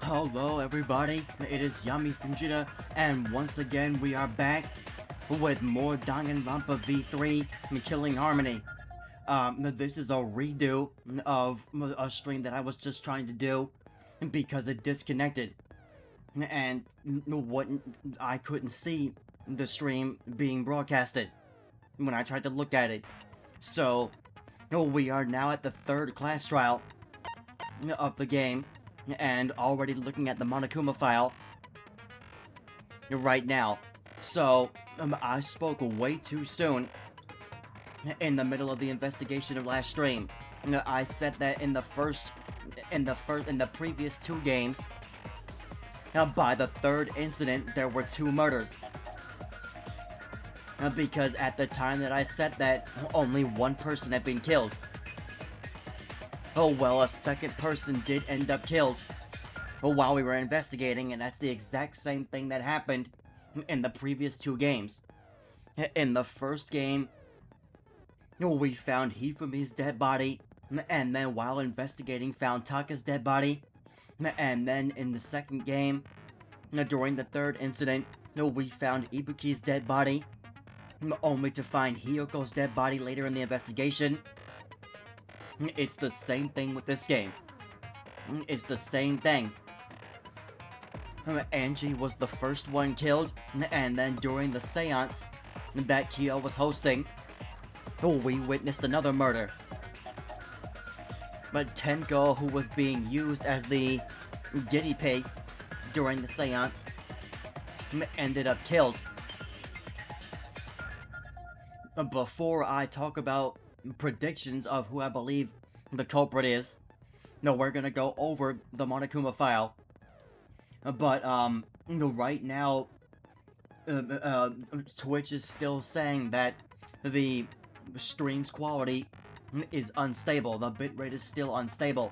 Hello everybody, it is Yami from Jita, and once again we are back with more Danganronpa V3 Killing Harmony. This is a redo of a stream that I was just trying to do because it disconnected. And what I couldn't see the stream being broadcasted when I tried to look at it. So, we are now at the third class trial of the game, and already looking at the Monokuma file right now. So, I spoke way too soon in the middle of the investigation of last stream. I said that in the previous two games, by the third incident, there were two murders. Because at the time that I said that, only one person had been killed. Oh well, a second person did end up killed while we were investigating, and that's the exact same thing that happened in the previous two games. In the first game, we found Hifumi's dead body, and then while investigating found Taka's dead body, and then in the second game, during the third incident, we found Ibuki's dead body, only to find Hiyoko's dead body later in the investigation. It's the same thing with this game. It's the same thing. Angie was the first one killed, and then during the seance that Kyo was hosting, we witnessed another murder. But Tenko, who was being used as the guinea pig during the seance, ended up killed. Before I talk about predictions of who I believe the culprit is, we're gonna go over the Monokuma file. But, right now, Twitch is still saying that the stream's quality is unstable. The bitrate is still unstable.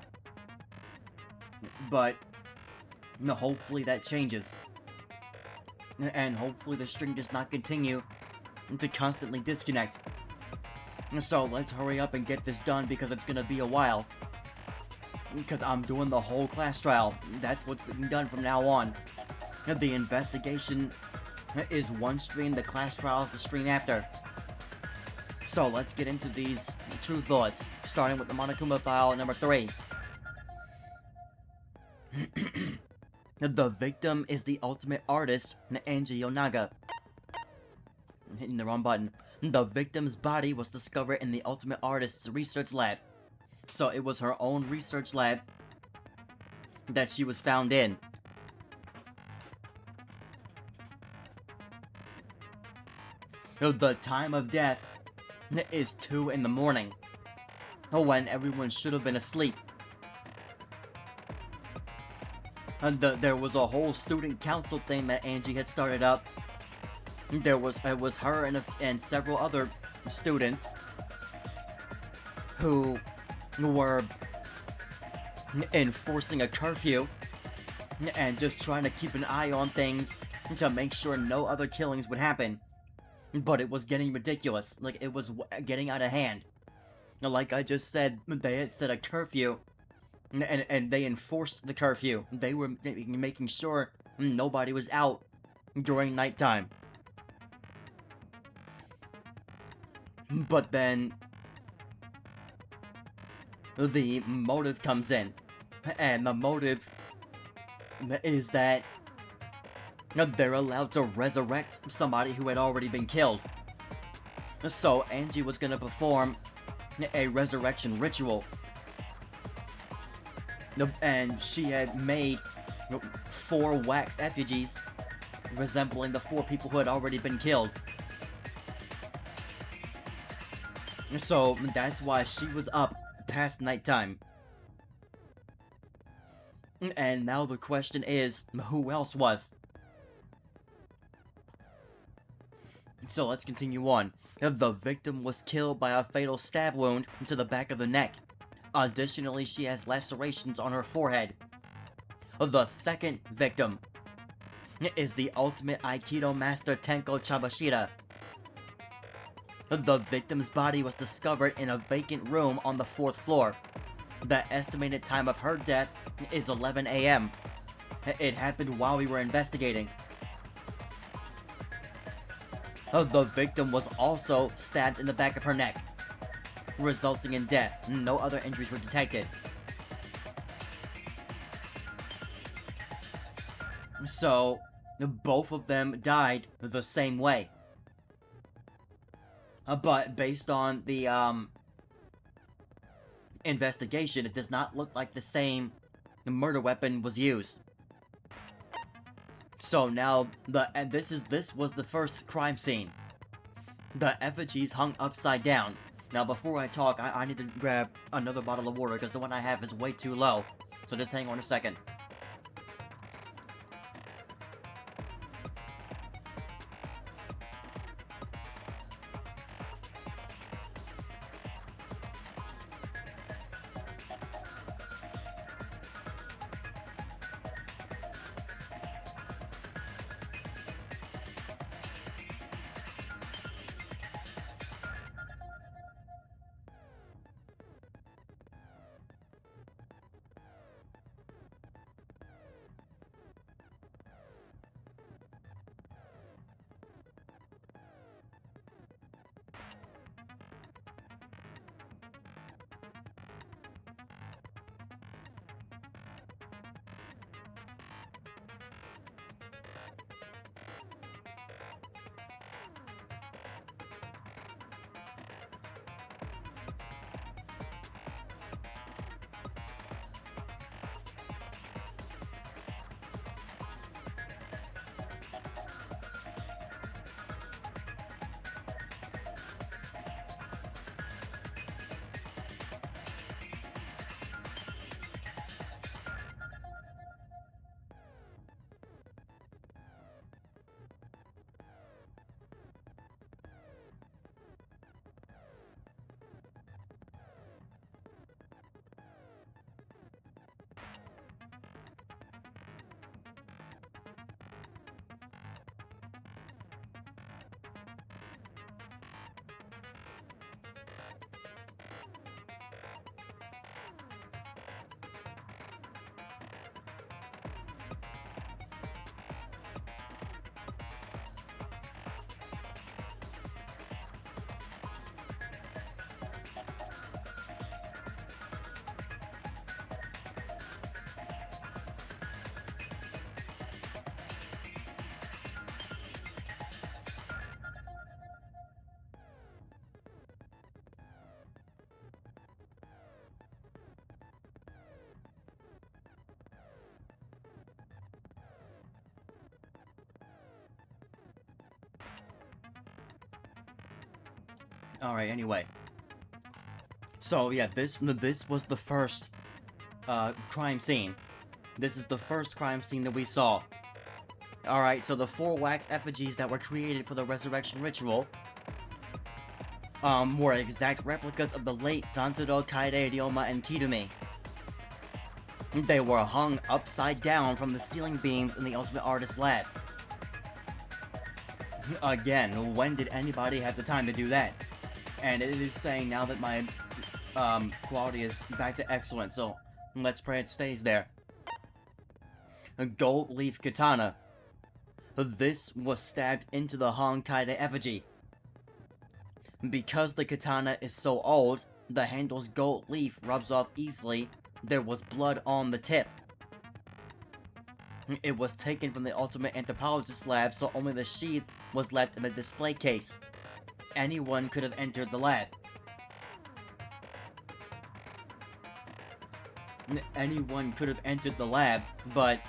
But, hopefully that changes. And hopefully the stream does not continue to constantly disconnect. So let's hurry up and get this done because it's gonna be a while. Because I'm doing the whole class trial. That's what's being done from now on. The investigation is one stream, the class trial is the stream after. So let's get into these truth bullets, starting with the Monokuma file number 3. The victim is the ultimate artist, Angie Yonaga. I'm hitting the wrong button. The victim's body was discovered in the ultimate artist's research lab. So it was her own research lab that she was found in. The time of death is 2 in the morning, when everyone should have been asleep. There was a whole student council thing that Angie had started up. It was her and several other students who were enforcing a curfew and just trying to keep an eye on things to make sure no other killings would happen. But it was getting ridiculous. Like, it was getting out of hand. Like I just said, they had set a curfew, and they enforced the curfew. They were making sure nobody was out during nighttime. But then the motive comes in, and the motive is that they're allowed to resurrect somebody who had already been killed. So Angie was gonna perform a resurrection ritual, and she had made 4 wax effigies resembling the 4 people who had already been killed. So that's why she was up past nighttime. And now the question is, who else was? So let's continue on. The victim was killed by a fatal stab wound to the back of the neck. Additionally, she has lacerations on her forehead. The second victim is the ultimate Aikido master Tenko Chabashira. The victim's body was discovered in a vacant room on the 4th floor. The estimated time of her death is 11 a.m. It happened while we were investigating. The victim was also stabbed in the back of her neck, resulting in death. No other injuries were detected. So, both of them died the same way. But based on the investigation, it does not look like the same murder weapon was used. So now this was the first crime scene. The effigies hung upside down. Now before I talk, I need to grab another bottle of water because the one I have is way too low. So just hang on a second. Alright, anyway. So, yeah, this was the first crime scene. This is the first crime scene that we saw. Alright, so the 4 wax effigies that were created for the resurrection ritual were exact replicas of the late Kantaro, Kaede, Ryoma, and Kirumi. They were hung upside down from the ceiling beams in the Ultimate Artist Lab. Again, when did anybody have the time to do that? And it is saying now that my quality is back to excellent, so let's pray it stays there. A gold leaf katana. This was stabbed into the Honkaide effigy. Because the katana is so old, the handle's gold leaf rubs off easily. There was blood on the tip. It was taken from the Ultimate Anthropologist lab, so only the sheath was left in the display case. Anyone could have entered the lab. Anyone could have entered the lab, but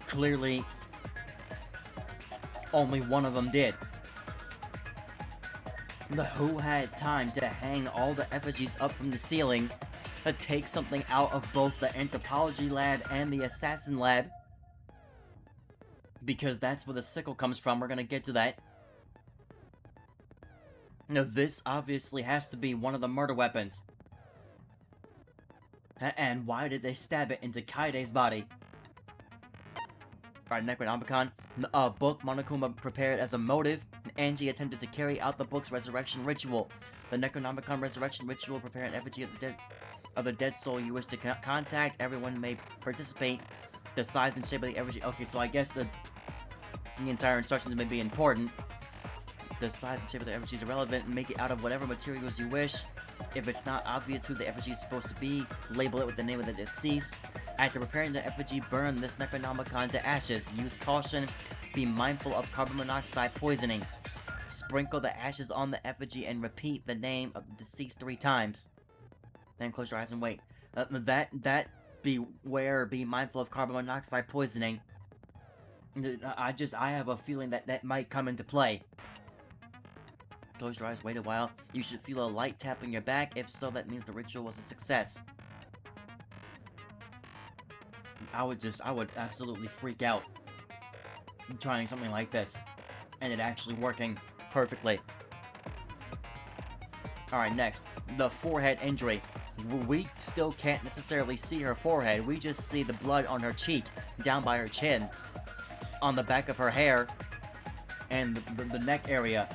clearly only one of them did. Who had time to hang all the effigies up from the ceiling, to take something out of both the anthropology lab and the assassin lab? Because that's where the sickle comes from, we're gonna get to that. Now, this obviously has to be one of the murder weapons. And why did they stab it into Kaide's body? Alright, Necronomicon. A book Monokuma prepared as a motive. Angie attempted to carry out the book's resurrection ritual. The Necronomicon resurrection ritual prepared an effigy of the dead. of the dead soul you wish to contact. Everyone may participate. The size and shape of the effigy. Okay, so I guess the entire instructions may be important. The size and shape of the effigy is irrelevant. Make it out of whatever materials you wish. If it's not obvious who the effigy is supposed to be, label it with the name of the deceased. After preparing the effigy, burn this Necronomicon to ashes. Use caution. Be mindful of carbon monoxide poisoning. Sprinkle the ashes on the effigy and repeat the name of the deceased 3 times. Then close your eyes and wait. Beware, be mindful of carbon monoxide poisoning. I have a feeling that might come into play. Close your eyes, wait a while. You should feel a light tap on your back. If so, that means the ritual was a success. I would absolutely freak out trying something like this and it actually working perfectly. Alright, next. The forehead injury. We still can't necessarily see her forehead. We just see the blood on her cheek, down by her chin, on the back of her hair, and the neck area.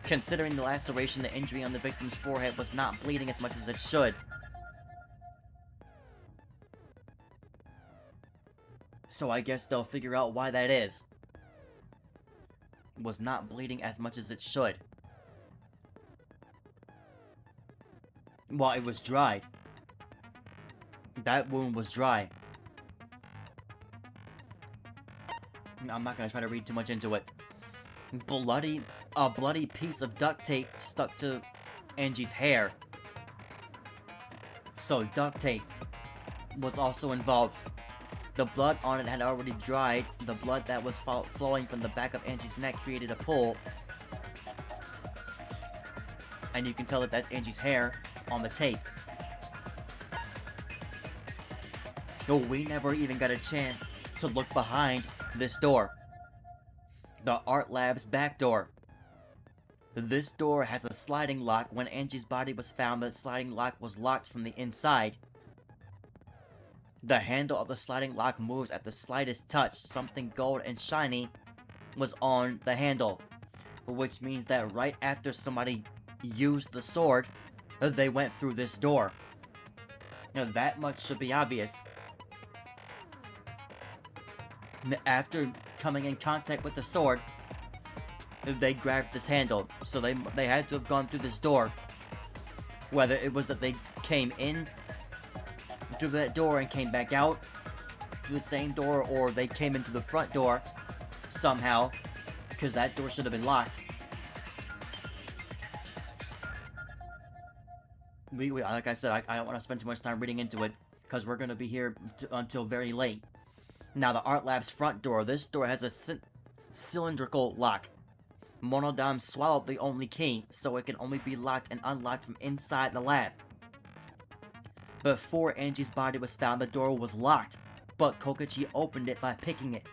Considering the laceration, the injury on the victim's forehead was not bleeding as much as it should. So I guess they'll figure out why that is. It was not bleeding as much as it should. Well, it was dried. That wound was dry. I'm not gonna try to read too much into it. A bloody piece of duct tape stuck to Angie's hair. So duct tape was also involved. The blood on it had already dried. The blood that was flowing from the back of Angie's neck created a pool. And you can tell that that's Angie's hair on the tape. No, we never even got a chance to look behind this door. The art lab's back door. This door has a sliding lock. When Angie's body was found, the sliding lock was locked from the inside. The handle of the sliding lock moves at the slightest touch. Something gold and shiny was on the handle, which means that right after somebody used the sword, they went through this door. Now, that much should be obvious. After coming in contact with the sword, they grabbed this handle, so they had to have gone through this door. Whether it was that they came in through that door and came back out through the same door, or they came into the front door somehow, because that door should have been locked. Like I said, I don't want to spend too much time reading into it, because we're going to be here until very late. Now, the art lab's front door. This door has a cylindrical lock. Monodam swallowed the only key, so it can only be locked and unlocked from inside the lab. Before Angie's body was found, the door was locked, but Kokichi opened it by picking it.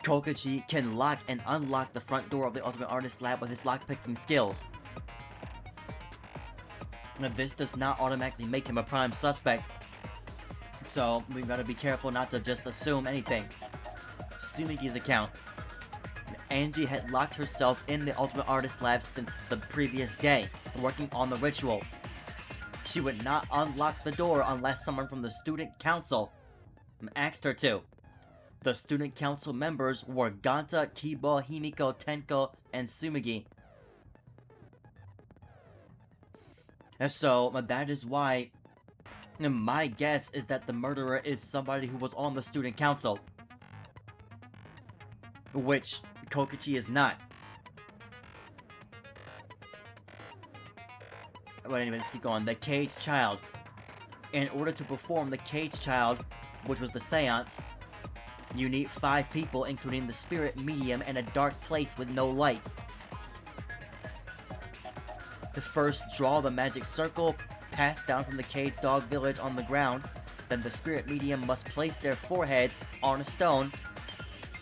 Kokichi can lock and unlock the front door of the Ultimate Artist Lab with his lockpicking skills. Now, this does not automatically make him a prime suspect, so we've got to be careful not to just assume anything. Tsumigi's account. Angie had locked herself in the Ultimate Artist Lab since the previous day, working on the ritual. She would not unlock the door unless someone from the student council asked her to. The student council members were Ganta, Kiba, Himiko, Tenko, and Tsumigi. And so, that is why my guess is that the murderer is somebody who was on the student council, which Kokichi is not. But anyway, let's keep going. The Caged Child. In order to perform the Caged Child, which was the seance, you need 5 people, including the spirit medium, and a dark place with no light. To first draw the magic circle passed down from the caged dog village on the ground. Then the spirit medium must place their forehead on a stone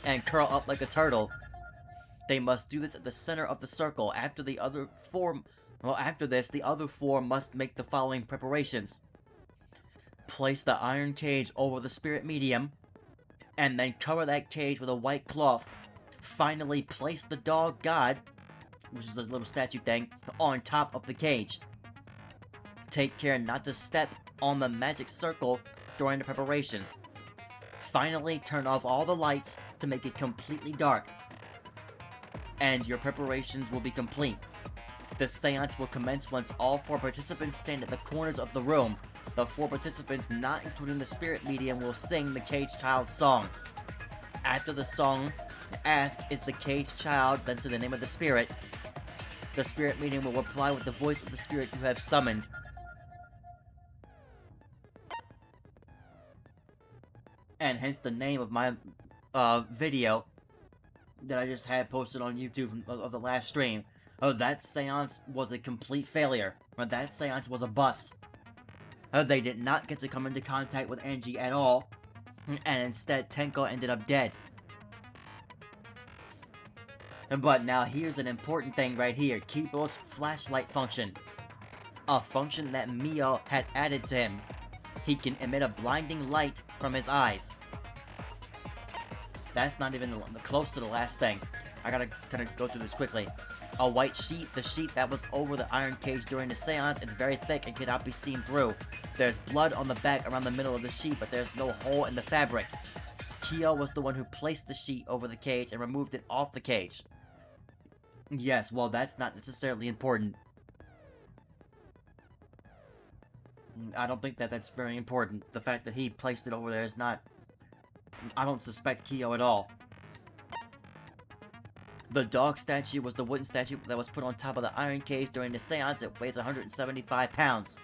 and curl up like a turtle. They must do this at the center of the circle. After this, the other 4 must make the following preparations. Place the iron cage over the spirit medium, and then cover that cage with a white cloth. Finally, place the dog god which is a little statue thing, on top of the cage. Take care not to step on the magic circle during the preparations. Finally, turn off all the lights to make it completely dark, and your preparations will be complete. The seance will commence once all 4 participants stand at the corners of the room. The 4 participants, not including the spirit medium, will sing the cage child song. After the song, ask, "Is the cage child?" then say the name of the spirit. The spirit medium will reply with the voice of the spirit you have summoned. And hence the name of my video that I just had posted on YouTube of the last stream. That seance was a complete failure. That seance was a bust. They did not get to come into contact with Angie at all, and instead Tenko ended up dead. But now here's an important thing right here, Kibo's flashlight function. A function that Mio had added to him. He can emit a blinding light from his eyes. That's not even close to the last thing. I gotta go through this quickly. A white sheet, the sheet that was over the iron cage during the seance, is very thick and cannot be seen through. There's blood on the back around the middle of the sheet, but there's no hole in the fabric. Kyo was the one who placed the sheet over the cage and removed it off the cage. Yes, well, that's not necessarily important. I don't think that that's very important. The fact that he placed it over there is not... I don't suspect Kyo at all. The dog statue was the wooden statue that was put on top of the iron cage during the seance. It weighs 175 pounds.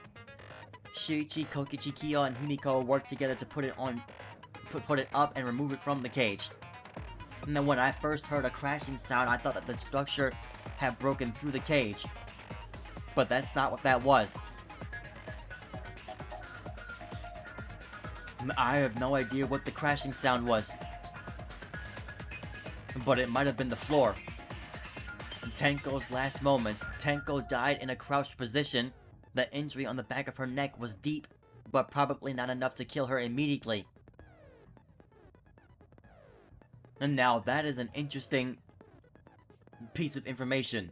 Shirichi, Kokichi, Kyo, and Himiko worked together to put it up and remove it from the cage. And then when I first heard a crashing sound, I thought that the structure had broken through the cage. But that's not what that was. I have no idea what the crashing sound was. But it might have been the floor. Tenko's last moments. Tenko died in a crouched position. The injury on the back of her neck was deep, but probably not enough to kill her immediately. And now that is an interesting piece of information,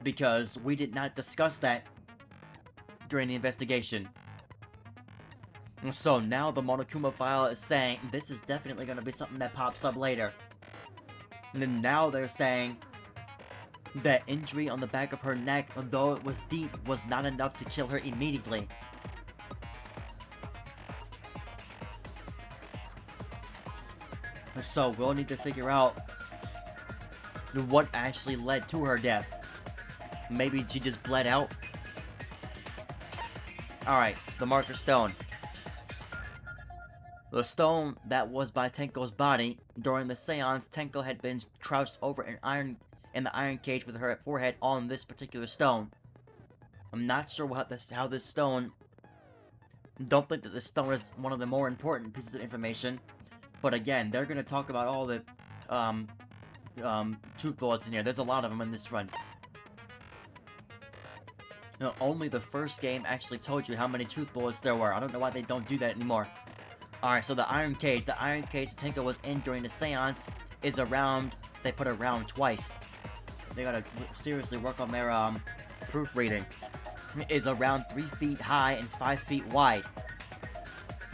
because we did not discuss that during the investigation. So now the Monokuma file is saying this is definitely going to be something that pops up later. And then now they're saying that injury on the back of her neck, though it was deep, was not enough to kill her immediately. So we'll need to figure out what actually led to her death. Maybe she just bled out. Alright, the marker stone. The stone that was by Tenko's body. During the seance, Tenko had been crouched over in the iron cage with her forehead on this particular stone. I'm not sure how this stone... Don't think that this stone is one of the more important pieces of information. But again, they're going to talk about all the truth bullets in here. There's a lot of them in this run. Only the first game actually told you how many truth bullets there were. I don't know why they don't do that anymore. Alright, so the iron cage that Tenko was in during the seance is around... They put around twice. They gotta seriously work on their proofreading. Is around 3 feet high and 5 feet wide.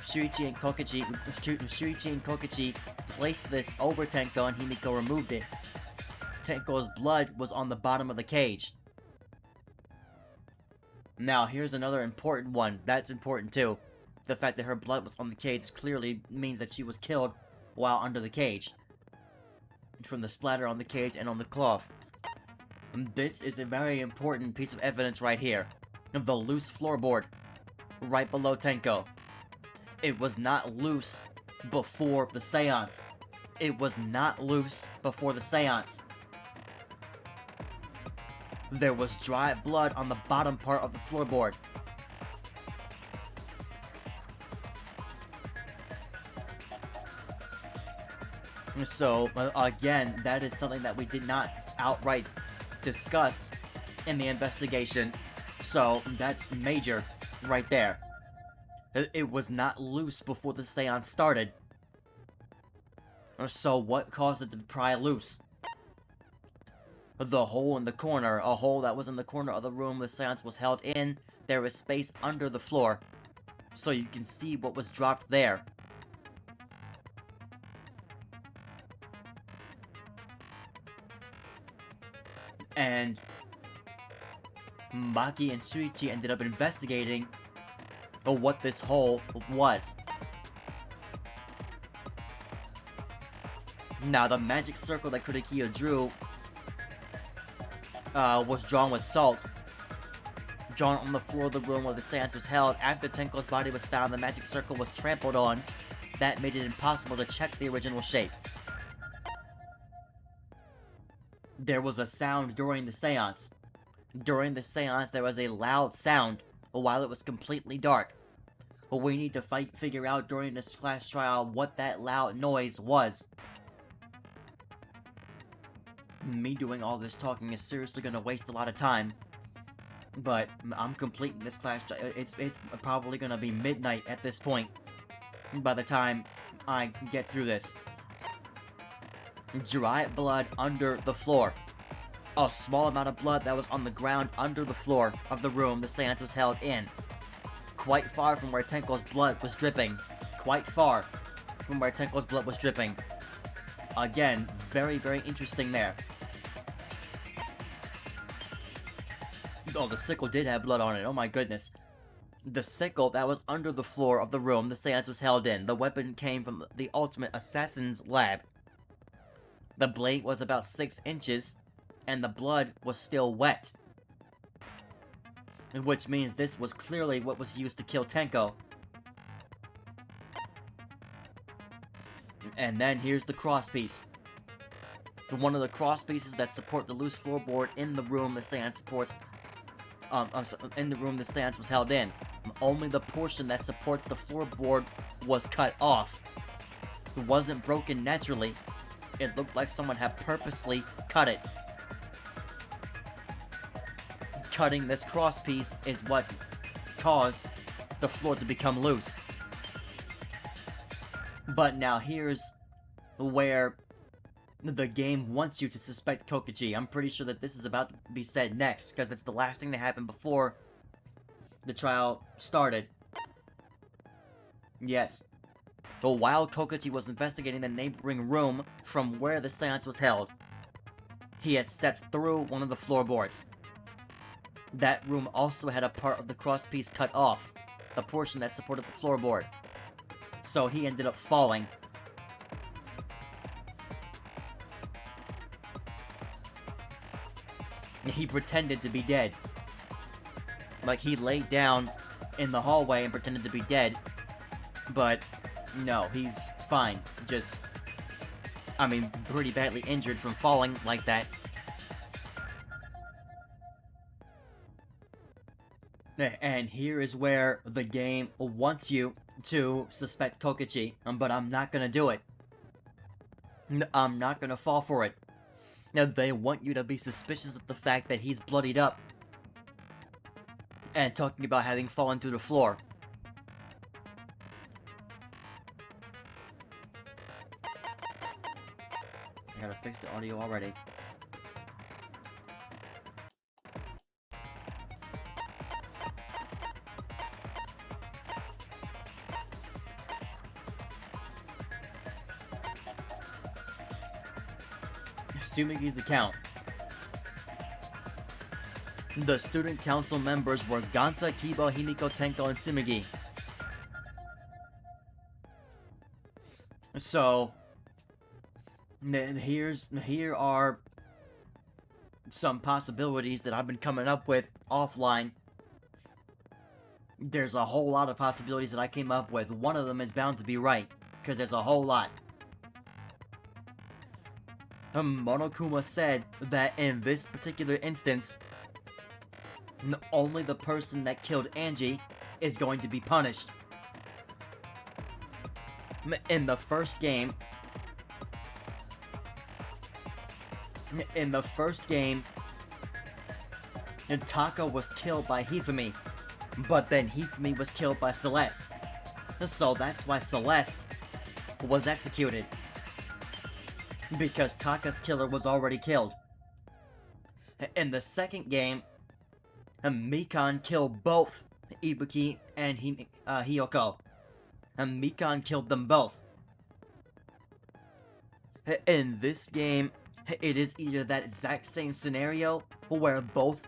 Shirichi and Kokichi placed this over Tenko, and Himiko removed it. Tenko's blood was on the bottom of the cage. Now, here's another important one. That's important too. The fact that her blood was on the cage clearly means that she was killed while under the cage. From the splatter on the cage and on the cloth. This is a very important piece of evidence right here. The loose floorboard. Right below Tenko. It was not loose before the seance. It was not loose before the seance. There was dry blood on the bottom part of the floorboard. So, again, that is something that we did not outright discuss in the investigation. So, that's major right there. It was not loose before the seance started. So, what caused it to pry loose? the hole in the corner, a hole that was in the corner of the room the seance was held in. There was space under the floor, so you can see what was dropped there. And Maki and Shuichi ended up investigating what this hole was. Now, the magic circle that Kurikiyo drew was drawn with salt. Drawn on the floor of the room where the seance was held. After Tenko's body was found, the magic circle was trampled on. That made it impossible to check the original shape. There was a sound during the seance. During the seance, there was a loud sound while it was completely dark. We need to figure out during this flash trial what that loud noise was. Me doing all this talking is seriously gonna waste a lot of time. But I'm completing this flash trial. It's probably gonna be midnight at this point by the time I get through this. Dry blood under the floor. A small amount of blood that was on the ground under the floor of the room the seance was held in. Quite far from where Tenko's blood was dripping. Quite far from where Tenko's blood was dripping. Again, very, very interesting there. Oh, the sickle did have blood on it. Oh my goodness. The sickle that was under the floor of the room the seance was held in. The weapon came from the ultimate assassin's lab. The blade was about 6 inches, and the blood was still wet. Which means this was clearly what was used to kill Tenko. And then here's the crosspiece. One of the crosspieces that support the loose floorboard in the room the seance supports. In the room the seance was held in. Only the portion that supports the floorboard was cut off. It wasn't broken naturally. It looked like someone had purposely cut it. Cutting this crosspiece is what caused the floor to become loose. But now here's where the game wants you to suspect Kokichi. I'm pretty sure that this is about to be said next, because it's the last thing that happened before the trial started. Yes. But while Kokichi was investigating the neighboring room from where the seance was held, he had stepped through one of the floorboards. That room also had a part of the crosspiece cut off, the portion that supported the floorboard. So he ended up falling. He pretended to be dead. Like, he laid down in the hallway and pretended to be dead. But, no, he's fine. Just, I mean, pretty badly injured from falling like that. And here is where the game wants you to suspect Kokichi, but I'm not gonna do it. I'm not gonna fall for it. Now, they want you to be suspicious of the fact that he's bloodied up. And talking about having fallen through the floor. I gotta fix the audio already. Tsumigi's account. The student council members were Ganta, Kiba, Himiko, Tenko, and Tsumigi. So, here are some possibilities that I've been coming up with offline. There's a whole lot of possibilities that I came up with. One of them is bound to be right, because there's a whole lot. Monokuma said that in this particular instance, only the person that killed Angie is going to be punished. In the first game, Taka was killed by Hifumi, but then Hifumi was killed by Celeste. So that's why Celeste was executed. Because Taka's killer was already killed. In the second game, Mikan killed both Ibuki and Hiyoko. Mikan killed them both. In this game, it is either that exact same scenario where both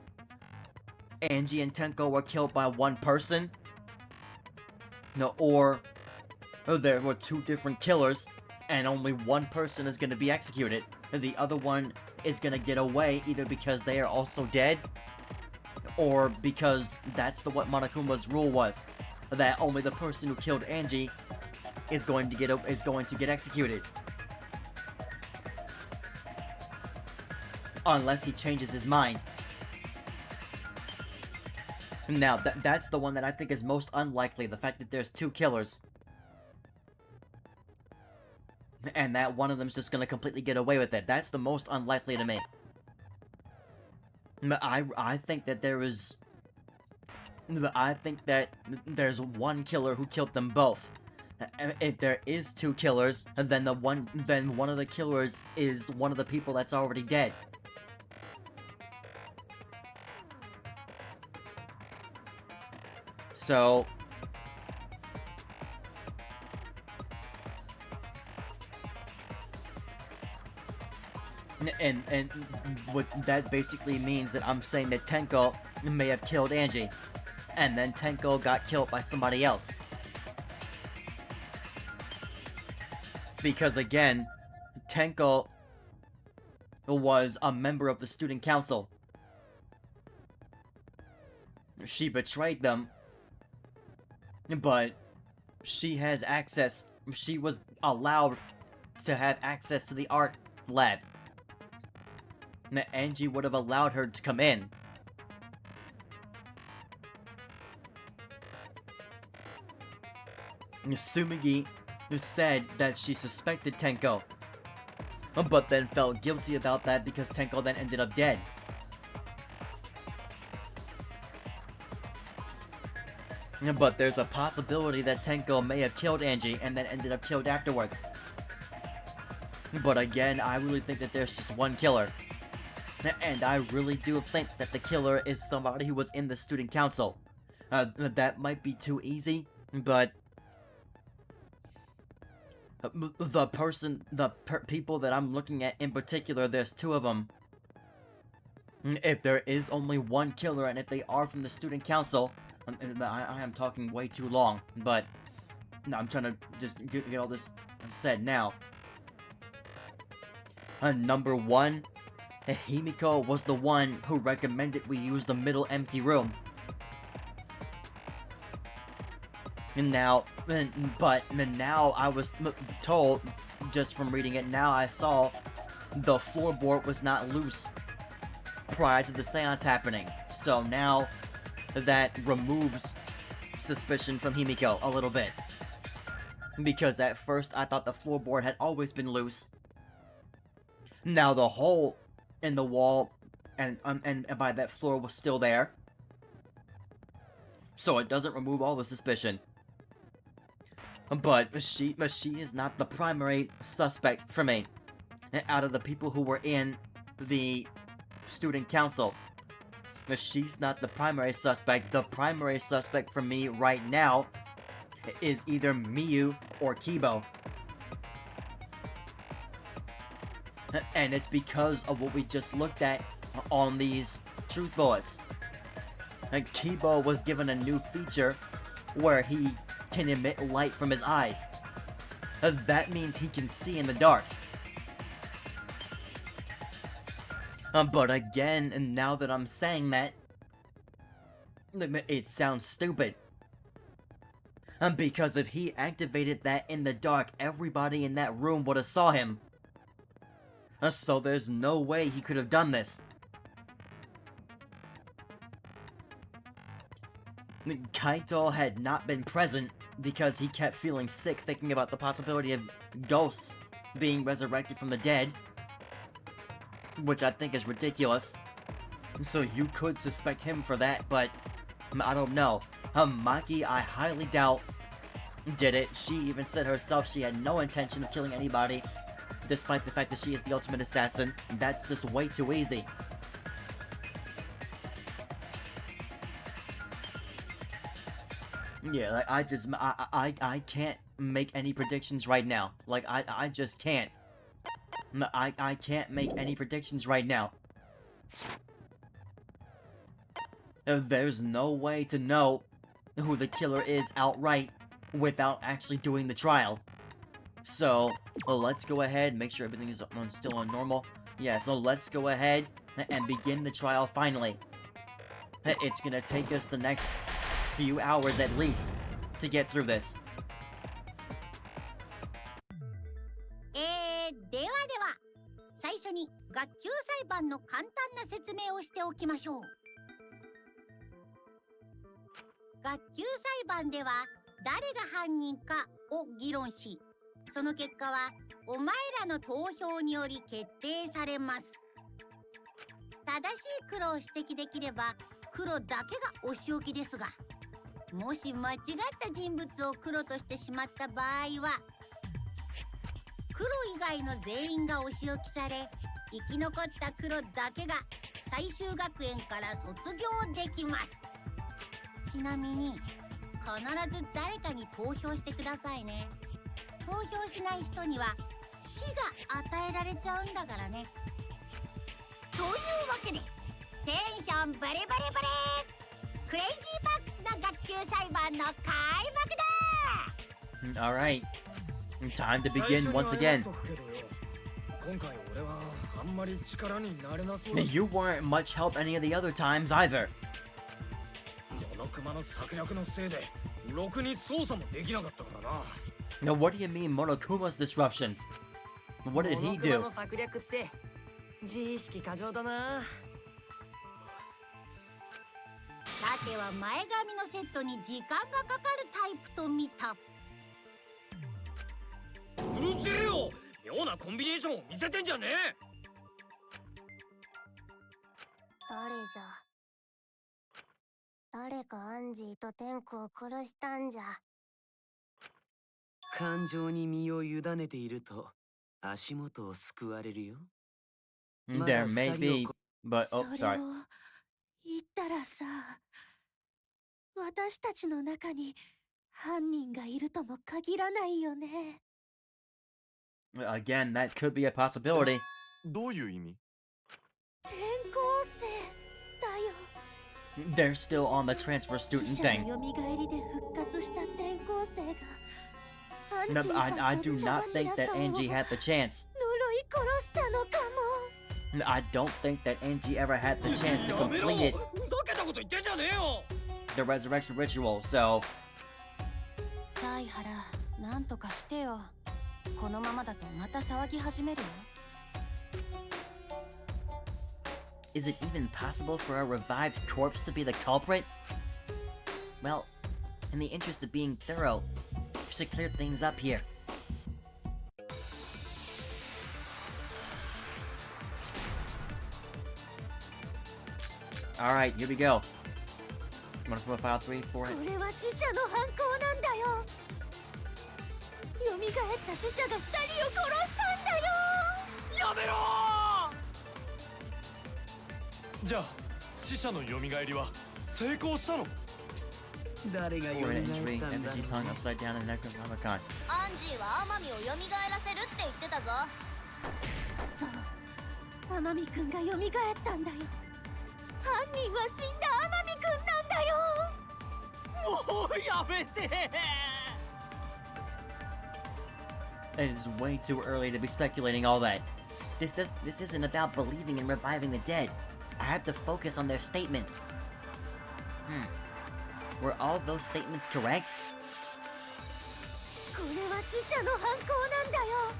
Angie and Tenko were killed by one person, or there were two different killers and only one person is going to be executed. The other one is going to get away either because they are also dead or because that's what Monokuma's rule was, that only the person who killed Angie is going to get executed. Unless he changes his mind. Now, that's the one that I think is most unlikely, the fact that there's two killers. And that one of them's just gonna completely get away with it. That's the most unlikely to me. I think that there's one killer who killed them both. If there is two killers, then one of the killers is one of the people that's already dead. So, and what that basically means that I'm saying that Tenko may have killed Angie, and then Tenko got killed by somebody else. Because again, Tenko was a member of the student council. She betrayed them, but she has access. She was allowed to have access to the art lab. Angie would have allowed her to come in. Sumigi said that she suspected Tenko, but then felt guilty about that because Tenko then ended up dead. But there's a possibility that Tenko may have killed Angie and then ended up killed afterwards. But again, I really think that there's just one killer. And I really do think that the killer is somebody who was in the student council. That might be too easy, but the people that I'm looking at in particular, there's two of them. If there is only one killer and if they are from the student council, I am talking way too long, but no, I'm trying to just get all this said now. Number one, Himiko was the one who recommended we use the middle empty room. But now I was told, just from reading it, now I saw the floorboard was not loose prior to the seance happening. So now that removes suspicion from Himiko a little bit. Because at first I thought the floorboard had always been loose. Now the hole in the wall and by that floor was still there. So it doesn't remove all the suspicion. But she is not the primary suspect for me. Out of the people who were in the student council, she's not the primary suspect. The primary suspect for me right now is either Miyu or Kibo. And it's because of what we just looked at on these truth bullets. Kibo was given a new feature where he can emit light from his eyes. That means he can see in the dark. But again, and now that I'm saying that, it sounds stupid. Because if he activated that in the dark, everybody in that room would have saw him. So there's no way he could have done this. Kaito had not been present because he kept feeling sick thinking about the possibility of ghosts being resurrected from the dead, which I think is ridiculous. So you could suspect him for that, but I don't know. Maki, I highly doubt, did it. She even said herself she had no intention of killing anybody, despite the fact that she is the ultimate assassin. That's just way too easy. Yeah, like, I can't make any predictions right now. Like, I just can't. I can't make any predictions right now. There's no way to know who the killer is outright without actually doing the trial. So, let's go ahead, make sure everything is still on normal. Yeah, so let's go ahead and begin the trial finally. It's gonna take us the next few hours at least to get through this. ではでは、最初に学級裁判の簡単な説明をしておきましょう。学級裁判では誰が犯人かを議論し、その結果はお前らの投票により決定されます。正しい黒を指摘できれば黒だけがお仕置きですが、もし間違った人物を黒としてしまった場合は、黒以外の全員がお仕置きされ、生き残った黒だけが最終学園から卒業できます。ちなみに必ず誰かに投票してくださいね。投票しない人には死が与えられちゃうんだからね。というわけでテンションブリブリブリクレイジーバックスの学級裁判の開幕だ。 Alright, time to begin once again. You weren't much help any of the other times either. Now, what do you mean Monokuma's disruptions? What did he do? さては前髪のセットに時間がかかるタイプと見た。うるせえよ、妙なコンビネーションを見せてんじゃねえ。誰じゃ。誰かアンジーとテンコを殺したんじゃ。感情に身を委ねていると足元を救われるよ。There may be, but oh, sorry. 言ったらさ、私たちの中に犯人がいるとも限らないよね。Again, that could be a possibility. どういう意味？転校生だよ。 They're still on the transfer student 死者 thing. の蘇りで復活した転校生が No, I do not think that Angie had the chance. 呪い殺したのかも。 I don't think that Angie ever had the chance to complete it, ふざけたこと言ってんじゃねえよ。 the resurrection ritual, so... 犀原、なんとかしてよ。このままだとまた騒ぎ始めるよ。Is it even possible for a revived corpse to be the culprit? Well, in the interest of being thorough, we should clear things up here. Alright, here we go. I'm gonna put file 3, 4... これは死者の犯行なんだよ。蘇った死者が2人を殺したんだよ。やめろー。じゃあ死者の蘇りは成功したの？誰が蘇 Or っ an injury, たんだろ effigies う hung ね。 upside down in Necronomicon. アンジーは天海を蘇らせるって言ってたぞ。そう、天海くんが蘇ったんだよ。犯人は死んだ天海くんなんだよ。もうやめて。 It is way too early to be speculating all that. This isn't about believing in reviving the dead. I have to focus on their statements. Were all those statements correct? これは死者の犯行なんだよ。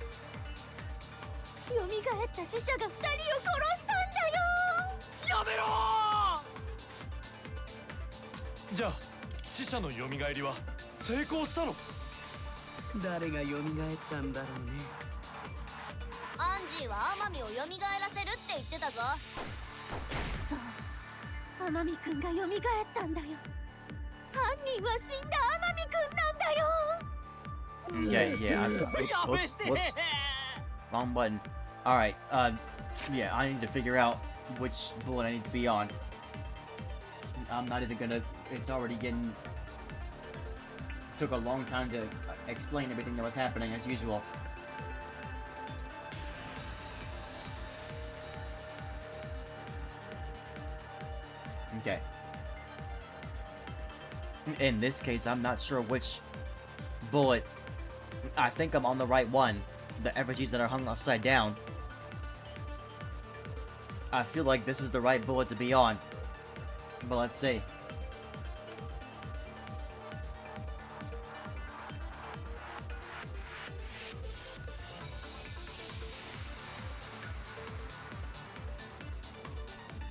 蘇った死者が2人を殺したんだよ。やめろー。じゃあ死者の蘇りは成功したの？誰が蘇ったんだろうね。アンジーは天海を蘇らせるって言ってたぞ。そう、天海くんが蘇ったんだよ。犯人は死んだ天海くんなんだよ。 Okay, yeah. Whoops. Wrong button. Alright, yeah, I need to figure out which bullet I need to be on. I'm not even gonna... It's already getting took a long time to explain everything that was happening as usual. Okay. In this case, I'm not sure which bullet. I think I'm on the right one. The effigies that are hung upside down. I feel like this is the right bullet to be on. But let's see.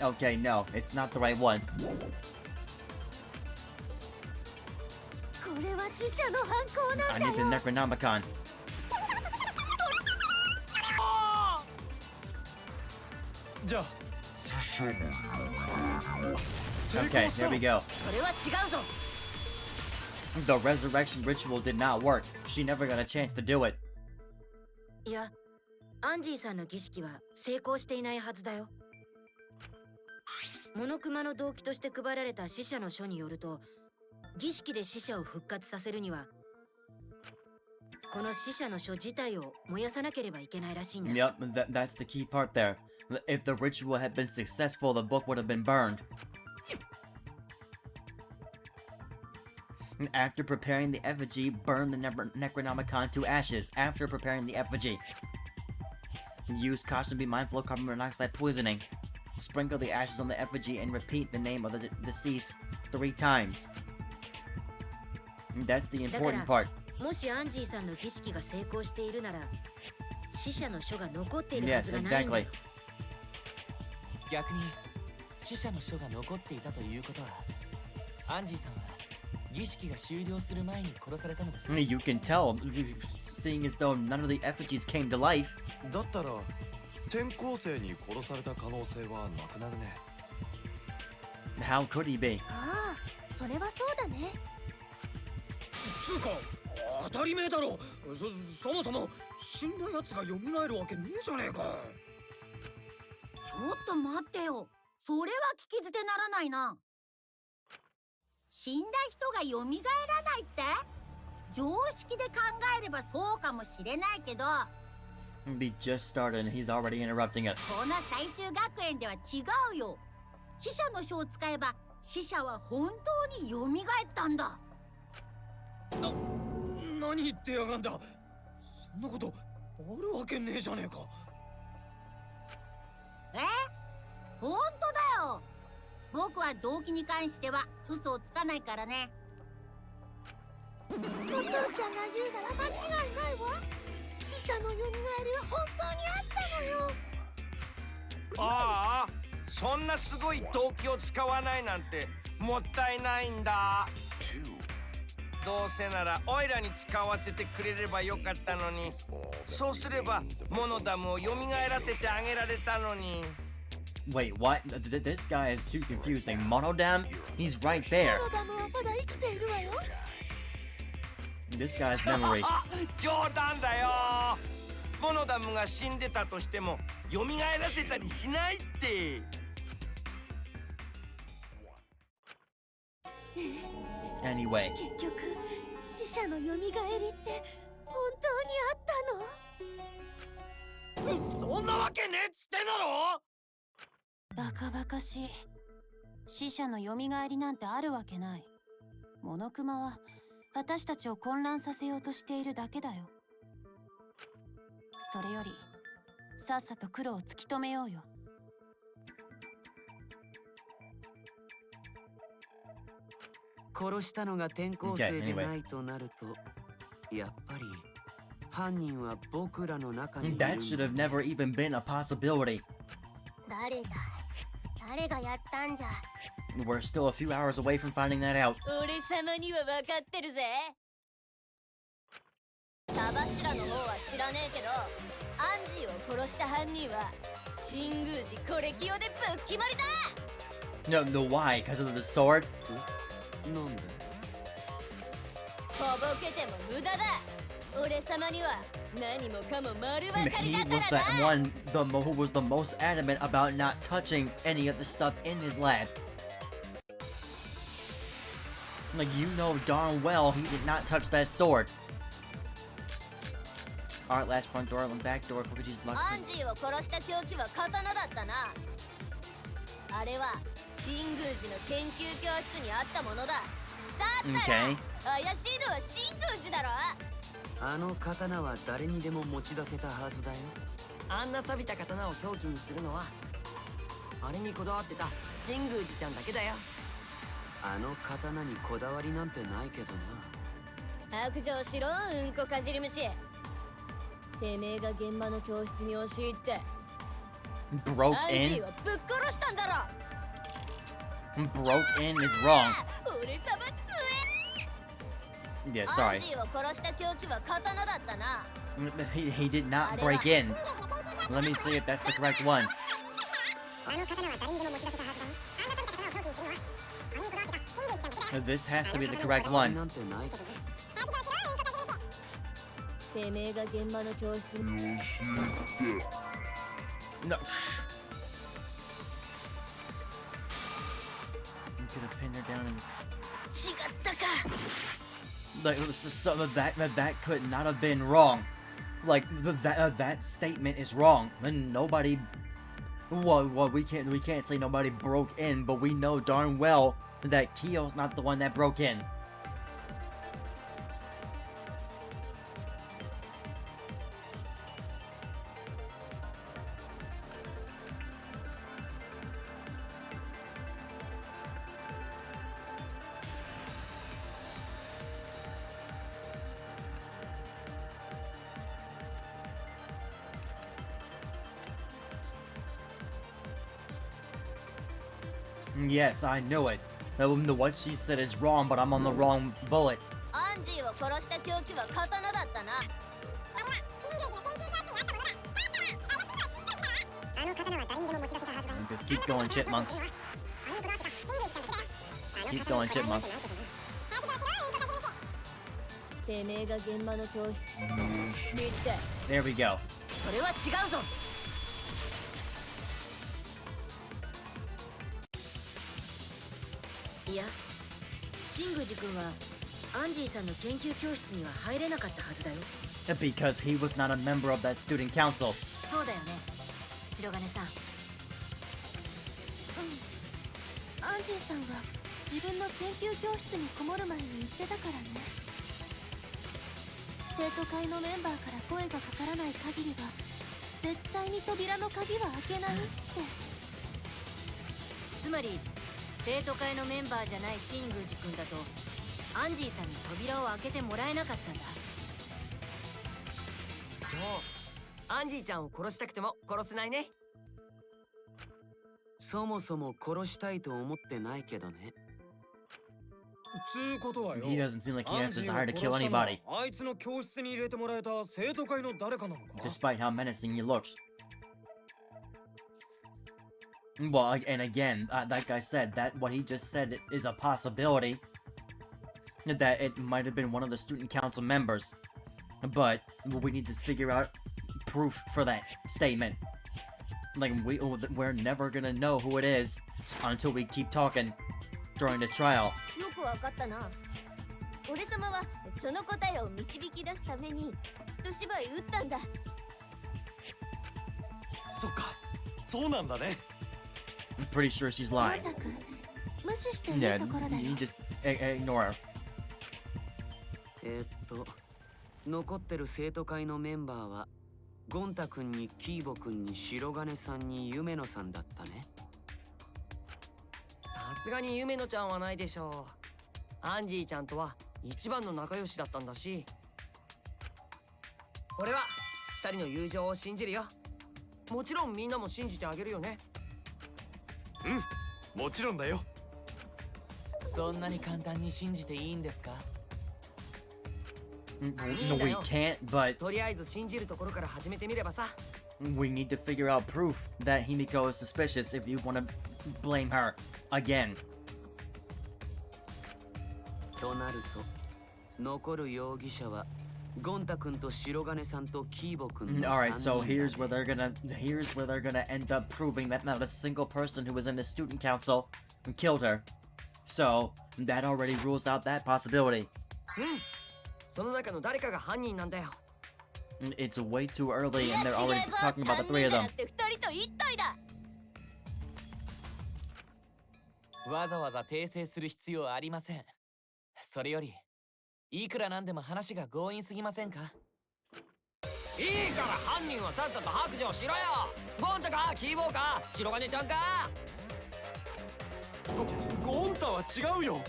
Okay, no, it's not the right one. これは死者の犯行な I んだ need the よ Necronomicon. Okay, here we go. それは違うぞ The resurrection ritual did not work. She never got a chance to do it. いや、アンジーさんの儀式は成功していないはずだよ。モノクマの動機として配られた死者の書によると、儀式で死者を復活させるには、この死者の書自体を燃やさなければいけないらしいんだ。Yep, that's the key part there. If the ritual had been successful, the book would have been burned. After preparing the effigy, burn the Necronomicon to ashes. After preparing the effigy, use caution to be mindful of carbon monoxide poisoning. Sprinkle the ashes on the effigy and repeat the name of the deceased 3 times. That's the important part. もしアンジーさんの儀式が成功しているなら、死者の書が残っているは Yes, ずがないんだ exactly. よ。逆に死者の書が残っていたということは、アンジーさんは儀式が終了する前に殺されたのですか？ You can tell, seeing as though none of the effigies came to life. だったら転校生に殺された可能性はなくなるね。 How could he be? ああそれはそうだねつうか当たり前だろ。そもそも死んだ奴が蘇るわけねえじゃねえか。ちょっと待ってよ。それは聞き捨てならないな。死んだ人が蘇らないって常識で考えればそうかもしれないけど、 We just started and he's already interrupting us. この最終学園では違うよ。死者の書を使えば死者は本当に蘇ったんだ。何言ってやがんだ。そんなことあるわけねえじゃねえか。本当だよ。僕は動機に関しては嘘をつかないからね。お父ちゃんが言うなら間違いないわ死者の蘇りは本当にあったのよああ、そんなすごい動機を使わないなんてもったいないんだ。どうせならオイラに使わせてくれればよかったのに、そうすればモノダムを蘇らせてあげられたのに。 Wait, what? This guy is too confusing. Monodam? He's right there. モノダムはまだ生きているわよ This guy's memory. 冗談だよ。モノダムが死んでたとしても蘇らせたりしないって。 Anyway. 結局死者の蘇りって本当にあったのそんなわけねえっつってんだろ。バカバカしい。死者の蘇りなんてあるわけない。モノクマは私たちを混乱させようとしているだけだよ。それよりさっさと黒を突き止めようよ。殺したのが転校生でないとなると、やっぱり犯人は僕らの中にいるんだ。 That should have never even been a possibility. 誰じゃ誰がやったんじゃ。 We're still a few hours away from finding that out. 俺様には分かってるぜ茶柱の方は知らねえけどアンジーを殺した犯人は新宮寺コレキオでぶっ決まりだ No, why? Because of the sword? なんで？とぼけても無駄だ俺様には何もかも丸分かり He だ was から that な one who was the most adamant about not touching any of the stuff in his lab. Like, you know darn well he did not touch that sword. Alright, last front door, and back door. Kokichi's locked. アンジーを殺した凶器は刀だったな。あれは新宮寺の研究教室にあったものだ。だったら、 Okay. 怪しいのは新宮寺だろ。あの刀は誰にでも持ち出せたはずだよ。あんな錆びた刀を凶器にするのはあれにこだわってた新宮寺ちゃんだけだよ。あの刀にこだわりなんてないけどな。白状しろ、うんこかじり虫。てめえが現場の教室に押し入って Broke アンジ in. ーをぶっ殺したんだろ。 Broke in is wrong. 俺様つ Yeah, え。ア sorry. ンジーを殺した凶器は刀だったな。 He did not break in. Let me see if that's the correct one. This has to be the correct な one. んてないけど。てめえが現場の教室に No. You could have pinned her down and 違ったか。 like some of that could not have been wrong. Like that statement is wrong. And nobody. Well, we can't say nobody broke in, but we know darn well that Kyo's not the one that broke in. Yes, I knew it. What she said is wrong, but I'm on the wrong bullet. アンジーを殺した凶器は刀だったな。 Just keep going, chipmunks. Keep going, chipmunks. てめえが現場の教室見て。 There we go. それは違うぞ。いや、新宮寺君はアンジーさんの研究教室には入れなかったはずだよ。 Because he was not a member of that student council. そうだよね、白金さん。アンジーさんが自分の研究教室にこもる前に言ってたからね。生徒会のメンバーから声がかからない限りは絶対に扉の鍵は開けないって。つまり生徒会のメンバーじゃない新宮寺君だとアンジーさんに扉を開けてもらえなかったんだ。今日アンジーちゃんを殺したくても殺せないね。そもそも殺したいと思ってないけどね。つうことはよ。 He doesn't seem like he アン has ジ desire ー to を kill 殺したのは anybody, あいつの教室に入れてもらえた生徒会の誰かなのか。 despite how menacing he looks. Well, and again, like I said, that what he just said is a possibility. That it might have been one of the student council members. But we need to figure out proof for that statement. Like, we're never gonna know who it is until we keep talking during the trial. よくわかったな。俺様はその答えを導き出すために一芝居打ったんだ。そっか、そうなんだね。 I'm pretty sure she's ゴン lying. タ君、無視していい Yeah, ところだよ。 you just ignore her. 残ってる生徒会のメンバーはゴンタ君にキーボ君に白金さんに夢野さんだったね。さすがに夢野ちゃんはないでしょう。アンジーちゃんとは一番の仲良しだったんだし。俺は二人の友情を信じるよ。もちろんみんなも信じてあげるよね。もちろんだよ。そんなに簡単に信じていいんですか？ No, we can't, but とりあえず信じるところから始めてみればさ。 we need to figure out proof that Himiko is suspicious if you want to blame her again. となると残る容疑者はゴンタ君と白金さんとキーボ君の Alright, 3 so 人だ here's where they're gonna end up proving that not a single person who was in the student council killed her. So that already rules out that possibility. その中の誰かが犯人なんだよ。 It's way too early and they're already talking about the three of them. わざわざ訂正する必要ありません。それよりいくらなんでも話が強引すぎませんか？いいから犯人はさっさと白状しろよ。ゴンタかキーボーか白金ちゃんか。ゴンタは違うよ。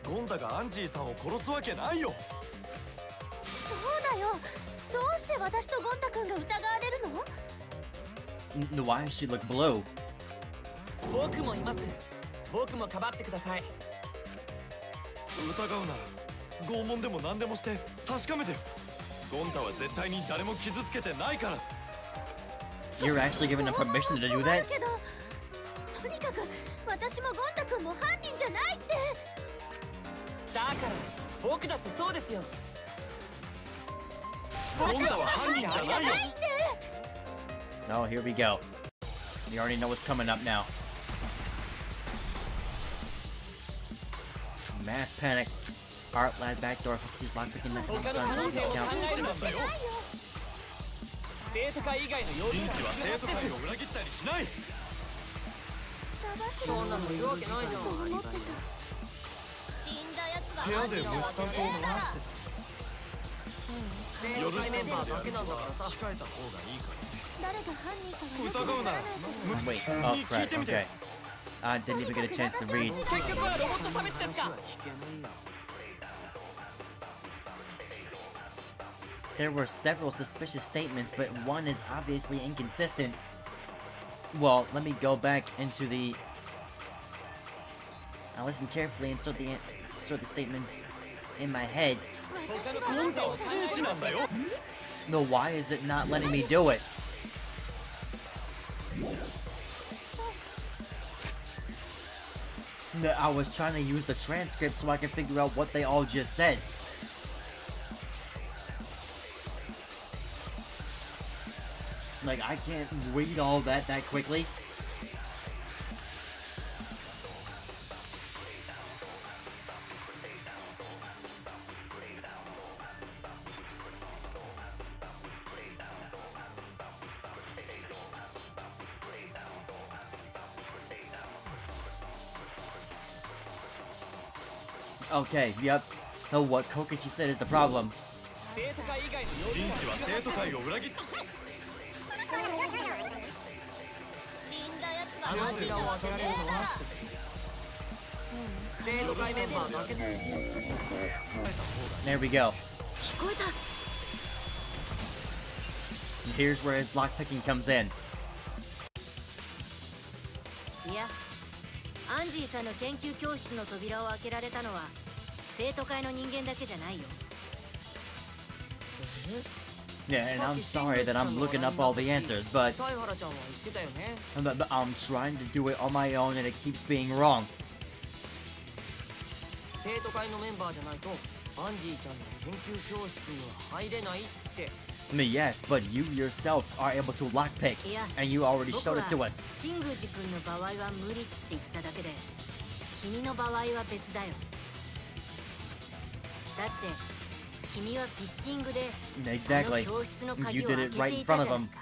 ゴンタがアンジーさんを殺すわけないよ。そうだよ。どうして私とゴンタ君が疑われるの？ Why does she look blue? 僕もいます。僕もかばってください。疑うなら拷問でも何でもして確かめてよ。ゴンタは絶対に誰も傷つけてないから。 You're actually giving them permission to do that? けどとにかく私もゴンタ君も犯人じゃないって。だから僕だってそうですよ。ゴンタは犯人じゃないよ。 Oh, here we go. We already know what's coming up now. Mass panic. Art lad backdoor. She's lockpicking that. 他の可能性を考えるのだよ。生徒会以外の要紳士は生徒会を裏切ったりしない。そんなのいるわけないじゃん。部屋で物産と回して天才メンバーだけなんだからさ。控えた方がいいか誰が犯人かはら。疑うなら Wait. Oh, crap. Okay. I didn't even get a chance to read. 結局はロボット差別ですか？ There were several suspicious statements, but one is obviously inconsistent. Well, let me go back into the... I'll listen carefully and sort the statements in my head. ゴンタは紳士なんだよ。 No, why is it not letting me do it? No, I was trying to use the transcript so I can figure out what they all just said. Like, I can't read all that quickly. Okay, yep. Oh, what Kokichi said is the problem. 生徒会以外の要紳士は生徒会を裏切った。あの扉を開けられるのは生徒会メンバーだけだ。 There we go. 聞こえた。 Here's where his lockpicking comes in. いや、アンジーさんの研究教室の扉を開けられたのは生徒会の人間だけじゃないよ。 Yeah, and I'm sorry that I'm looking up all the answers, but サイハラちゃんは言ってたよね。 I'm trying to do it on my own and it keeps being wrong. 生徒会のメンバーじゃないとアンジーちゃんの研究教室には入れないって。 Yes, but you yourself are able to lockpick, and you already 僕 showed は it to us. シングジ君の場合は無理って言っただけで、君の場合は別だよ。だって君はピッキングで Exactly. あの教室の You 鍵を did 開 it け right て in いた front じ of ゃない him. か。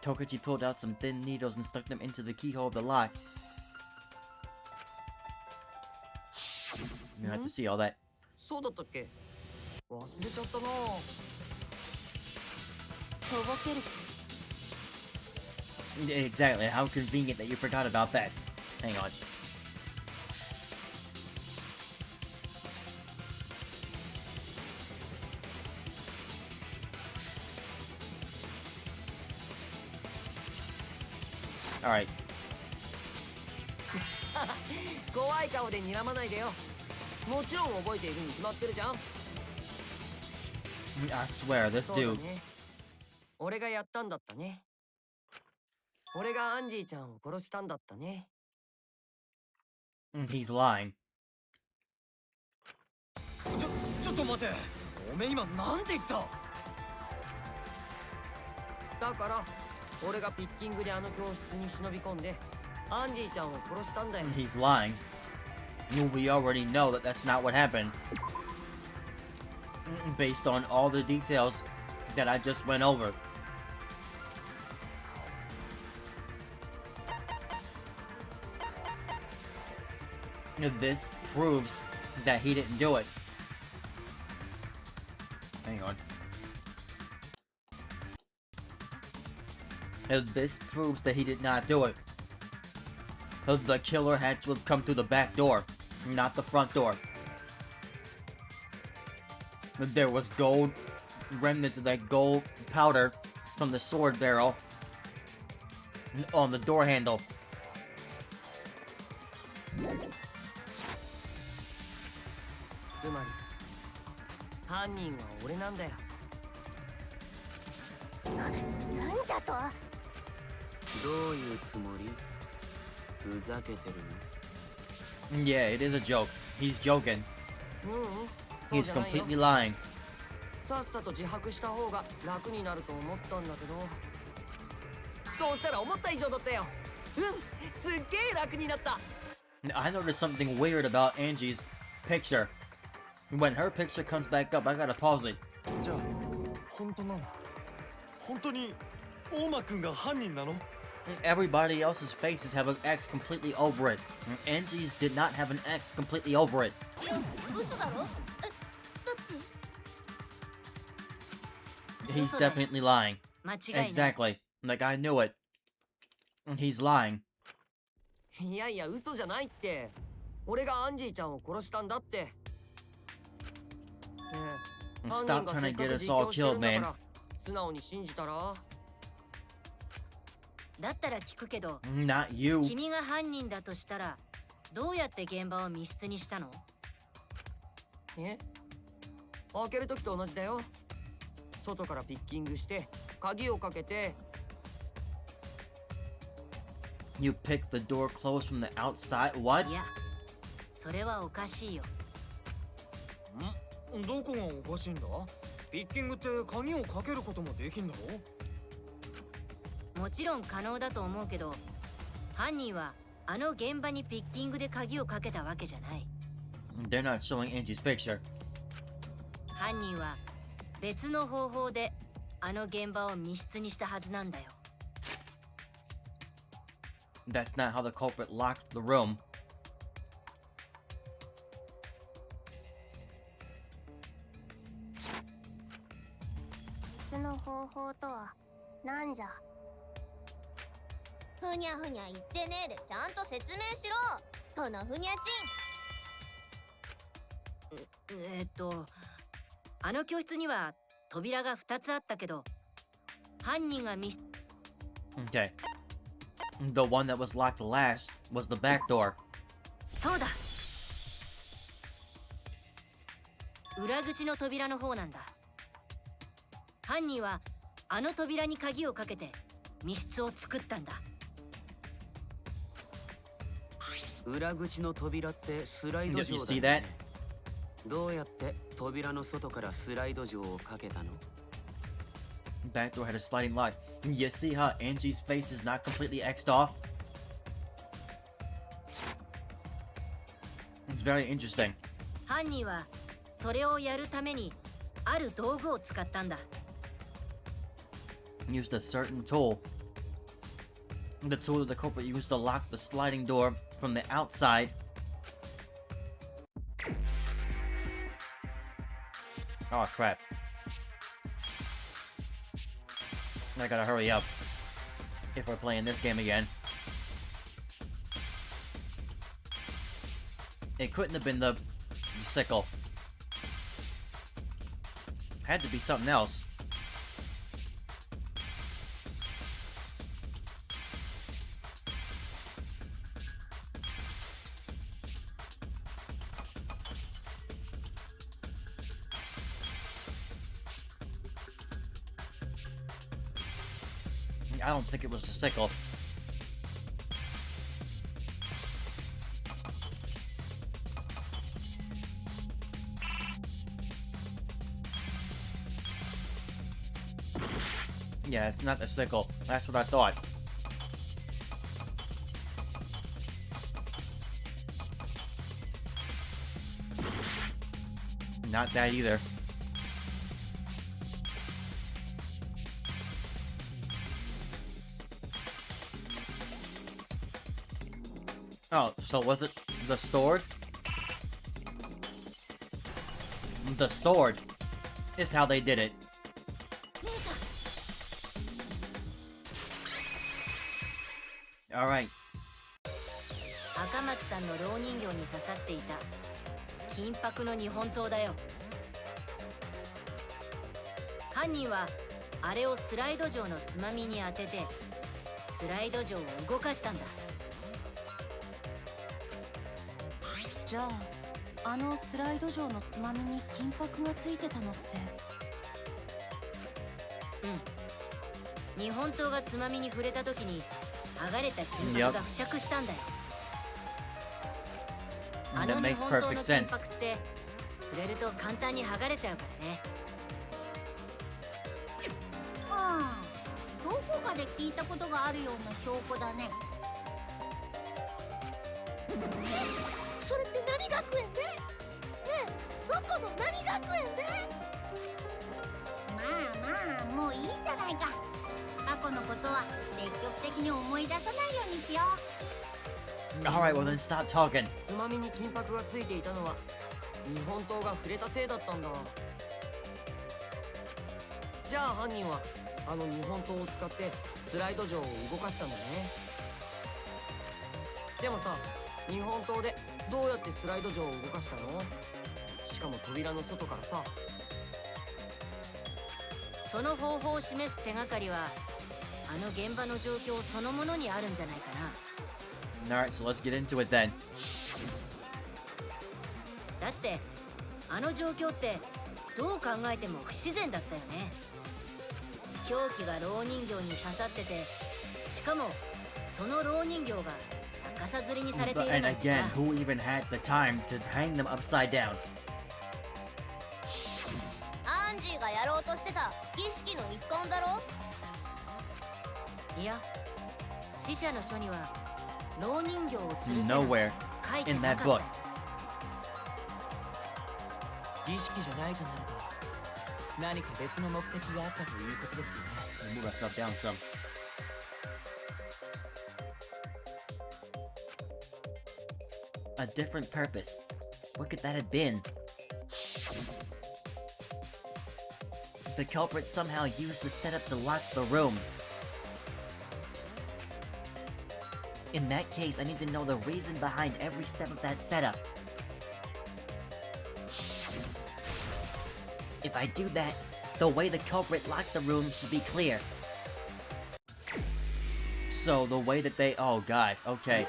Tokuchi pulled out some thin needles and stuck them into the keyhole of the lock. You have to see all that. そうだったっけ？忘れちゃったな。とぼける。 Exactly. How convenient that you forgot about that. Hang on. Alright. 怖い顔で睨まないでよ。もちろん覚えているに決まってるじゃん。 I swear, this そうだ dude. ね。俺がやったんだったね。俺がアンジーちゃんを殺したんだったね。 He's lying. ちょっと待て。おめえ今なんて言った？だから俺がピッキングであの教室に忍び込んでアンジーちゃんを殺したんだよ。 He's lying. We already know that that's not what happened. Based on all the details that I just went over. This proves that he didn't do it. Hang on. This proves that he did not do it. The killer had to have come through the back door, not the front door. There was gold remnants of that gold powder from the sword barrel on the door handle. つまり犯人は俺なんだよ。なんじゃと。どういうつもり？ふざけてるの？ Yeah, it is a joke. He's joking. そう He's じゃないよ。 completely lying. さっさと自白した方が楽になると思ったんだけど、そうしたら思った以上だったよ。すっげえ楽になった。 I noticed something weird about Angie's picture. When her picture comes back up, I gotta pause it. じゃあ本当なの？本当に大間くんが犯人なの？ Everybody else's faces have an X completely over it. Angie's did not have an X completely over it. いや、嘘だろ？どっち？ He's definitely lying. 間違いない。 Exactly. Like I knew it. He's lying. いやいや嘘じゃないって。俺がアンジーちゃんを殺したんだって。ねえ、犯 Stop 人が trying せ to っか get く us 自 all 供してる killed, んだか man. ら素直に信じたら。だったら聞くけど、 Not you. 君が犯人だとしたらどうやって現場を密室にしたの？え？開ける時と同じだよ。外からピッキングして鍵をかけて。 You picked the door closed from the outside? What? いや、それはおかしいよ。どこがおかしいんだ？ピッキングって鍵をかけることもできんだろ？もちろん可能だと思うけど、犯人はあの現場にピッキングで鍵をかけたわけじゃない。 They're not showing Angie's picture. 犯人は別の方法であの現場を密室にしたはずなんだよ。 That's not how the culprit locked the room. 別の方法とはなんじゃ。ふにゃふにゃ言ってねえでちゃんと説明しろ。このふにゃちん。あの教室には扉が2つあったけど、犯人が密。 Okay. The one that was locked last was the back door. そうだ。裏口の扉の方なんだ。犯人はあの扉に鍵をかけて密室を作ったんだ。裏口の扉ってスライド Did you 錠 see だよ that? ね。どうやって扉の外からスライド錠をかけたの？ Back door had a sliding lock. You see how Angie's face is not completely X'd off? It's very interesting. 犯人はそれをやるためにある道具を使ったんだ。Used a certain tool. The tool that the culprit used to lock the sliding door from the outside. Oh crap. I gotta hurry up if we're playing this game again. It couldn't have been the sickle. Had to be something else. I don't think it was the sickle. Yeah, it's not the sickle. That's what I thought. Not that either. Oh, so was it the sword? The sword is how they did it. Alright. 赤松さんの蝋人形に刺さっていた金箔の日本刀だよ。犯人はあれをスライド錠のつまみに当ててスライド錠を動かしたんだ。じゃああのスライド錠のつまみに金箔がついてたのって。うん。日本刀がつまみに触れた時に剥がれた金箔が付着したんだよ。あの日本刀の金箔って触れると簡単に剥がれちゃうからね。ああ、どこかで聞いたことがあるような証拠だね。それって何学園で？ねえ、どこの何学園で？まあもういいじゃないか。過去のことは積極的に思い出さないようにしよう。Alright, well then stop talking. つまみに金箔がついていたのは日本刀が触れたせいだったんだ。じゃあ犯人はあの日本刀を使ってスライド錠を動かしたんだね。でもさ、日本刀でどうやってスライド錠を動かしたの？しかも扉の外からさ。その方法を示す手がかりはあの現場の状況そのものにあるんじゃないかな。Alright, so let's get into it then. だってあの状況ってどう考えても不自然だったよね。凶器が蝋人形に刺さってて、しかもその蝋人形が逆さづりにされている And なんて again, さ。 who even had the time to hang them upside down? アンジーがやろうとしてた儀式の一環だろ。いや、死者の書には蝋人形を吊るせなんて Nowhere 書いて in な that か book. ったよ。儀式じゃないとなると何か別の目的があったということですよね。Move ourselves down some. A different purpose. What could that have been? The culprit somehow used the setup to lock the room. In that case, I need to know the reason behind every step of that setup. If I do that, the way the culprit locked the room should be clear. So, the way that they... Oh, God. Okay.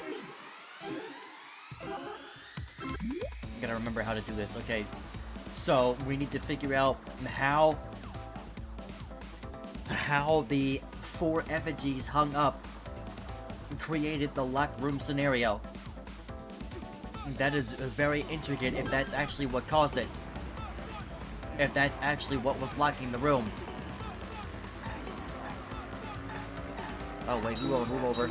Gotta remember how to do this. Okay. So, we need to figure out how the 4 effigies hung up created the locked room scenario. That is very intricate if that's actually what caused it. If that's actually what was locking the room. Oh wait, move over.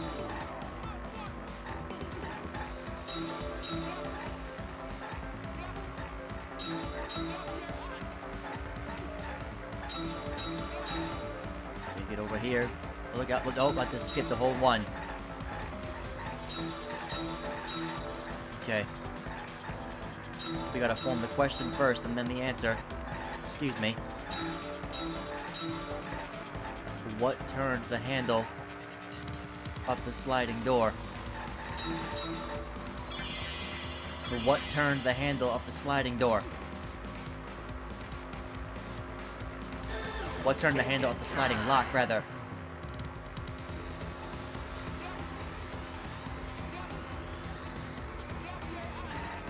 Let me get over here. Look out, look, oh, I just skipped the whole one. Okay. We gotta form the question first and then the answer. Excuse me. What turned the handle of the sliding door? What turned the handle of the sliding door? What turned the handle of the sliding lock, rather?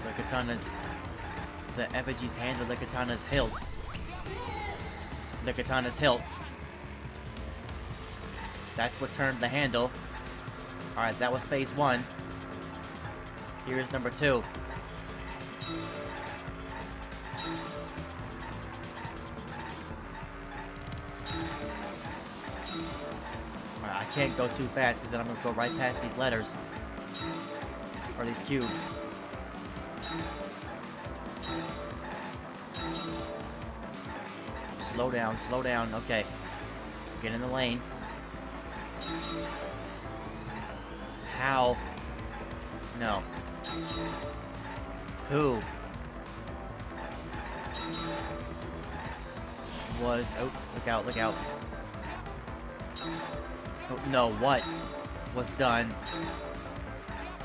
The katana's... The effigies handle the katana's hilt. The katana's hilt. That's what turned the handle. Alright, that was phase 1. Here's number 2. can't go too fast because then I'm gonna go right past these letters. Or these cubes. Slow down, slow down. Okay. Get in the lane. How? No. Who? Was... Oh, look out, look out. Oh, no, what was done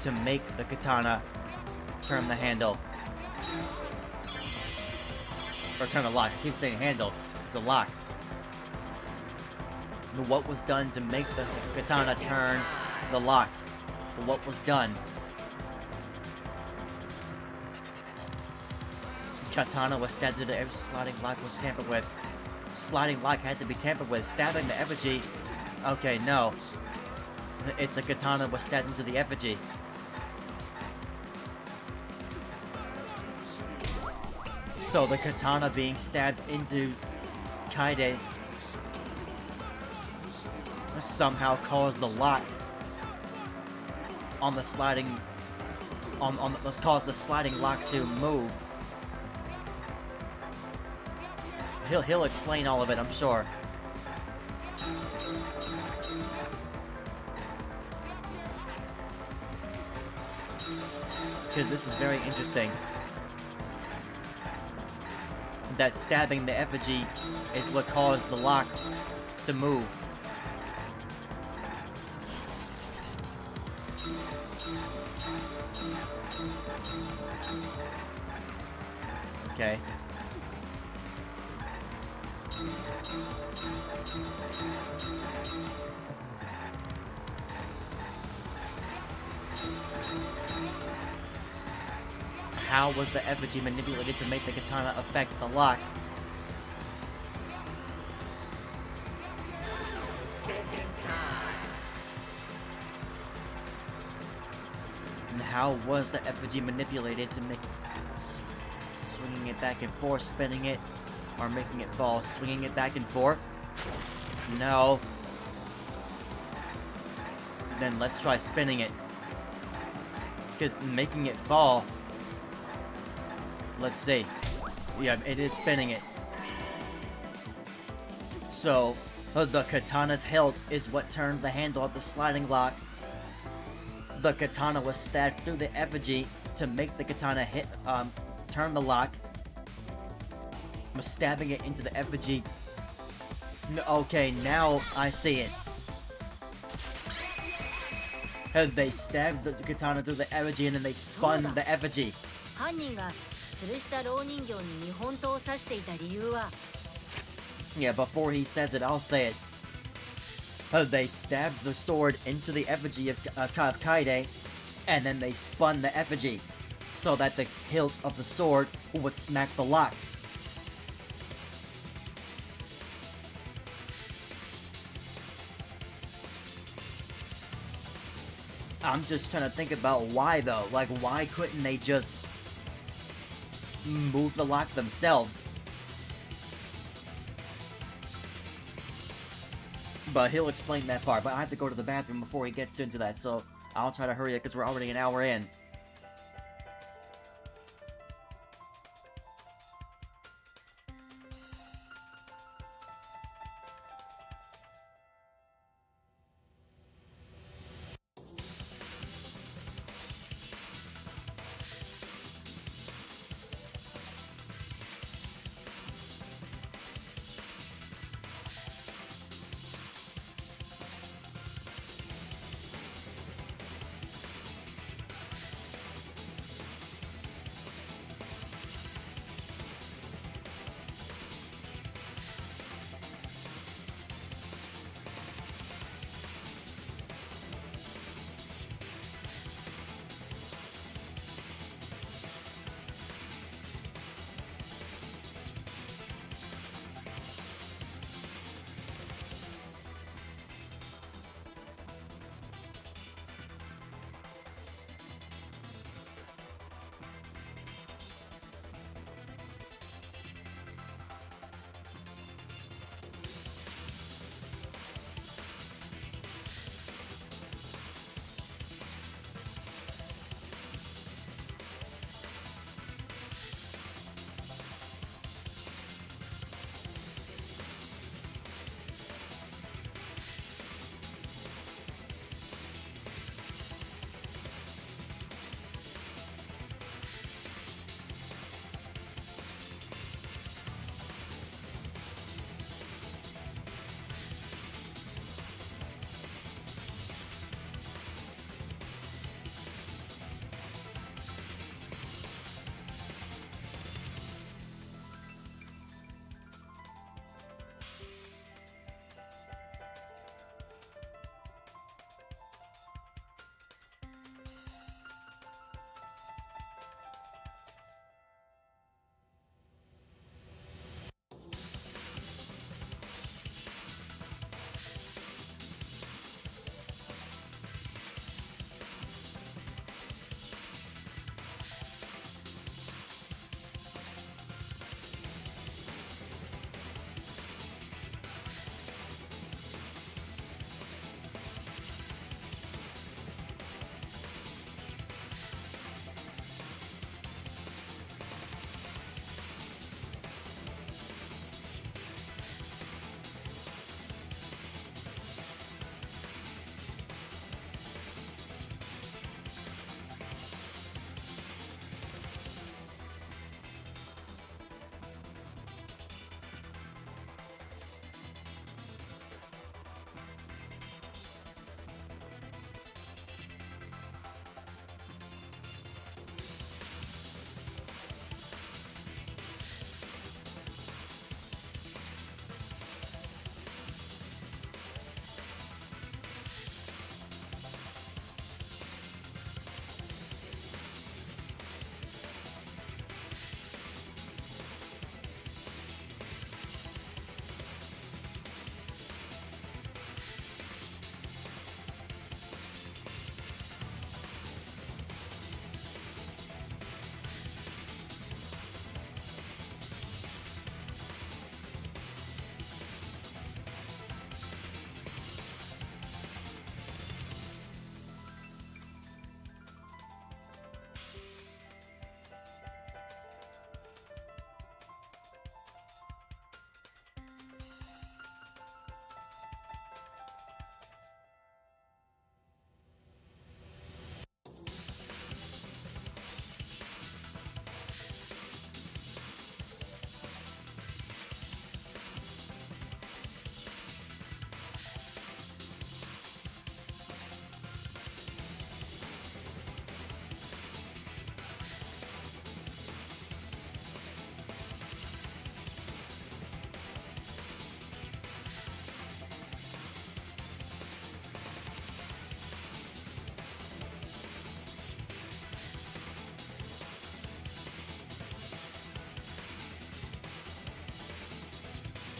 to make the katana turn the handle? Or turn the lock. I keep saying handle. It's a lock. What was done to make the katana turn the lock? What was done? Katana was stabbed through the every sliding lock was tampered with. Sliding lock had to be tampered with. Stabbing the effigy. Okay, no. It's the katana was stabbed into the effigy. So the katana being stabbed into Kaide somehow caused the lock on the sliding let's cause the sliding lock to move. He'll explain all of it, I'm sure. Because this is very interesting. That stabbing the effigy is what caused the lock to move. Okay. How was the effigy manipulated to make the katana affect the lock? And how was the effigy manipulated to make swinging it back and forth, spinning it, or making it fall? Swinging it back and forth? No. Then let's try spinning it. Because making it fall... Let's see. Yeah, it is spinning it. So, the katana's hilt is what turned the handle of the sliding lock. The katana was stabbed through the effigy to make the katana turn the lock. Was stabbing it into the effigy. Okay, now I see it. They stabbed the katana through the effigy and then they spun the effigy. 犯人が吊るした蝋人形に日本刀を刺していた理由は Yeah, before he says it, I'll say it. They stabbed the sword into the effigy of Kaide, and then they spun the effigy, so that the hilt of the sword would smack the lock. I'm just trying to think about why, though. Like, why couldn't they just move the lock themselves? But he'll explain that part. But I have to go to the bathroom before he gets into that, so I'll try to hurry it because we're already an hour in.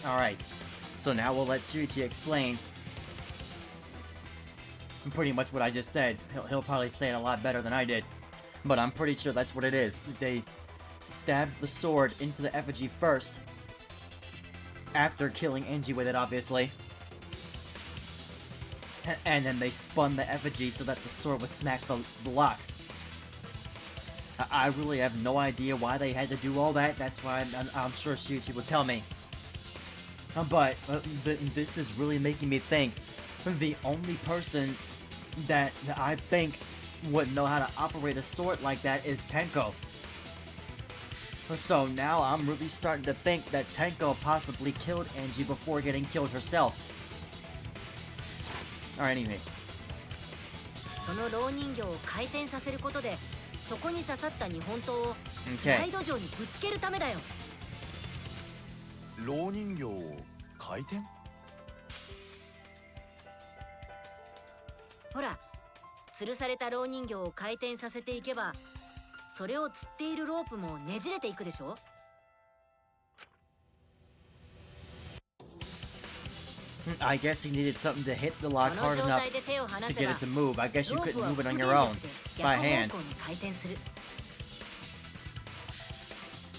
Alright, so now we'll let Shuichi explain pretty much what I just said. He'll probably say it a lot better than I did, but I'm pretty sure that's what it is. They stabbed the sword into the effigy first, after killing Angie with it, obviously. And then they spun the effigy so that the sword would smack the lock. I really have no idea why they had to do all that. That's why I'm sure Shuichi will tell me. But this is really making me think. The only person that I think would know how to operate a sword like that is Tenko. So now I'm really starting to think that Tenko possibly killed Angie before getting killed herself. Alright, anyway. その蝋人形を回転させることで、そこに刺さった日本刀をスライド上にぶつけるためだよ。蝋人形を回転？ほら、吊るされた蝋人形を回転させていけば、それを吊っているロープもねじれていくでしょ。I guess he needed something to hit the lock hard enough to get it to move. I guess you couldn't move it on your own by hand.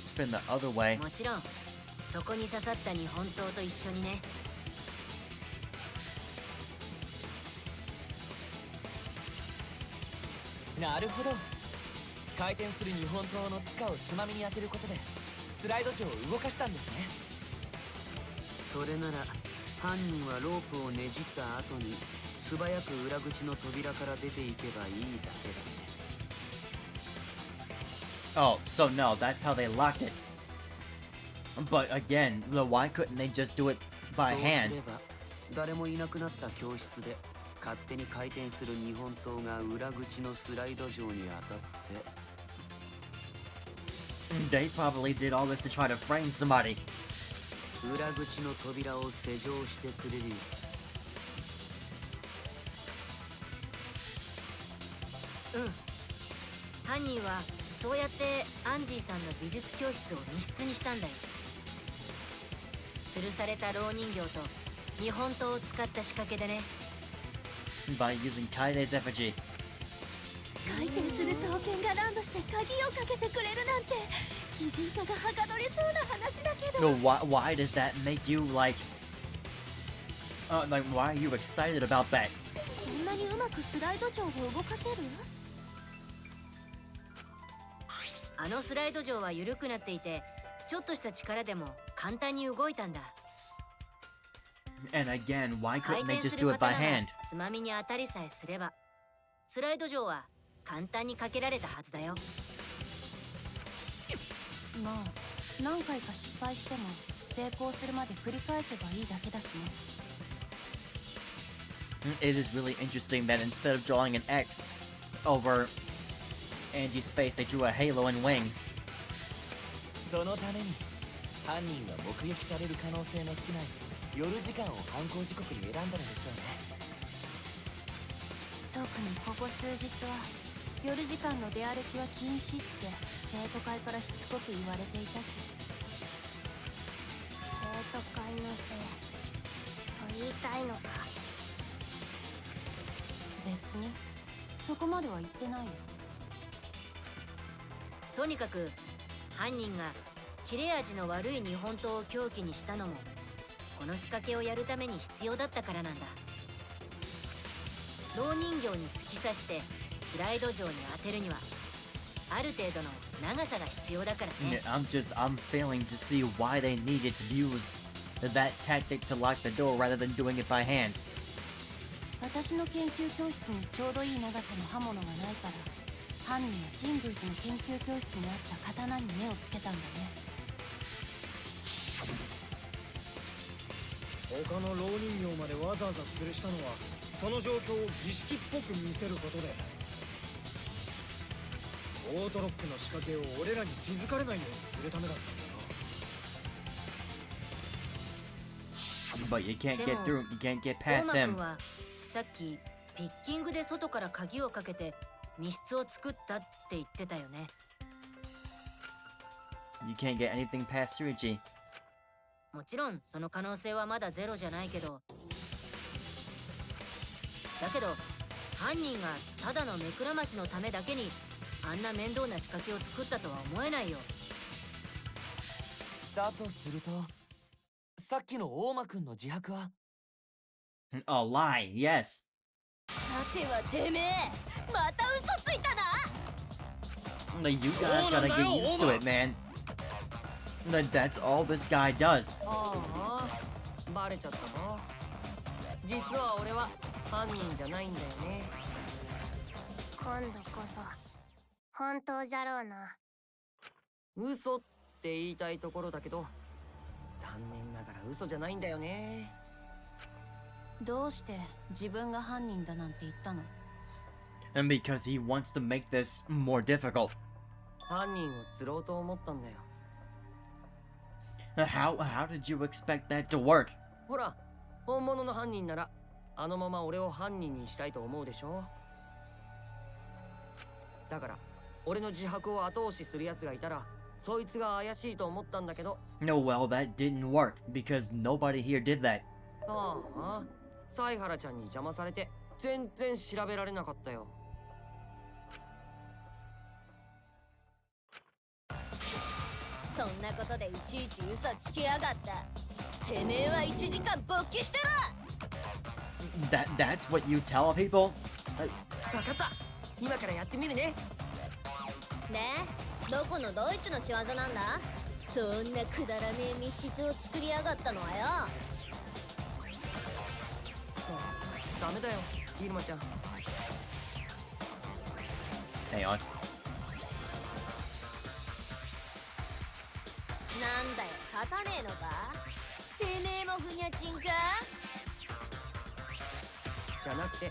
Spin the other way. もちろん、そこに刺さった日本刀と一緒にね。なるほど。回転する日本刀の塚をつまみに当てることでスライド上を動かしたんですね。それなら犯人はロープをねじった後に素早く裏口の扉から出ていけばいいだけだね。 Oh, so no, that's how they locked it. But again, why couldn't they just do it by hand? そうすれば誰もいなくなった教室で勝手に回転する日本刀が裏口のスライド上に当たって They probably did all this to try to frame somebody. 裏口の扉を施錠してくれるよ。うん。犯人はそうやってアンジーさんの美術教室を密室にしたんだよ。吊るされた蝋人形と日本刀を使った仕掛けでね。By using Kaide's effigy. 回転する刀剣がランドして鍵をかけてくれるなんて擬人化がはかどりそうな話だけど。No, why does that make you like why are you excited about that? そんなにうまくスライド上を動かせる？あのスライド上は緩くなっていて、ちょっとした力でも簡単に動いたんだ。And again, why couldn't they just do it by hand? つまみに当たりさえすれば、スライド上は簡単にかけられたはずだよ。まあ、何回か失敗しても成功するまで繰り返せばいいだけだしね。It is really interesting that instead of drawing an X over Angie's face, they drew a halo and wings. そのために犯人は目撃される可能性の少ない夜時間を犯行時刻に選んだのでしょうね。特にここ数日は夜時間の出歩きは禁止って生徒会からしつこく言われていたし。生徒会のせいと言いたいのか。別にそこまでは言ってないよ。とにかく犯人が切れ味の悪い日本刀を凶器にしたのもこの仕掛けをやるために必要だったからなんだ。蝋人形に突き刺してスライド上に当てるにはある程度の長さが必要だからね。I'm failing to see why they needed to use that tactic to lock the door rather than doing it by hand. 私の研究教室にちょうどいい長さの刃物がないから犯人は新宮寺の研究教室にあった刀に目をつけたんだね。他の蝋人形までわざわざ吊るしたのはその状況を儀式っぽく見せることでオートロックの仕掛けを俺らに気づかれないようにするためだったんだな。 But you can't get through, you can't get past him. はさっきピッキングで外から鍵をかけて密室を作ったって言ってたよね。 You can't get anything past Shuichi. もちろんその可能性はまだゼロじゃないけど、だけど犯人がただの目くらましのためだけにあんな面倒な仕掛けを作ったとは思えないよ。だとすると、さっきの大間くんの自白は A lie, yes. さてはてめえ、また嘘ついたな。 You guys gotta get used to it, man. That's all this guy does. ああ、バレちゃったか。実は俺は犯人じゃないんだよね。今度こそ本当じゃろうな。嘘って言いたいところだけど、残念ながら嘘じゃないんだよね。どうして自分が犯人だなんて言ったの？ And because he wants to make this more difficult. 犯人を釣ろうと思ったんだよ。How did you expect that to work? ほら、本物の犯人ならあのまま俺を犯人にしたいと思うでしょ。だから俺の自白を後押しする奴がいたら、そいつが怪しいと思ったんだけど。 No, well, that didn't work because nobody here did that. ああ、犀原ちゃんに邪魔されて全然調べられなかったよ。そんなことでいちいち嘘つきやがった。てめえは1時間勃起してろ。 That's what you tell people? わかった。今からやってみるね。ねえ、どこのドイツの仕業なんだ。そんなくだらねえ密室を作りやがったのはよ。ダメだよ、イルマちゃん。Hang on. なんだよ、立たねえのか。てめえもふにゃちんか。じゃなくて、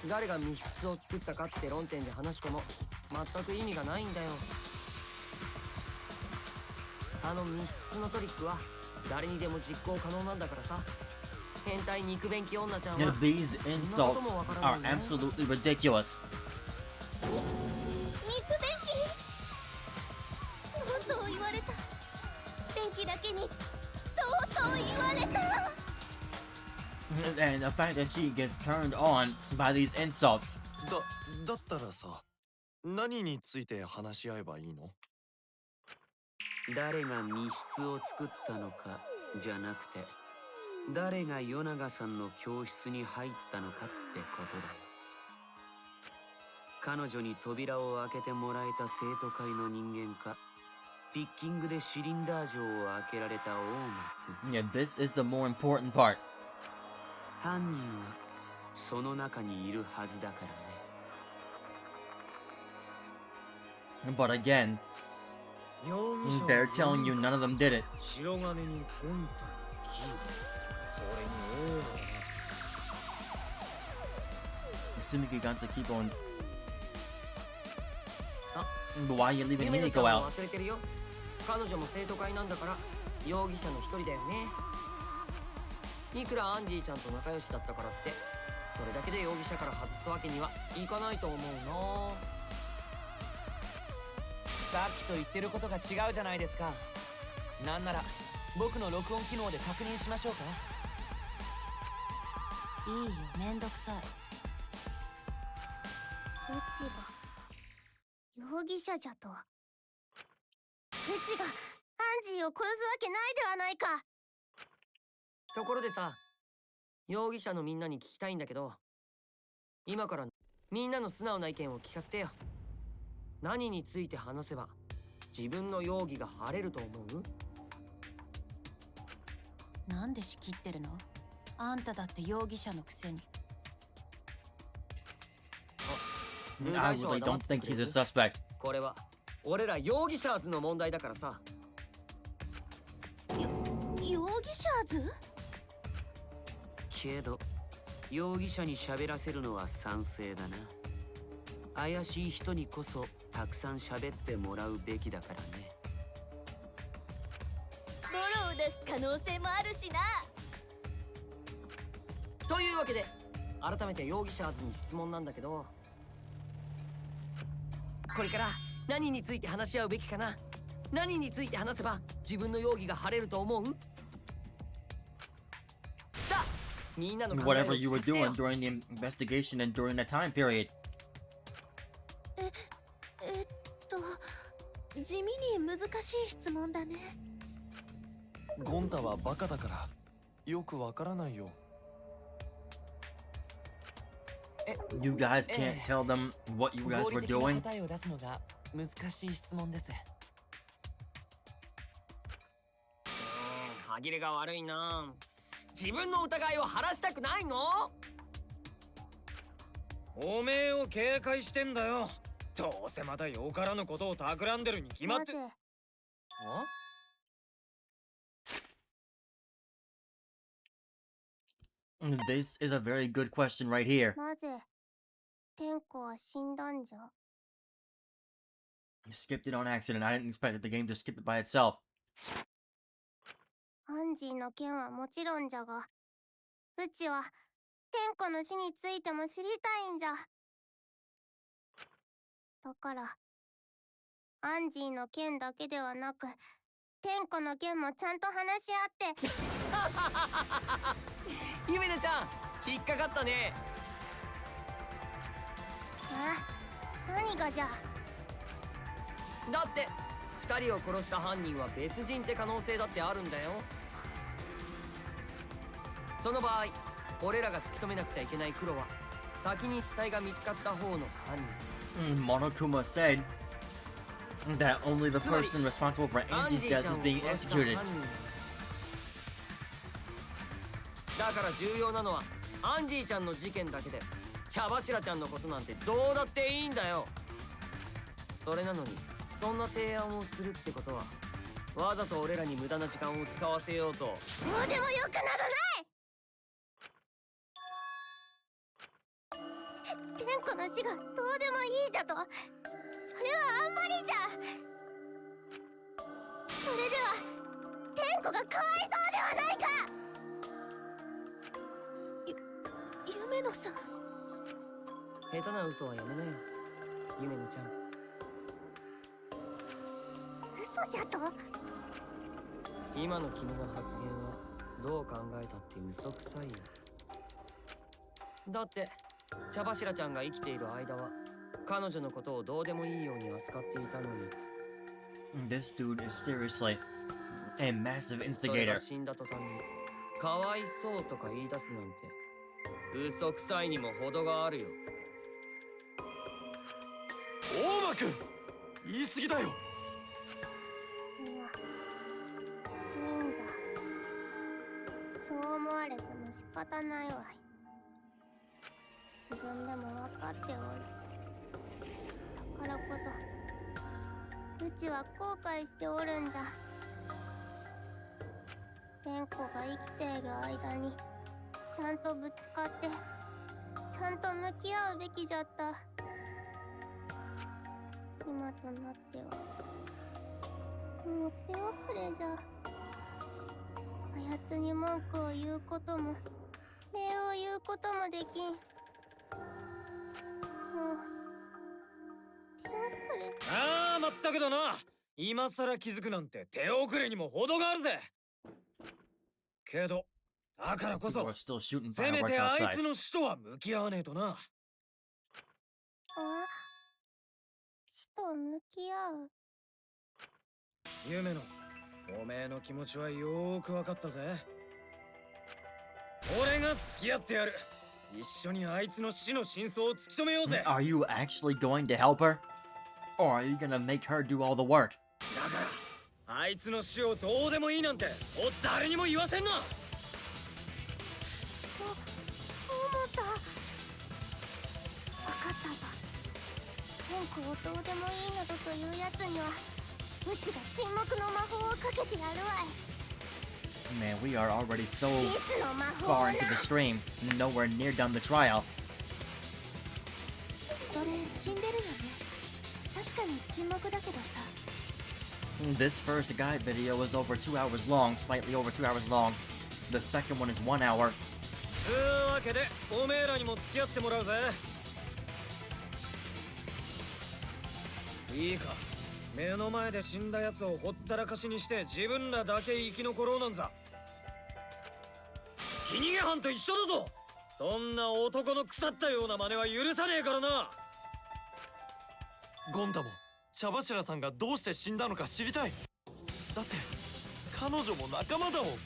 誰が密室を作ったかって論点で話しても全く意味がないんだよ。あの密室のトリックは誰にでも実行可能なんだからさ。変態肉便器女ちゃんは These insults are absolutely ridiculous. 肉便器。とうとう言われた。便器だけにとうとう言われた。 And the fact that she gets turned on by these insults. だったらさ、何について話し合えばいいの？誰が密室を作ったのかじゃなくて、誰が与永さんの教室に入ったのかってことだよ。彼女に扉を開けてもらえた生徒会の人間か、ピッキングでシリンダー錠を開けられた大間君。 Yeah, this is the more important part. 犯人はその中にいるはずだからね。 But again, they're telling you none of them did it. 白金にコンタキー、それにオーラ。 Sumiki got to keep on. あ、 But why are you leaving 夢のちゃ Himiko んも out? 忘れてるよ。彼女も生徒会なんだから容疑者の一人だよね。いくらアンジーちゃんと仲良しだったからって、それだけで容疑者から外すわけにはいかないと思うな。さっきと言ってることが違うじゃないですか。なんなら僕の録音機能で確認しましょうか。いいよ、めんどくさい。うちが容疑者じゃと。うちがアンジーを殺すわけないではないか。ところでさ、容疑者のみんなに聞きたいんだけど、今からみんなの素直な意見を聞かせてよ。何について話せば自分の容疑が晴れると思う？なんで仕切ってるの？あんただって容疑者のくせに。I really don't think he's a suspect. これは俺ら容疑者ーズの問題だからさ。容疑者ズ？けど容疑者に喋らせるのは賛成だな。怪しい人にこそたくさん喋ってもらうべきだからね。ボロを出す可能性もあるしな。というわけで改めて容疑者ーズに質問なんだけど、これから何について話し合うべきかな。何について話せば自分の容疑が晴れると思う？みんなの考えを Whatever you 聞 were かせてよ doing during the investigation and during that time period. 地味に難しい質問だね。ゴンタはバカだからよくわからないよ。You guys can't tell them what you guys 合理 were 的な doing. 答えを出すのが難しい質問です。歯切れが悪いな。自分の疑いを晴らしたくないの？おめえを警戒してんだよ。どうせまたよからぬことを企んでるに決まって。なぜあ This is a very good question right here. なぜ天子は死んだんじゃ。 You skipped it on accident. I didn't expect the game to skip it by itself. アンジーの件はもちろんじゃが、うちは天子の死についても知りたいんじゃ。だからアンジーの件だけではなく、天子の件もちゃんと話し合って。ゆめなちゃん、引っかかったね。何がじゃ。だって2人を殺した犯人は別人って可能性だってあるんだよ。その場合、俺らが突き止めなくちゃいけない黒は先に死体が見つかった方の犯人。 Monokuma said that only the person responsible for Angie's death is being executed. だから重要なのはアンジーちゃんの事件だけで、茶柱ちゃんのことなんてどうだっていいんだよ。それなのにそんな提案をするってことは、わざと俺らに無駄な時間を使わせようと。どうでもよくならない。天子の死がどうでもいいじゃと。それはあんまりじゃ。それでは天子がかわいそうではないか。夢野さん、下手な嘘はやめなよ、ゆめのちゃん。嘘じゃと。今の君の発言はどう考えたって嘘くさいよ。だって茶柱ちゃんが生きている間は彼女のことをどうでもいいように扱っていたのに。 This dude is seriously a massive それが instigator. 死んだ途端にかわいそうとか言い出すなんて嘘くさいにも程があるよ。大間くん、言い過ぎだよ。いや、いいんじゃ。そう思われても仕方ないわい。自分でも分かっておる。だからこそ、うちは後悔しておるんじゃ。天子が生きている間に、ちゃんとぶつかって、ちゃんと向き合うべきじゃった。今となっては、もう手遅れじゃ。あやつに文句を言うことも、礼を言うこともできん。もう手遅れ。ああ、まったくだな。今さら気づくなんて手遅れにも程があるぜ。けどだからこ People そ are still shooting せめ fireworks てあい outside. つの死とは向き合わねえとな。あ、死と向き合う。夢のおめえの気持ちはよーく分かったぜ。俺が付き合ってやる。一緒にあいつの死の真相を突き止めようぜ。 Are you actually going to help her? Or are you gonna make her do all the work? だからあいつの死をどうでもいいなんてもう誰にも言わせんな。思った。分かったぞ。天子をどうでもいいなどというやつには、うちが沈黙の魔法をかけてやるわい。 Man, we are already so デスの魔法 far な。 into the stream, nowhere near done the trial. それ死んでるよね。確かに沈黙だけどさ。This first guide video was over 2 hours long, slightly over 2 hours long. The second one is 1 hour. つうわけでおめえらにも付き合ってもらうぜ。いいか、目の前で死んだやつをほったらかしにして自分らだけ生き残ろうなんざ。ひ逃げ犯と一緒だぞ。そんな男の腐ったような真似は許さねえからな。ゴンタも茶柱さんがどうして死んだのか知りたい。だって彼女も仲間だもん。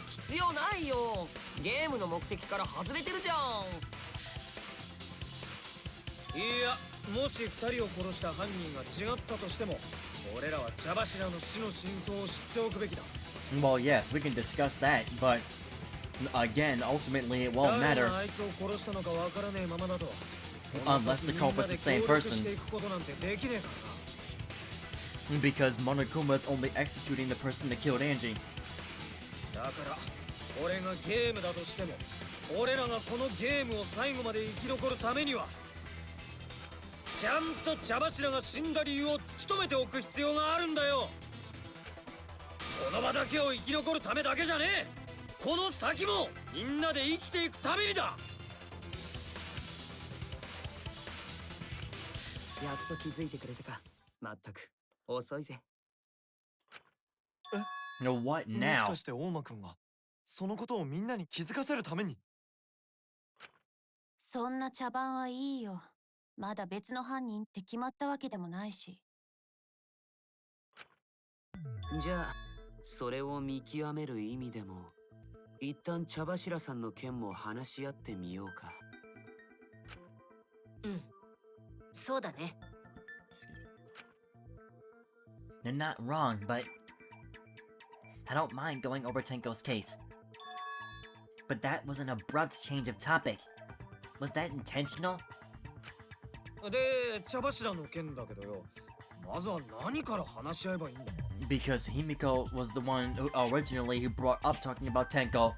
必要ないよ。ゲームの目的から外れてるじゃん。いや、もし2人を殺した犯人が違ったとしても、俺らは茶柱の死の真相を知っておくべきだ。 Well, yes, we can discuss that, but again, ultimately it won't 誰 matter があいつを殺したのかわからねえままだと、 unless the culprit's the same みんなで協力 person, していくことなんてできねえからな。 because Monokuma's only executing the person that killed Angie. だから俺がゲームだとしても、俺らがこのゲームを最後まで生き残るためには、ちゃんと茶柱が死んだ理由を突き止めておく必要があるんだよ。この場だけを生き残るためだけじゃねえ。この先もみんなで生きていくためにだ。やっと気づいてくれたか。まったく遅いぜ。What もし now? かして大間くんはそのことをみんなに気づかせるために。そんな茶番はいいよ。まだ別の犯人って決まったわけでもないし。じゃあそれを見極める意味でも一旦茶柱さんの件も話し合ってみようか。うん、そうだね。 They're not wrong, but I don't mind going over Tenko's case. But that was an abrupt change of topic. Was that intentional? で、茶柱の件だけどよ、まずは何から話し合えばいいんだ。 Because Himiko was the one who originally brought up talking about Tenko.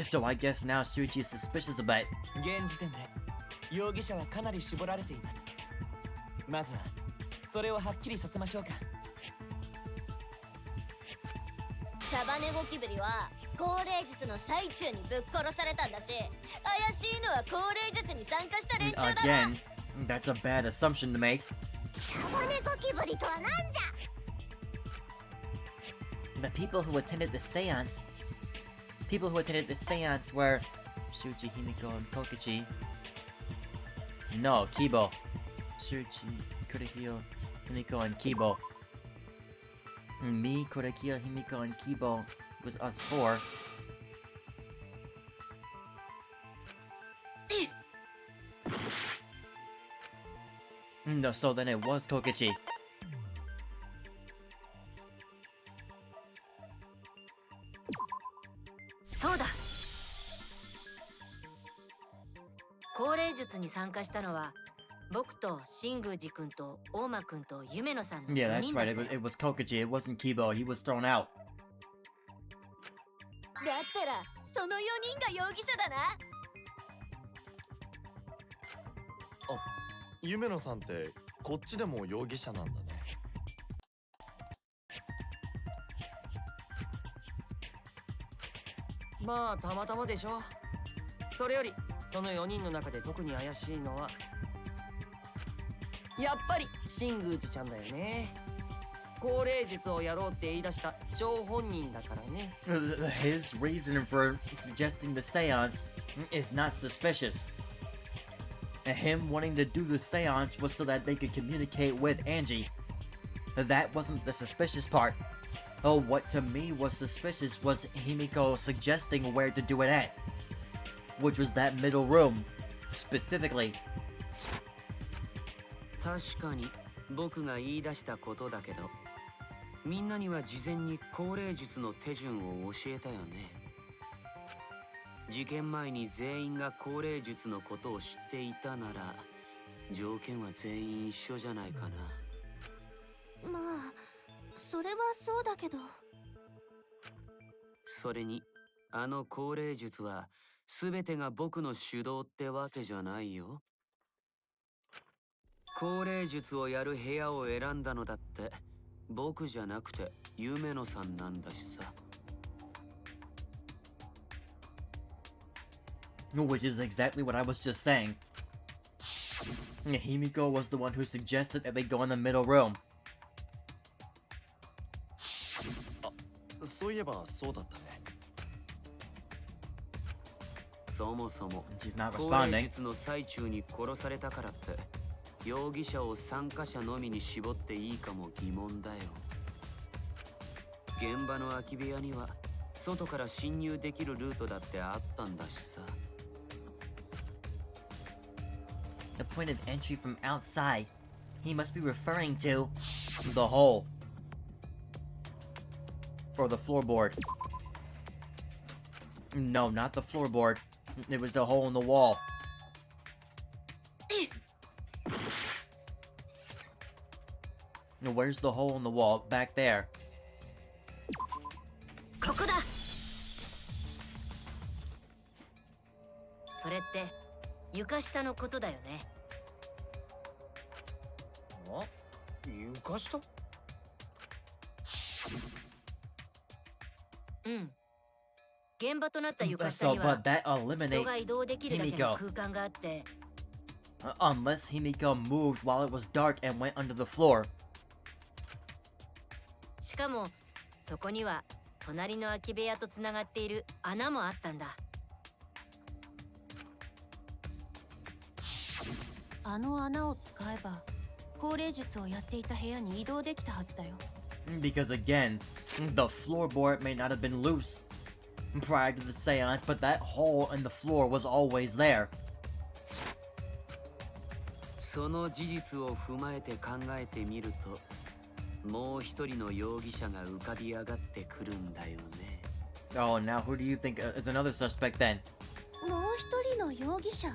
So I guess now Shuichi is suspicious of it. 現時点で容疑者はかなり絞られています。まずはそれをはっきりさせましょうか。茶羽根ゴキブリは高齢術の最中にぶっ殺されたんだし、怪しいのは高齢術に参加した連中だな。 Again, that's a bad assumption to make. 茶羽根ゴキブリとは何じゃ。 The people who attended the seance were Shuichi, Himiko, and Kokichi. No, Kibo. Shuichi, Kurekyo, Himiko, and Kibo. Me, Kurekyo, Himiko, and Kibo was us four. No, so then it was Kokichi. そうだ。高齢術に参加したのは僕と新宮寺君と大間君と夢野さんの Yeah, 4 that's 人だ right. った It よ。 was Kokichi. It wasn't Kibo. He was thrown out. だったらその4人が容疑者だな。夢野さんってこっちでも容疑者なんだね。まあたまたまでしょ。それよりその4人の中で特に怪しいのはやっぱり新宮寺ちゃんだよね。高齢術をやろうって言い出した張本人だからね。His reason for suggesting the seance is not suspicious. Him wanting to do the seance was so that they could communicate with Angie. That wasn't the suspicious part. Oh, what to me was suspicious was Himiko suggesting where to do it at, which was that middle room, specifically. 確かに僕が言い出したことだけど、みんなには事前に高齢術の手順を教えたよね。事件前に全員が高齢術のことを知っていたなら、条件は全員一緒じゃないかな。まあそれはそうだけど。それにあの高齢術は全てが僕の主導ってわけじゃないよ。高齢術をやる部屋を選んだのだって僕じゃなくて夢野さんなんだしさ。Which is exactly what I was just saying. Himiko was the one who suggested that they go in the middle room. いえばそうだったね。そもそも She's not 高齢 responding. 術の最中に殺されたからって容疑者を参加者のみに絞っていいかも疑問だよ。現場の空き部屋には外から侵入できるルートだってあったんだしさ。 The point of entry from outside. He must be referring to the hole. Or the floorboard. No, not the floorboard. It was the hole in the wall. Now, where's the hole in the wall? Back there. ここだ。それって床下のことだよね。あ、床下？うん。現場となった床下 So, には but that 人が移 eliminates 動できるだけの Himiko. 空間があって、 Unless Himiko moved while it was dark and went under the floor. しかもそこには隣の空き部屋とつながっている穴もあったんだ。あの穴を使えば高齢術をやっていた部屋に移動できたはずだよ。 Because again, the floorboard may not have been loose prior to the seance, but that hole in the floor was always there. その事実を踏まえて考えてみると、もう一人の容疑者が浮かび上がってくるんだよね。 Oh, now who do you think is another suspect then? もう一人の容疑者？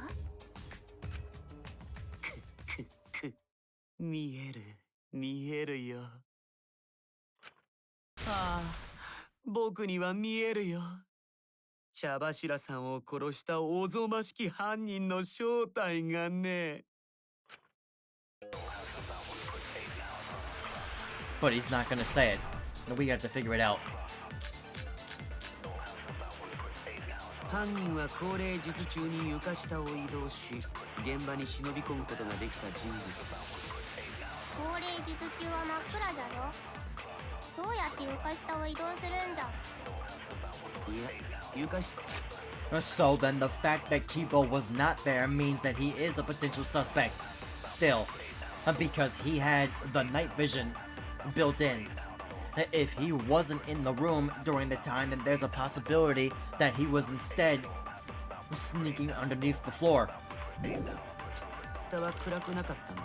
見えるよ。ああ、僕には見えるよ。茶柱さんを殺したおぞましき犯人の正体がね。But he's not gonna say it. We got to figure it out. 犯人は高齢術中に床下を移動し、現場に忍び込むことができた人物。高齢術中は真っ暗じゃよ。どうやって床下を移動するんじゃ。いや、床下。 So then the fact that Kibo was not there means that he is a potential suspect. Still. Because he had the night vision built in. If he wasn't in the room during the time, then there's a possibility that he was instead sneaking underneath the floor. 床は暗くなかったんだ。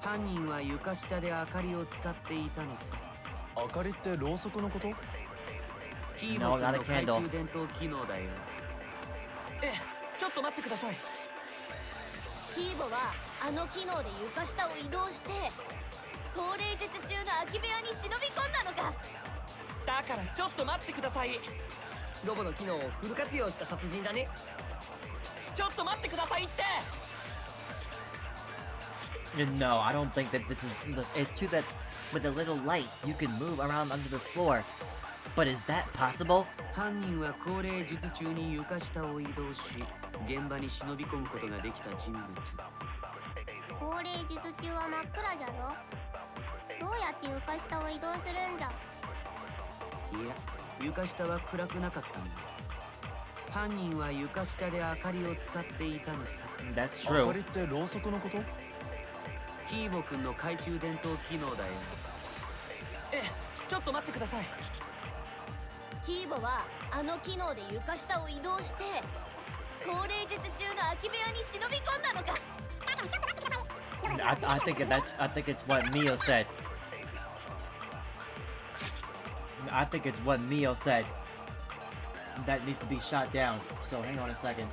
犯人は床下で明かりを使っていたのさ。明かりってろうそくのこと？キーボードの懐中電灯機能だよ。ちょっと待ってください。キーボはあの機能で床下を移動して高齢術中の空き部屋に忍び込んだのか。だからちょっと待ってください。ロボの機能をフル活用した殺人だね。ちょっと待ってくださいって。 No, I don't think that this is... It's true that with a little light, you can move around under the floor. But is that possible? 犯人は高齢術中に床下を移動し、現場に忍び込むことができた人物。高齢術中は真っ暗じゃろ。どうやって床下を移動するんじゃ。いや、床下は暗くなかったんだ。犯人は床下で明かりを使っていたのさ。That's 明か true. りってろうそくのこと？キーボくんの懐中電灯機能だよ。ちょっと待ってください。キーボはあの機能で床下を移動して高齢術中の空き部屋に忍び込んだのか。 I think it's what Mio said. I think it's what Mio said. That needs to be shot down. So hang on a second.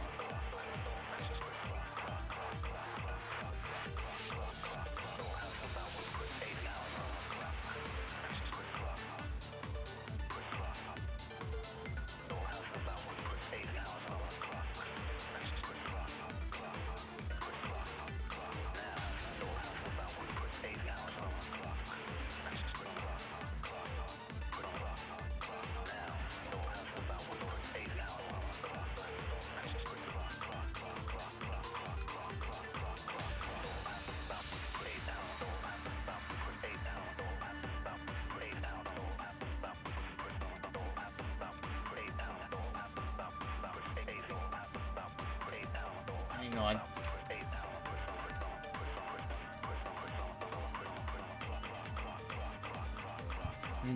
Hang on.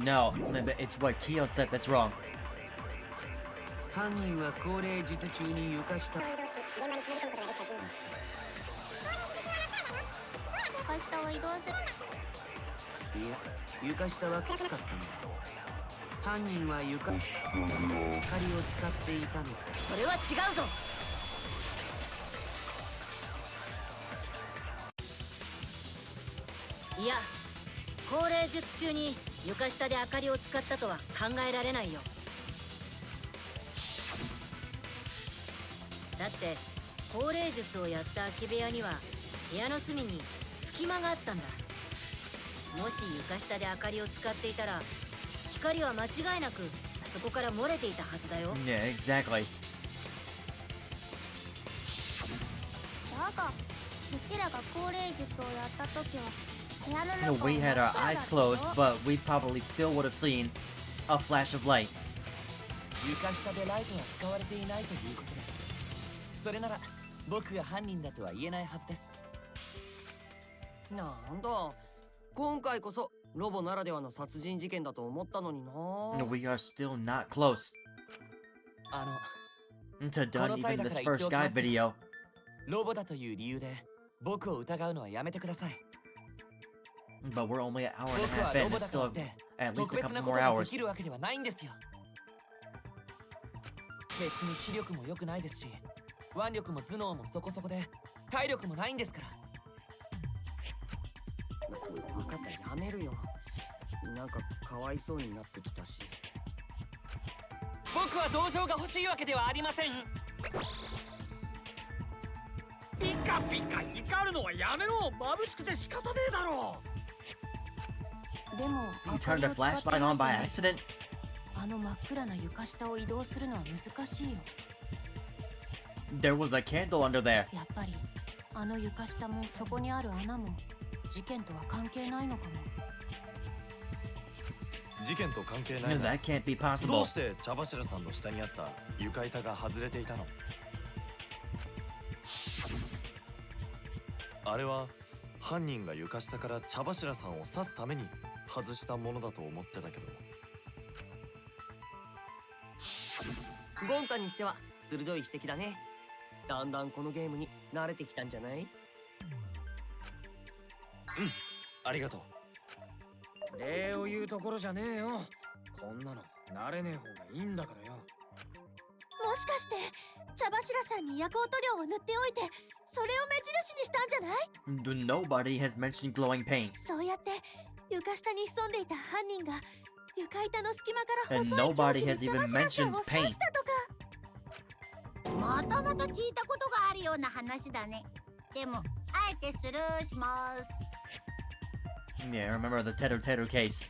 No, it's what Kyo said that's wrong. 犯人は高齢術中に床下床下を移動する。いや床下は低かったんだ。犯人は床明かりを使っていたのさ。それは違うぞ。いや、高齢術中に床下で明かりを使ったとは考えられないよ。だって高齢術をやった空き部屋には部屋の隅に隙間があったんだ。もし床下で明かりを使っていたら光は間違いなくあそこから漏れていたはずだよ。 Yeah, exactly. だが、うちらが高齢術をやった時は部屋の No, 中 we had our eyes closed, は but we probably still would have seen a flash of light. 床下でライトが使われていないということです。それなら僕が犯人だとは言えないはずです。なんだ、今回こそロボならではの殺人事件だと思ったのにな。 No, we are still not close あの to done even this first guide video. ロボだという理由で僕を疑うのはやめてください。 But we're only an hour and 僕 a は half ロ in. ボ It's だと still って at least 特 a 別な couple こ more とがで hours. きるわけではないんですよ。別に視力も良くないですし、腕力も頭脳もそこそこで体力もないんですから。分かった、やめるよ。なんかかわいそうになってきたし。僕は同情が欲しいわけではありません。ピカピカ光るのはやめろ。眩しくて仕方ねえだろ。でも You 明か turned り the を使って flashlight な on いと by ね accident? あの真っ暗な床下を移動するのは難しいよ。 There was a candle under there. やっぱりあの床下もそこにある穴も事件とは関係ないのかも。事件と関係ない No, な。 that can't be ど possible. うして茶柱さんの下にあった床板が外れていたの？あれは犯人が床下から茶柱さんを刺すために外したものだと思ってたけど。ゴンタにしては鋭い指摘だね。だんだんこのゲームに慣れてきたんじゃない？ありがとう。礼を言うところじゃねえよ。こんなの慣れねえ方がいいんだからよ。もしかして茶柱さんに夜光塗料を塗っておいてそれを目印にしたんじゃない？ Nobody has mentioned glowing paint. そうやって床下に潜んでいた犯人が床板の隙間から And 細い凶 nobody 器 has で茶 even 柱さんを mentioned 刺 paint. したとか。またまた聞いたことがあるような話だね。でもあえてスルーします。 Yeah, remember the Teru Teru case.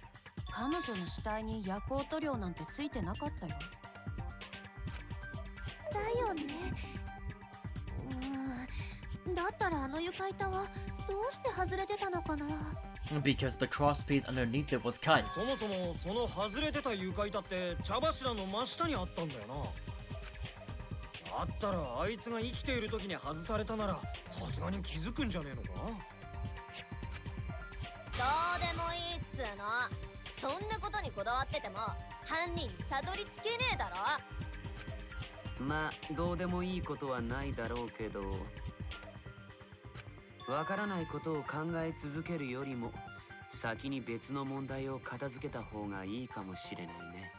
彼女の死体に夜光塗料なんてついてなかったよ。だよね。だったらあの床板はどうして外れてたのかな。 Because the cross piece underneath it was cut. そもそもその外れてた床板って茶柱の真下にあったんだよな。あったらあいつが生きている時に外されたならさすがに気づくんじゃねえのか。どうでもいいっつーの。そんなことにこだわってても犯人にたどり着けねえだろ。まあどうでもいいことはないだろうけど、わからないことを考え続けるよりも先に別の問題を片付けた方がいいかもしれないね。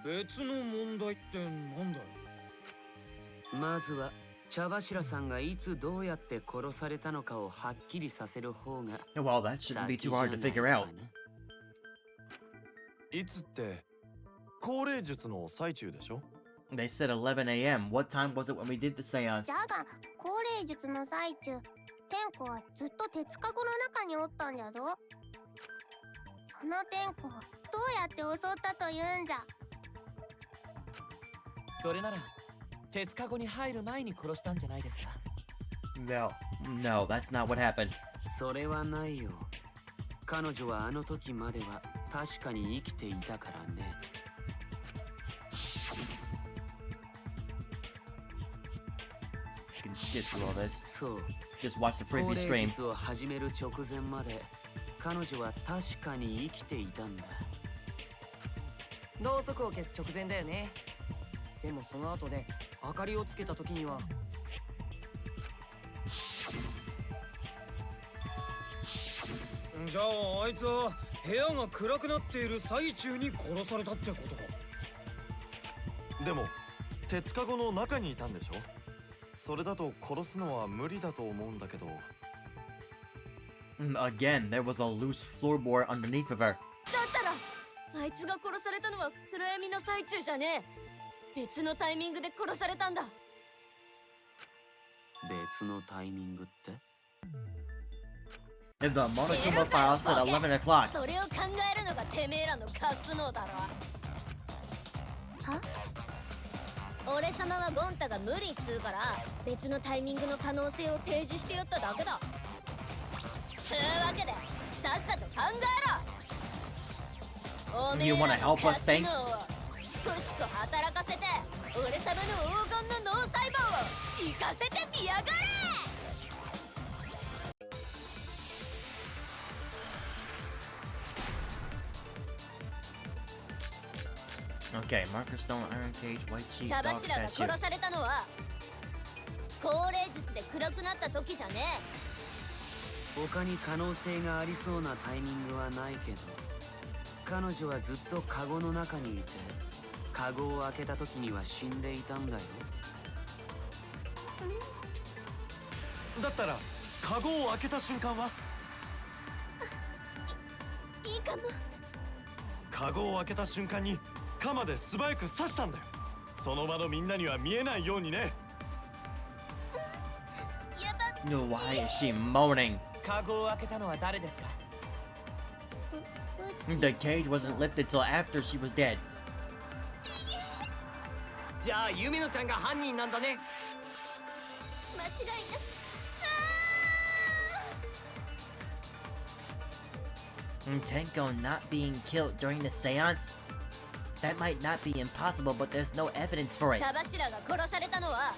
別の問題ってなんだよ。まずは茶柱さんがいつどうやって殺されたのかをはっきりさせる方が Well, that shouldn't be too hard to figure out. いつって高齢術の最中でしょ？ They said 11 a.m. What time was it when we did the seance? だが高齢術の最中、天子はずっと鉄かごの中におったんじゃぞ。その天子をどうやって襲ったというんじゃ。それなら鉄カゴに入る前に殺したんじゃないですか？ No, no, that's not what happened. それはないよ。彼女はあの時までは確かに生きていたからね。You can skip through all this. そう Just watch the 高 previous 齢 stream. 術を始める直前まで彼女は確かに生きていたんだ。ろうそくを消す直前だよね。でもその後で明かりをつけた時にはじゃああいつは部屋が暗くなっている最中に殺されたってことか。でも鉄カゴの中にいたんでしょ。それだと殺すのは無理だと思うんだけど。Again, there was a loose floorboard underneath of her. だったらあいつが殺されたのは暗闇の最中じゃねえ。別のタイミングで殺されたんだ。別のタイミングって？ The Monokuma file said 11 o'clock. それを考えるのがてめえらのカスノだろ。は？俺様はゴンタが無理っつうから別のタイミングの可能性を提示してやっただけだ。つうわけでさっさと考えろ。おめえ You ら wanna の help カ us ス think? ノをしこしこ働かせて俺様の黄金の脳細胞を生かせてみやがれ。Okay, Marker Stone, Iron Cage, White Sheet, 茶 Dog 柱が Statue. 殺されたのは高齢術で暗くなった時じゃね他に可能性がありそうなタイミングはないけど、彼女はずっとカゴの中にいて、カゴを開けた時には死んでいたんだよ。だったらカゴを開けた瞬間は？いいかも。カゴを開けた瞬間に鎌で素早く刺したんだよ。その場のみんなには見えないようにね。やば No, why is she moaning? カゴを開けたのは誰ですか？ The cage wasn't lifted till after she was dead. じゃあユミノちゃんが犯人なんだね。間違いなく Tenko not being killed during the seance? That might not be impossible, but there's no evidence for it. 茶柱が殺されたのは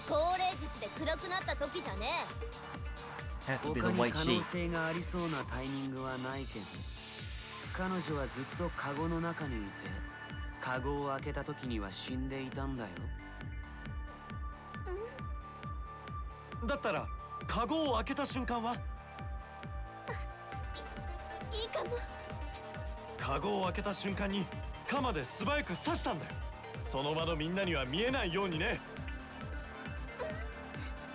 高齢術で暗くなった時じゃね Has to be 他 the に white 可能 sheet. 性がありそうなタイミングはないけど、彼女はずっとカゴの中にいて、カゴを開けた時には死んでいたんだよ。だったらカゴを開けた瞬間は？いいかも。カゴを開けた瞬間に鎌で素早く刺したんだよ。その場のみんなには見えないようにね。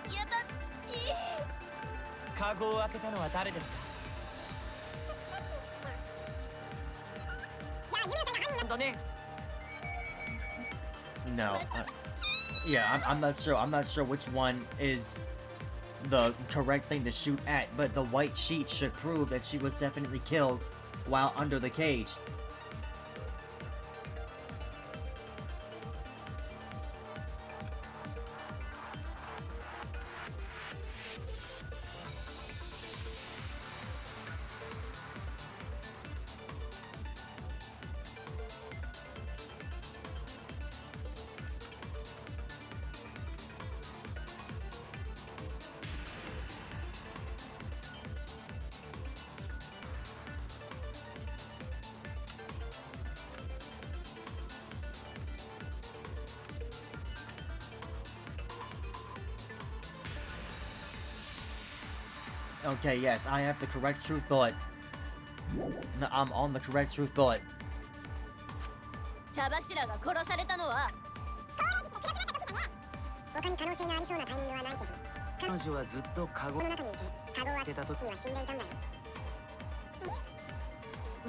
やばカゴを開けたのは誰ですか？なんだね。 No. Yeah, I'm not sure. I'm not sure which one is the correct thing to shoot at, but the white sheet should prove that she was definitely killed while under the cage. Okay, yes, I have the correct truth bullet. No, I'm on the correct truth bullet. 茶柱が殺されたのは他に可能性がありそうなタイミングはないけど、彼女はずっとカゴのこの中にいて、カゴを開けた時には死んでいたんだよ。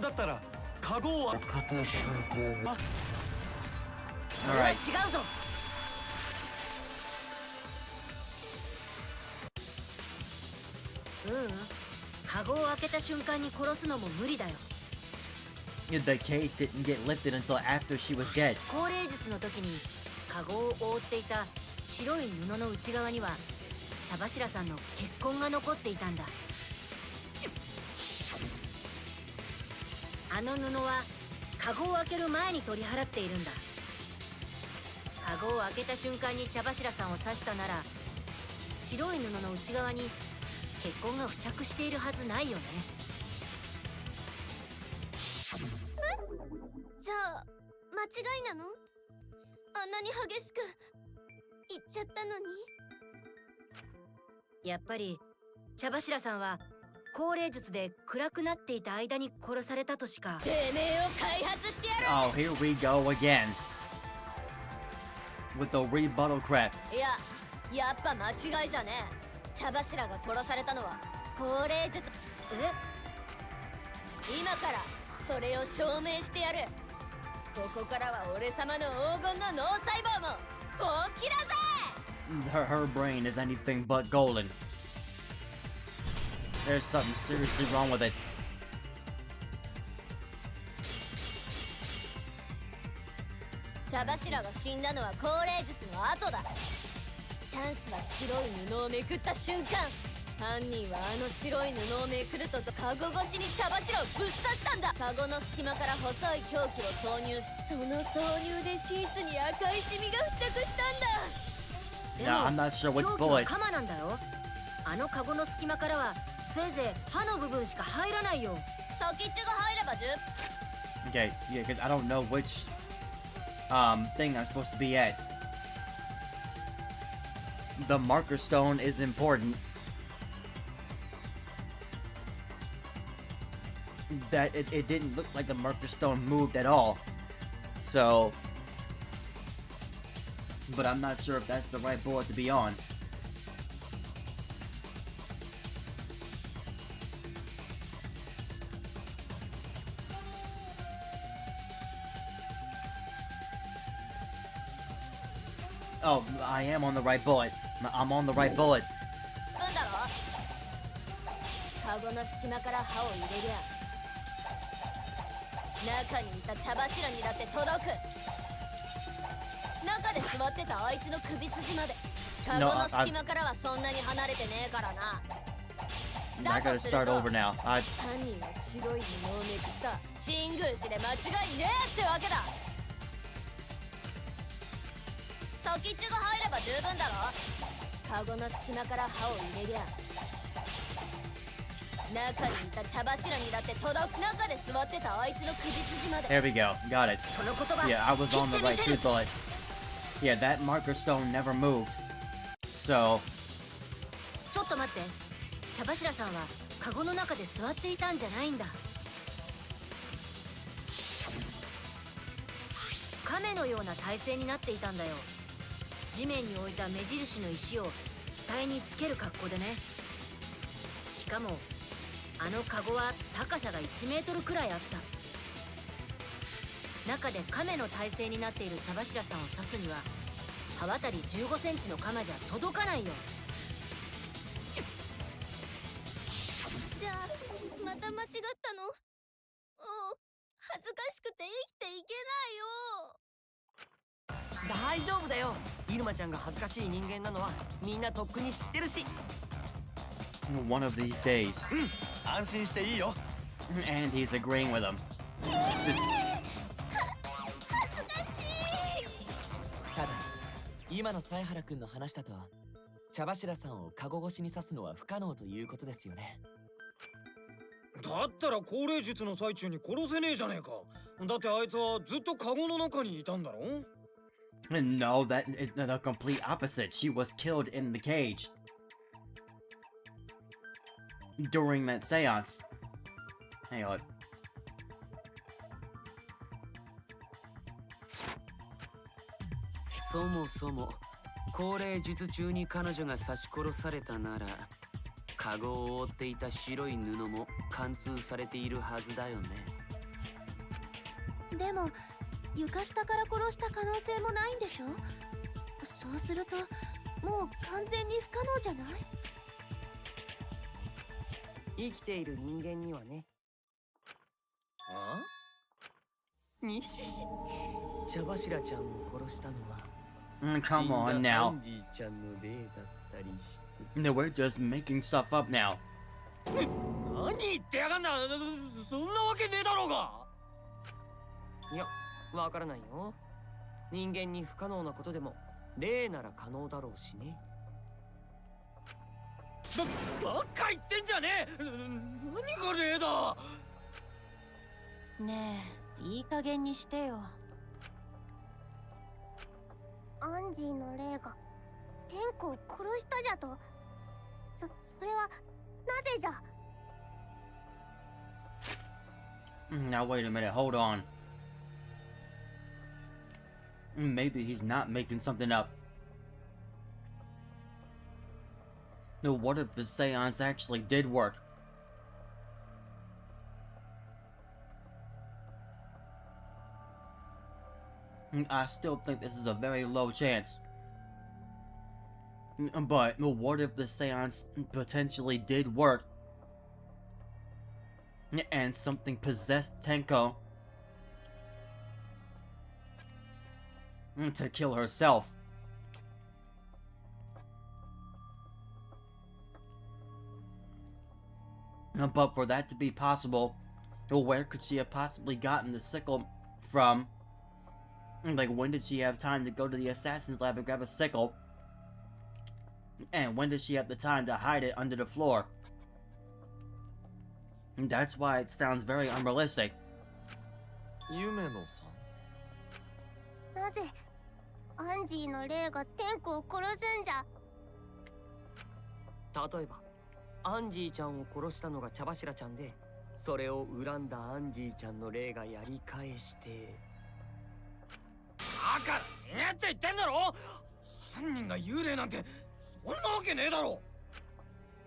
だったらカゴを開けた瞬間は？それは違うぞ。カゴを開けた瞬間に殺すのも無理だよ。The cage didn't get lifted until after she was dead. 高齢術の時にカゴを覆っていた白い布の内側には茶柱さんの血痕が残っていたんだ。あの布はカゴを開ける前に取り払っているんだ。カカゴを開けた瞬間に茶柱さんを刺したなら、白い布の内側に血痕が付着しているはずないよね。じゃあ間違いなの？あんなに激しく言っちゃったのに。やっぱり茶柱さんは高齢術で暗くなっていた間に殺されたとしか。てめえを開発してやる。 Oh, here we go again. With the rebuttal crap. いや、やっぱ間違いじゃねえ。茶柱が殺されたのは高齢術。今からそれを証明してやる。ここからは俺様の黄金の脳細胞も本気だぜ。Her brain is anything but golden. There's something seriously wrong with it. 茶柱が死んだのは高齢術の後だ。チャンスは白い布をめくった瞬間、犯人はあの白い布をめくるとカゴ越しに茶柱をぶっ刺したんだ。カゴの隙間から細い凶器を挿入し、その挿入でシーツに赤いシミが付着したんだ。で Yeah, も I'm not sure which 凶器は bullet. 鎌なんだよ。あのカゴの隙間からはせいぜい刃の部分しか入らないよ。先っちょが入れば十。 Okay, yeah, because I don't know which thing I'm supposed to be at. The marker stone is important. That it didn't look like the marker stone moved at all. So, but I'm not sure if that's the right bullet to be on. Oh, I am on the right bullet. I'm on the right bullet. なんだろう。カゴの隙間から刃を入れりゃ、中にいた茶柱にだって届く。中で座ってたあいつの首筋まで。カゴの隙間からはそんなに離れてねえからな。 I gotta start over now. 犯人は白い布をめくった新宮氏で間違いねえってわけだ。先っちょが入れば十分だろ。カゴの隙間から刃を入れりゃ、中にいた茶柱にだって届く。中で座ってたあいつの首筋まで。 There we go. Got it. その言葉 Yeah, I was on the right tooth bullet. Yeah, that marker stone never moved. So, ちょっと待って。茶柱さんはカゴの中で座っていたんじゃないんだ。亀のような体勢になっていたんだよ。地面に置いた目印の石を額につける格好でね。しかもあのカゴは高さが1メートルくらいあった。中で亀の体勢になっている茶柱さんを刺すには刃渡り15センチの鎌じゃ届かないよ。じゃあまた間違ったの？おう、恥ずかしくて生きていけないよ。大丈夫だよ。イルマちゃんが恥ずかしい人間なのはみんなとっくに知ってるし。 one of these days. 安心していいよ。 And he's agreeing with him. ただ今の犀原くんの話だと茶柱さんをカゴ越しに刺すのは不可能ということですよね。だったら高齢術の最中に殺せねえじゃねえか。だってあいつはずっとカゴの中にいたんだろ。 No, that is the complete opposite. She was killed in the cage during that seance. Hang on. そもそも高齢術中に彼女が刺し殺されたなら、カゴを覆っていた白い布も貫通されているはずだよね。でも床下から殺した可能性もないんでしょ。そうするともう完全に不可能じゃない？生きている人間にはね。あ？にしし、茶柱ちゃんを殺したのは Come on now. アンジーちゃんの霊だったりして。No, we're just making stuff up now. 何言ってやがんだ。そんなわけねえだろうが。いや、わからないよ。人間に不可能なことでも霊なら可能だろうしね。バカ言ってんじゃねえ。何が霊だ。ねえ、いい加減にしてよ。アンジーの霊が天子を殺したじゃと。それはなぜじゃ。 Now wait a minute, hold on. Maybe he's not making something up. No, what if the seance actually did work? I still think this is a very low chance. But what if the seance potentially did work? And something possessed Tenko to kill herself. But for that to be possible, where could she have possibly gotten the sickle from? Like, when did she have time to go to the assassin's lab and grab a sickle? And when did she have the time to hide it under the floor? That's why it sounds very unrealistic. 夢野さん。なぜアンジーの霊が天子を殺すんじゃ。例えばアンジーちゃんを殺したのが茶柱ちゃんで、それを恨んだアンジーちゃんの霊がやり返して。だから違って言ってんだろ。犯人が幽霊なんてそんなわけねえだろ。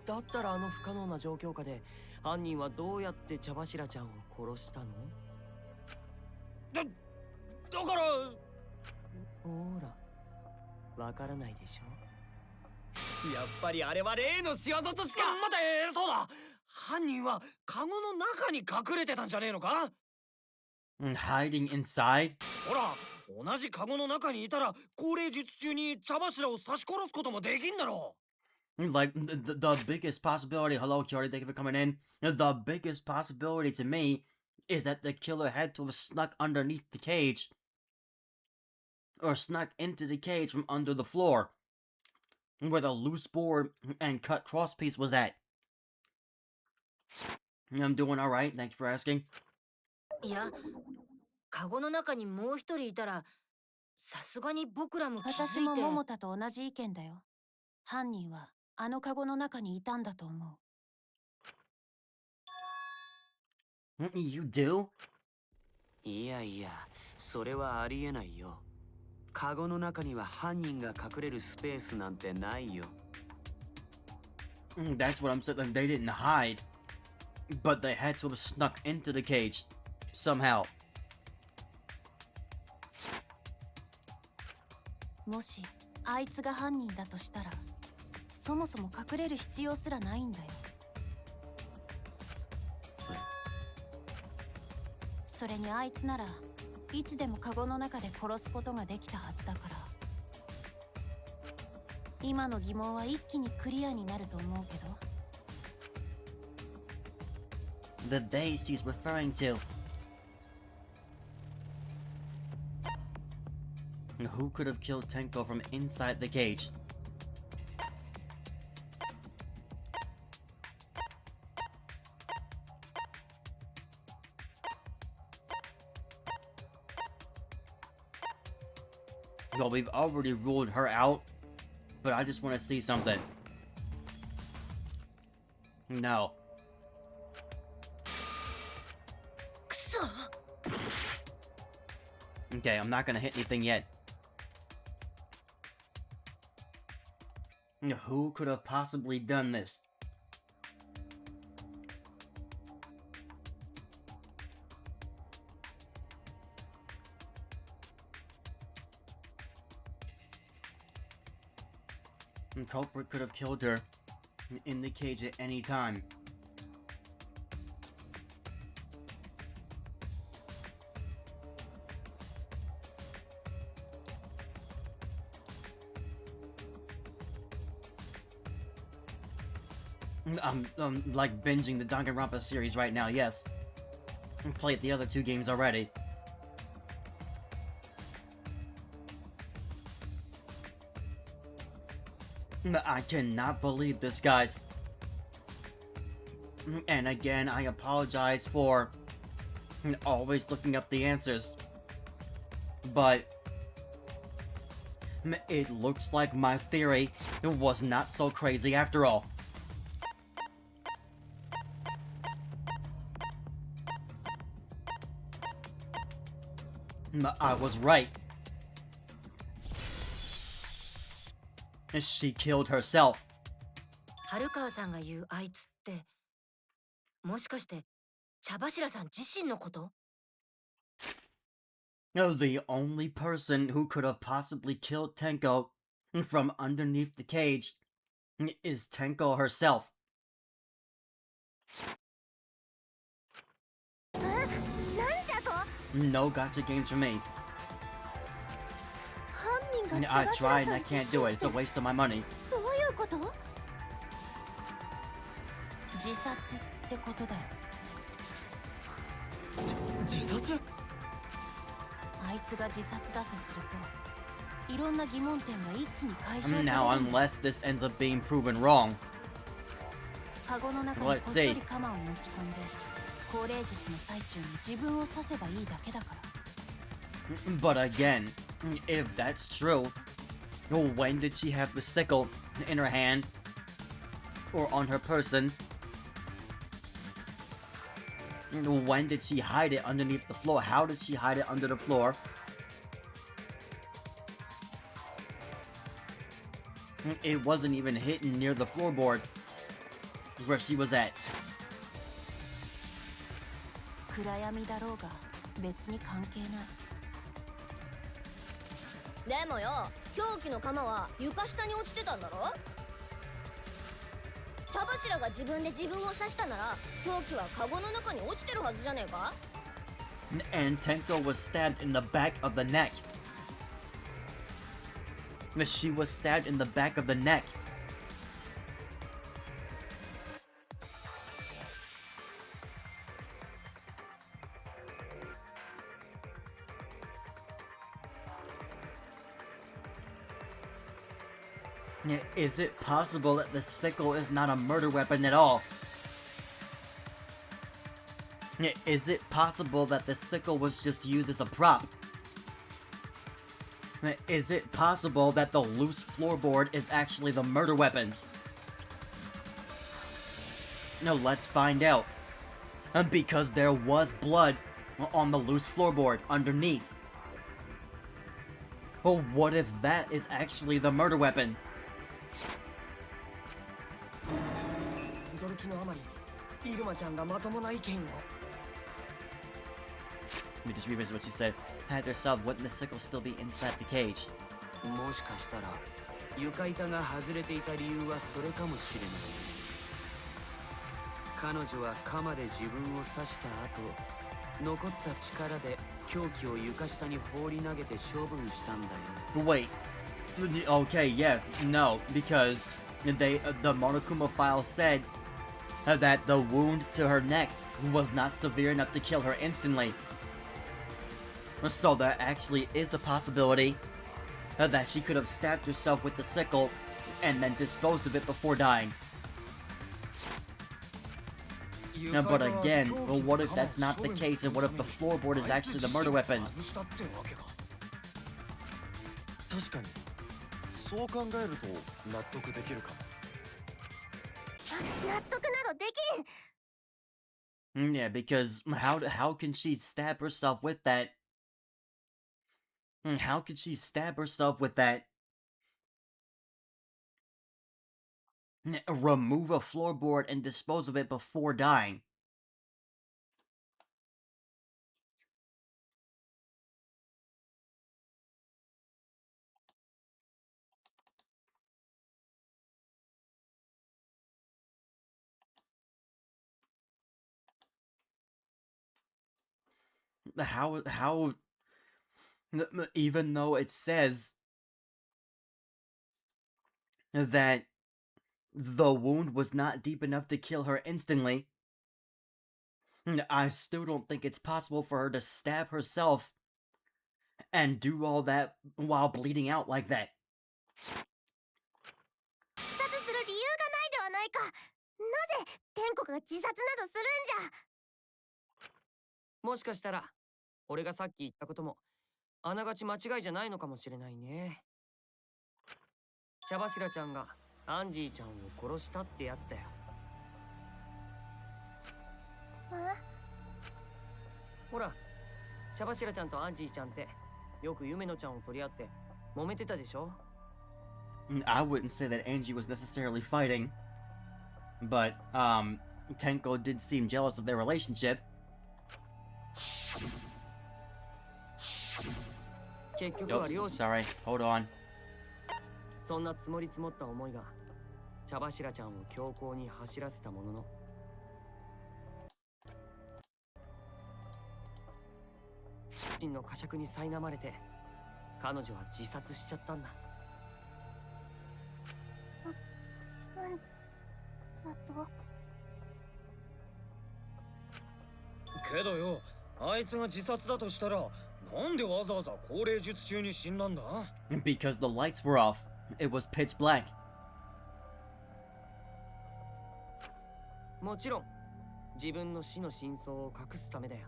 だったらあの不可能な状況下で犯人はどうやって茶柱ちゃんを殺したの？だからほら、わからないでしょ。やっぱりあれは霊の仕業としか。待て、そうだ。犯人はカゴの中に隠れてたんじゃねえのか？ Hiding inside? ほら、同じカゴの中にいたら高齢術中に茶柱を刺し殺すこともできんだろう。Like, the biggest possibility, hello Kyori, thank you for coming in. The biggest possibility to me is that the killer had to have snuck underneath the cage. Or snuck into the cage from under the floor. Where the loose board and cut crosspiece was at. I'm doing alright, thank you for asking. いや、カゴの中にもう一人いたら、さすがに僕らも気づいて。私も桃田と同じ意見だよ。犯人はあのカゴの中にいたんだと思う。You do? いやいや、それはありえないよ。カゴの中には犯人が隠れるスペースなんてないよ。That's what I'm saying. They didn't hide, but they had to have snuck into the cage somehow. もしあいつが犯人だとしたら、そもそも隠れる必要すらないんだよ。それにあいつならいつでもカゴの中で殺すことができたはずだから、今の疑問は一気にクリアになると思うけど。The they she's referring to. Who could have killed Tenko from inside the cage? Well, we've already ruled her out, but I just want to see something. No. Okay, I'm not gonna hit anything yet. Who could have possibly done this? The culprit could have killed her in the cage at any time. I'm like binging the Danganronpa series right now, yes. I played the other two games already. I cannot believe this, guys. And again, I apologize for always looking up the answers. But it looks like my theory was not so crazy after all. I was right. She killed herself. 春川さんが言うあいつってもしかして茶柱さん自身のこと？ The only person who could have possibly killed Tenko from underneath the cage is Tenko herself. なんじゃと？ No gotcha games for me. 犯人が I 茶 tried 柱 and さ I ん can't 自 do 身 it. って It's a waste of my money. どういうこと？自殺ってことだよ。自殺？あいつが自殺だとすると、いろんな疑問点が一気に解消される。 Now, unless this ends up being proven wrong. カゴの中にこっそり鎌を持ち込んで、高齢術の最中に自分を刺せばいいだけだから。But again, if that's true, when did she have the sickle in her hand or on her person? When did she hide it underneath the floor? How did she hide it under the floor? It wasn't even hidden near the floorboard where she was at. 暗闇だろうが別に関係ない。でもよ、凶器の鎌は床下に落ちてたんだろ。茶柱が自分で自分を刺したなら凶器はカゴの中に落ちてるはずじゃねえか。 And Tenko was stabbed in the back of the neck. She was stabbed in the back of the neck. Is it possible that the sickle is not a murder weapon at all? Is it possible that the sickle was just used as a prop? Is it possible that the loose floorboard is actually the murder weapon? No, let's find out. Because there was blood on the loose floorboard underneath. Oh, what if that is actually the murder weapon? 驚きのあまりイルマちゃんがまともな意見を。 Let me just revisit what she said. Had herself, wouldn't the sickle still be inside the cage? もしかしたら床板が外れていた理由はそれかもしれない。彼女は鎌で自分を刺した後、残った力で凶器を床下に放り投げて処分したんだよ。 Wait. Okay, yes, no, because the Monokuma file said that the wound to her neck was not severe enough to kill her instantly. So there actually is a possibility that she could have stabbed herself with the sickle and then disposed of it before dying. But again, what if that's not the case, and what if the floorboard is actually the murder weapon? 確かにそう考えると納得できるかも。納得などできん。 Yeah, because how can she stab herself with that? How could she stab herself with that? Remove a floorboard and dispose of it before dying. How even though it says that the wound was not deep enough to kill her instantly, I still don't think it's possible for her to stab herself and do all that while bleeding out like that. ないか。なぜ天子が自殺などするんじゃ。もしかしたら俺がさっき言ったこともあながち間違いじゃないのかもしれないね。茶柱ちゃんがアンジーちゃんを殺したってやつだよ。ほら、茶柱ちゃんとアンジーちゃんってよく夢野ちゃんを取り合って揉めてたでしょ。 I wouldn't say that Angie was necessarily fighting, but Tenko did seem jealous of their relationship. 結局は Oops, 両者 sorry, hold on. そんな積もり積もった思いが茶柱ちゃんを強行に走らせたものの、真の呵責に苛まれて彼女は自殺しちゃったんだ。ちょっと。けどよ、あいつが自殺だとしたらなんでわざわざ高齢術中に死んだんだ？ Because the lights were off. It was pitch black. もちろん自分の死の真相を隠すためだよ。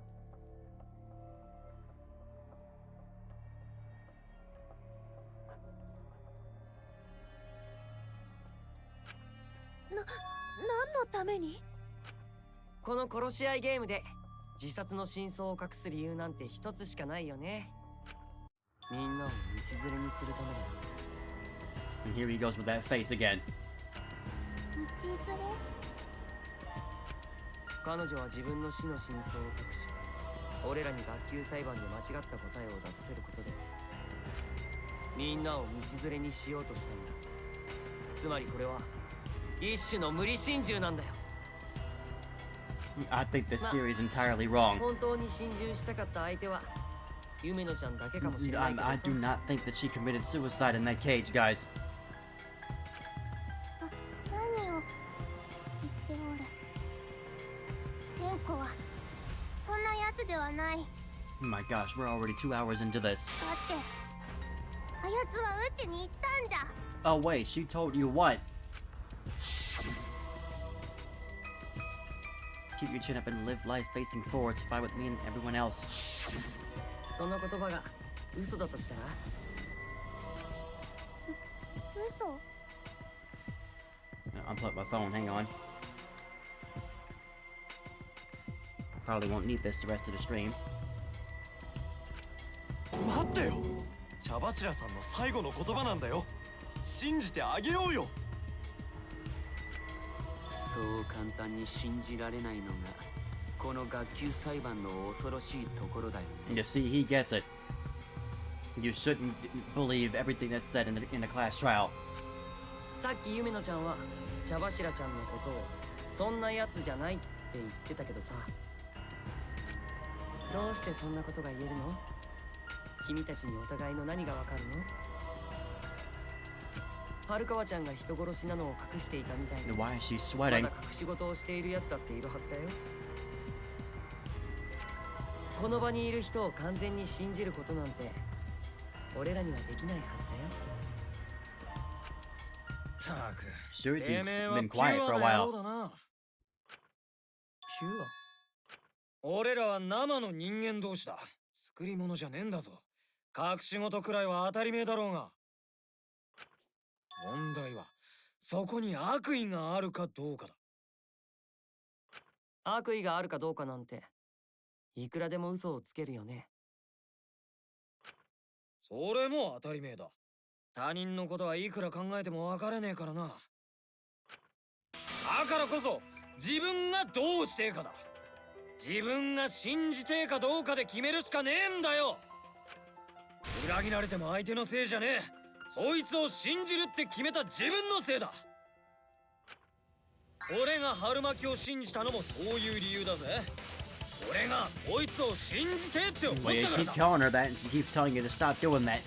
何のために？この殺し合いゲームで自殺の真相を隠す理由なんて一つしかないよね。みんなを道連れにするためだよ。 And here he goes with that face again. 道連れ？彼女は自分の死の真相を隠し、俺らに学級裁判で間違った答えを出させることでみんなを道連れにしようとしたんだ。つまりこれは一種の無理心中なんだよ。 I think this theory is entirely wrong. 本当に心中したかった相手は夢野ちゃんだけかもしれないけどさ。 I do not think that she committed suicide in that cage, guys. 何を言っておる。天子はそんなやつではない。 Oh my gosh, we're already 2 hours into this. だってあやつはうちに行ったんじゃ。 Oh wait, she told you what? Keep your chin up and live life facing forward to fight with me and everyone else. その言葉が嘘だとしたら？嘘？ Unplug my phone, hang on. Probably won't need this the rest of the stream. 待ってよ、茶柱さんの最後の言葉なんだよ。信じてあげようよ。そう簡単に信じられないのがこの学級裁判の恐ろしいところだよね。 You see, he gets it. You shouldn't believe everything that's said in the class trial. さっき夢野ちゃんは茶柱ちゃんのことをそんなやつじゃないって言ってたけどさ、どうしてそんなことが言えるの？君たちにお互いの何がわかるの？春川ちゃんが人殺しなのを隠していたみたいに、 Why is she ま sweating? だ隠し事をしているやつだっているはずだよ。この場にいる人を完全に信じることなんて俺らにはできないはずだよ。たく、 Shuichi's てめえは been ピュ quiet for ア a な野郎 while. だな。ピュア？俺らは生の人間同士だ。作り物じゃねえんだぞ。隠し事くらいは当たり前だろうが。問題はそこに悪意があるかどうかだ。悪意があるかどうかなんていくらでも嘘をつけるよね。それも当たり前だ。他人のことはいくら考えても分からねえからな。だからこそ自分がどうしてえかだ。自分が信じてえかどうかで決めるしかねえんだよ。裏切られても相手のせいじゃねえ。そいつを信じるって決めた自分のせいだ。俺が春巻きを信じたのもそういう理由だぜ。俺がこいつを信じてって思っ Well, you たから keep だ。 telling her that, and she keeps telling you to stop doing that. かっ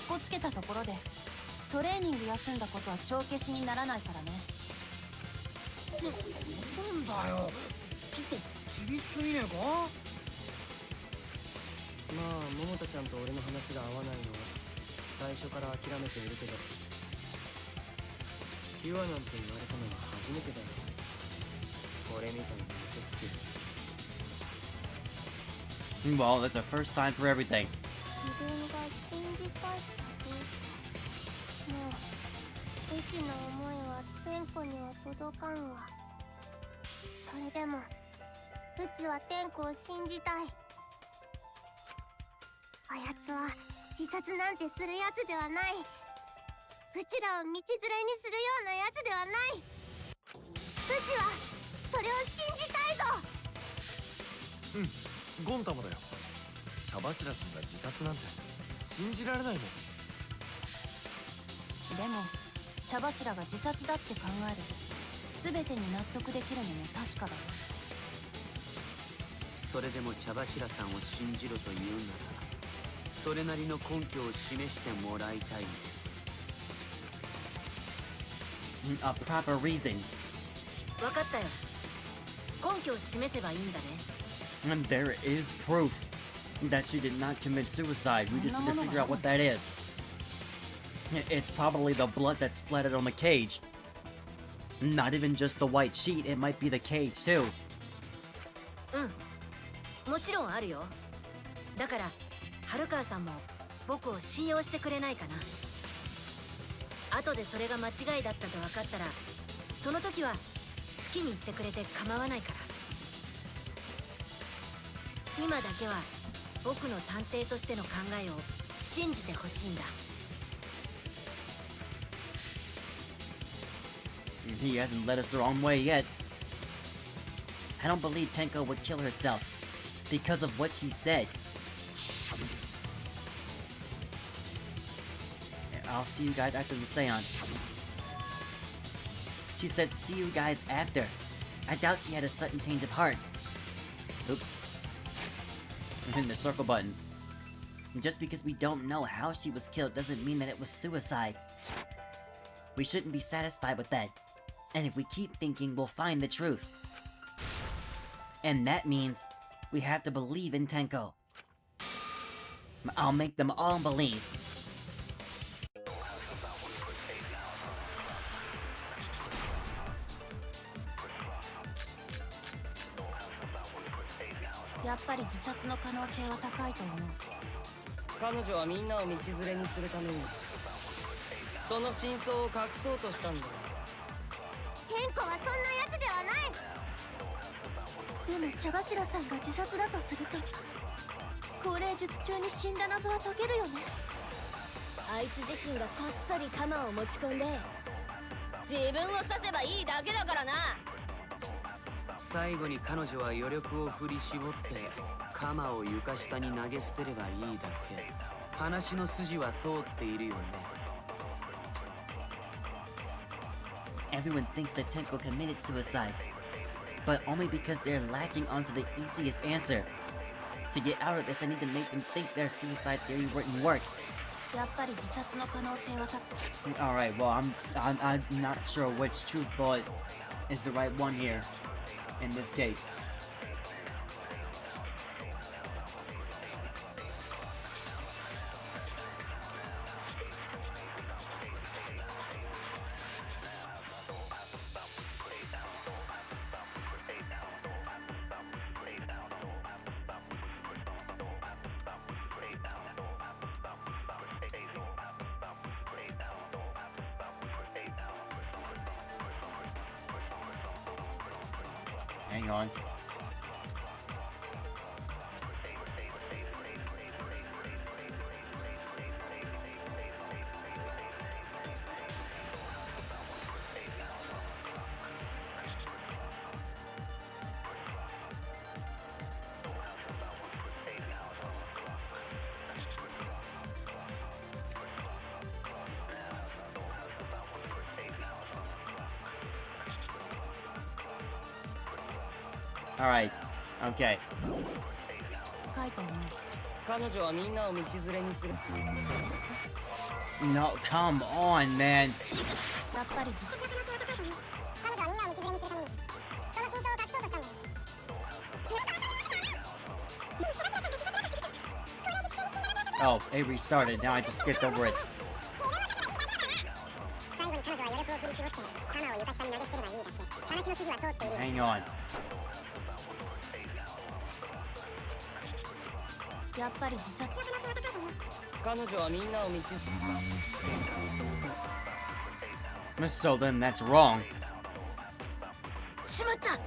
こつけたところでトレーニング休んだことは帳消しにならないからね。なんだよ、ちょっと厳しすぎねえか。まあ桃田ちゃんと俺の話が合わないのは最初から諦めているけど、ピュアなんて言われたのは初めてだよ。俺みたいに嘘つき。 Well, it's a first time for everything. 自分が信じたいこともううちの思いは天子には届かんわ。それでもうちは天子を信じたい。あやつは自殺なんてするやつではない。うちらを道連れにするようなやつではない。うちはそれを信じたいぞ。ゴンタもだよ。茶柱さんが自殺なんて信じられないもん。でも茶柱が自殺だって考えると全てに納得できるのも確かだよ。それでも茶柱さんを信じろと言うなら、それなりの根拠を示してもらいたい。 A proper reason. 分かったよ。根拠を示せばいいんだね。 And there is proof that she did not commit suicide. We just need to figure out what that is. It's probably the blood that splattered on the cage. Not even just the white sheet, it might be the cage too. もちろんあるよ。だから春川さんも僕を信用してくれないかな。後でそれが間違いだったと分かったら、その時は好きに言ってくれて構わないから。今だけは僕の探偵としての考えを信じてほしいんだ。 He hasn't led us the wrong way yet. I don't believe Tenko would kill herself because of what she said. I'll see you guys after the seance. She said, see you guys after. I doubt she had a sudden change of heart. Oops. I'm hitting the circle button. Just because we don't know how she was killed doesn't mean that it was suicide. We shouldn't be satisfied with that. And if we keep thinking, we'll find the truth. And that means we have to believe in Tenko. I'll make them all believe. Yeah, やっぱり自殺の可能性は高いと思う。彼女はみんなを道連れにするためにその真相を隠そうとしたんだ。天子はそんなやつではない。でも茶柱さんが自殺だとすると高齢術中に死んだ謎は解けるよね。あいつ自身がこっそり鎌を持ち込んで自分を刺せばいいだけだからな。最後に彼女は余力を振り絞って鎌を床下に投げ捨てればいいだけ。話の筋は通っているよね。 Everyone thinks that Tenko committed suicide, but only because they're latching onto the easiest answer. To get out of this, I need to make them think their suicide theory wouldn't work. やっぱり自殺の可能性は高い。 All right, well, I'm not sure which truth bullet is the right one here in this case. Hang on. All right. Okay. 高いと思う。彼女はみんなを道連れにする。 No, come on, man. やっぱり自殺。彼女はみんなを道連れにするためにその真相を隠そうとしたんだよ。 Oh, it restarted. Now I just skipped over it. 最後に彼女は余力を振り絞って Hang on. やっぱり自殺。彼女はみんなを道 So then that's wrong. しまった。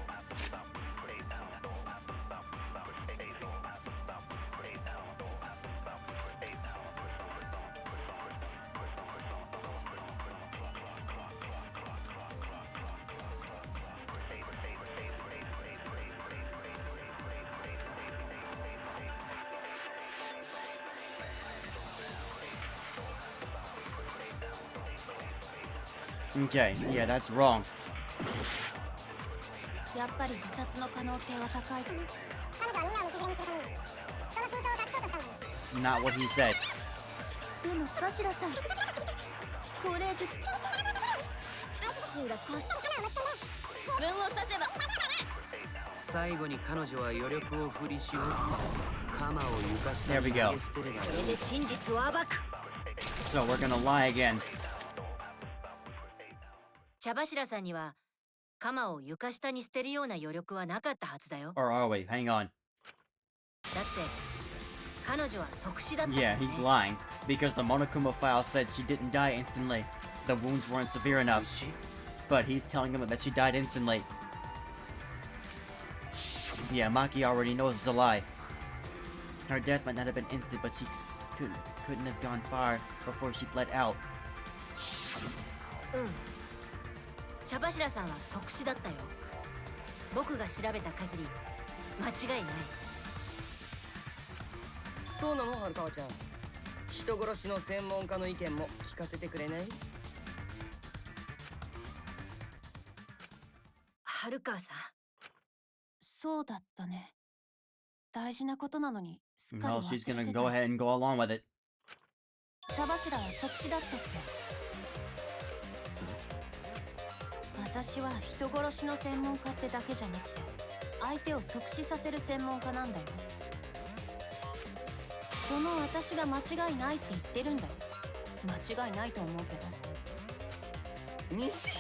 Okay, yeah, that's wrong. やっぱり自殺の可能性は高い。 It's not what he said. でもバシラさん、高齢術シンがこ自分を刺せば最後に彼女は余力を振り絞って鎌を床下 There we に go. 投げ捨てればいいそれで真実を暴く。 So we're gonna lie again. 茶柱さんには鎌を床下に捨てるような余力はなかったはずだよ。 Or are we? Hang on. だって彼女は即死だったから Yeah, ね。 he's lying. Because the Monokuma file said she didn't die instantly. The wounds weren't severe enough. But he's telling him that she died instantly. Yeah, Maki already knows it's a lie. Her death might not have been instant, but she couldn't have gone far before she bled out. うん。茶柱さんは即死だったよ。僕が調べた限り間違いない。そうなのはるかわちゃん。人殺しの専門家の意見も聞かせてくれない？春川さん。そうだったね。大事なことなのにすっかり No, 忘れ she's て gonna た。 go ahead and go along with it. 茶柱は即死だったっけ？私は人殺しの専門家ってだけじゃなくて相手を即死させる専門家なんだよ。その私が間違いないって言ってるんだよ。間違いないと思うけど。西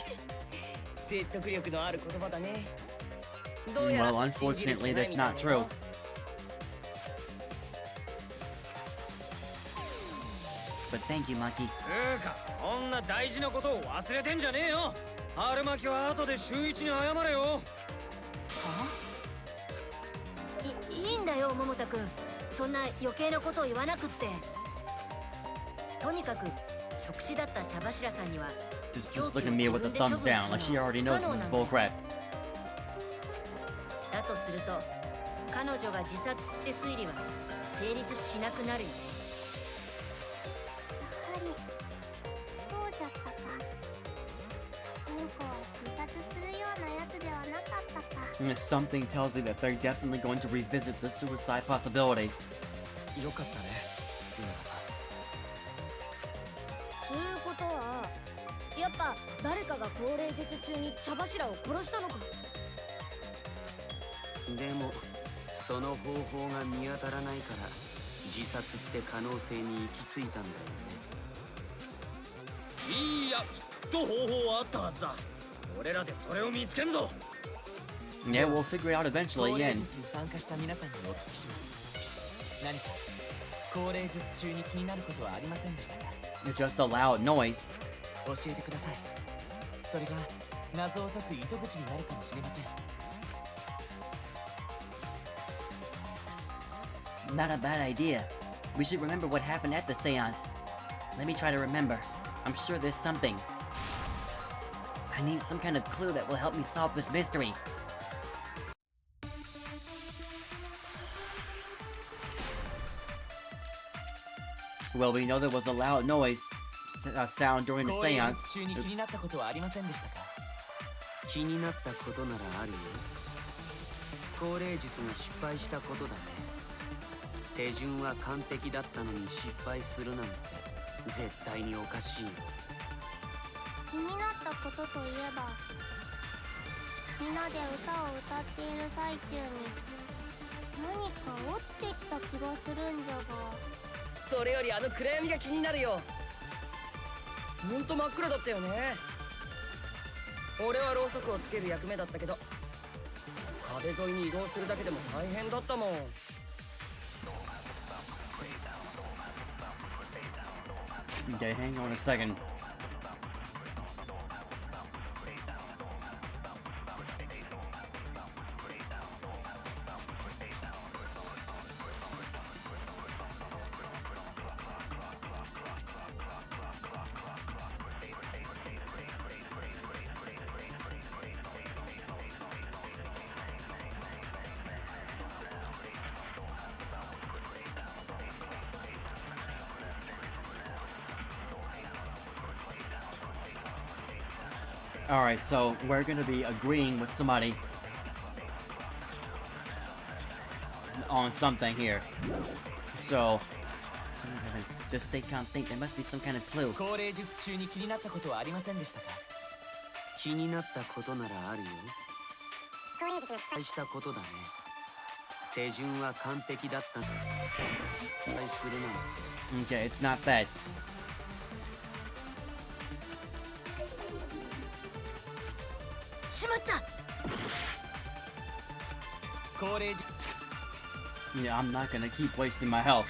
説得力のある言葉だね。どうやら Well, 信じるしか unfortunately, ない that's みたい not だよ true. But thank you, Maki. つうかそんな大事なことを忘れてんじゃねえよ。春巻は後で週一に謝れよ。いいんだよ桃田君。そんな余計なことを言わなくって。とにかく即死だった茶柱さんには Just look at me with the thumbs down, like she already knows this is bullcrap. だとすると彼女が自殺って推理は成立しなくなるよね。やはりそうじゃったか。テンコは自殺するようなやつではなかったか。 And something tells me that they're definitely going to revisit the suicide possibility. よかったね、稲葉さん。つうことはやっぱ誰かが高齢術中に茶柱を殺したのか。でもその方法が見当たらないから自殺って可能性に行き着いたんだよね。いやきっと方法はあったはずだ。俺らでそれを見つけんぞ。 Yeah, we'll figure it out eventually 高齢 again. 術に参加した皆さんにお聞きします。何か高齢術中に気になることはありませんでしたか？ Just a loud noise. 教えてください。それが謎を解く糸口になるかもしれません。 Not a bad idea. We should remember what happened at the seance. Let me try to remember. I'm sure there's something. I need some kind of clue that will help me solve this mystery. Well, we know there was a loud noise sound during the 高齢 seance. 術中に気になったことはありませんでしたか？気になったことならあるよ。高齢術が失敗したことだね。手順は完璧だったのに失敗するなんて絶対におかしいよ。気になったことといえば、みんなで歌を歌っている最中に何か落ちてきた気がするんじゃが。それよりあの暗闇が気になるよ。ほんと真っ暗だったよね。俺はろうそくをつける役目だったけど、壁沿いに移動するだけでも大変だったもん。Okay, hang on a second. Alright, so we're gonna be agreeing with somebody on something here. So, just stay calm, think there must be some kind of clue. 高齢術中に気になったことはありませんでしたか？気になったことならあるよ。失敗したことだね。手順は完璧だったんだ。失敗するなんて。 Okay, it's not that. しまった。高齢術 Yeah, I'm not gonna keep wasting my health.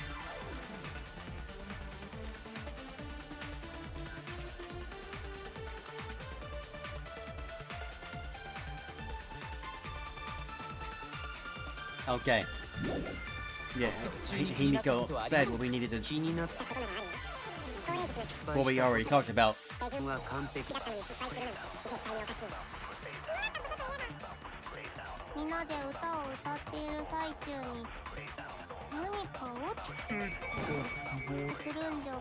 Okay. Yeah, Himiko said what we needed to. 気になった What we already talked about. 手順は完璧だったのに失敗するなんて絶対におかしい。みんなで歌を歌っている最中に何か落ちするんじゃが。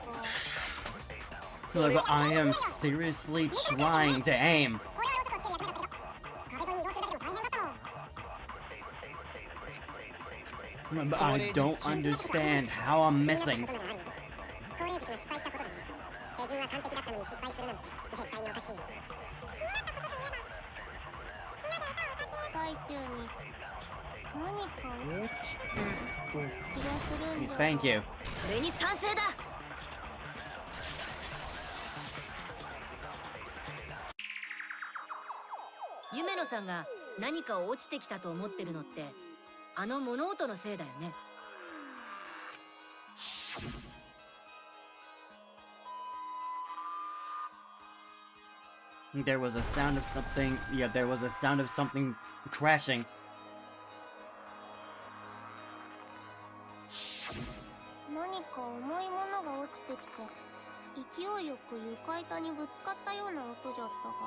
Look, I am seriously trying to aim. But I don't understand how I'm missing. 最中に何か落ち気がするん Please, じゃ。 thank you. それに賛成だ。夢野さんが何か落ちてきたと思ってるのってあの物音のせいだよね。There was a sound of something. Yeah, there was a sound of something crashing. 何か重いものが落ちてきて勢いよく床板にぶつかったような音じゃったが、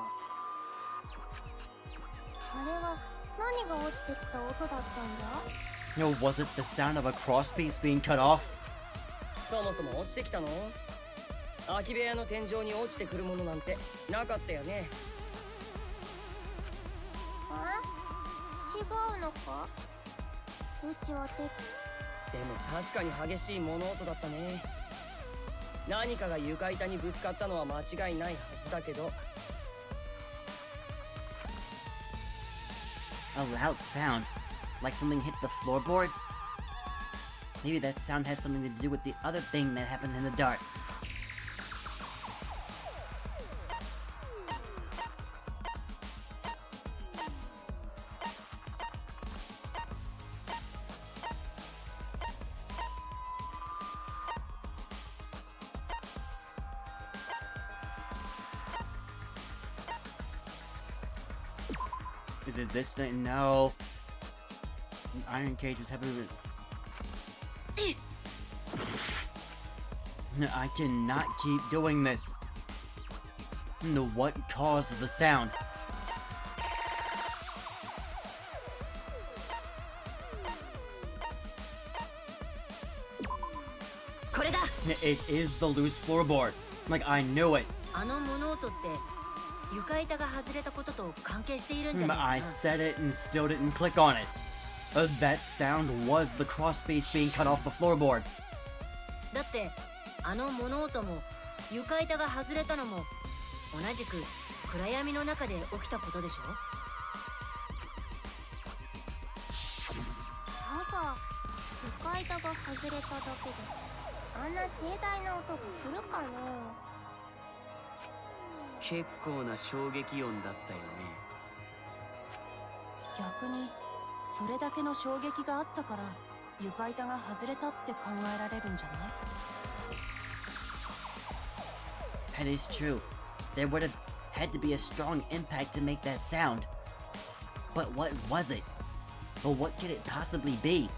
あれは何が落ちてきた音だったんだ？ You know, was it the sound of a crosspiece being cut off? そもそも落ちてきたの？空き部屋の天井に落ちてくるものなんてなかったよね。あ？違うのか？うちはでも確かに激しい物音だったね。何かが床板にぶつかったのは間違いないはずだけど。 A loud sound, like something hit the floorboards? Maybe that sound has something to do with the other thing that happened in the dark. Is it this thing? No. Iron cage is having No, I cannot keep doing this. No, what caused the sound? It is the loose floorboard. Like, I knew it. あの物音って床板が外れたことと関係しているんじゃないかな。 I said it and still didn't click on it. That sound was the crossface being cut off the floorboard. だってあの物音も床板が外れたのも同じく暗闇の中で起きたことでしょ。ただ床板が外れただけであんな盛大な音がするかな。結構な衝撃音だったよね。逆にそれだけの衝撃があったから床板が外れたって考えられるんじゃない？ That is true. There would have had to be a strong impact to make that sound. But what was it? Or what could it possibly be?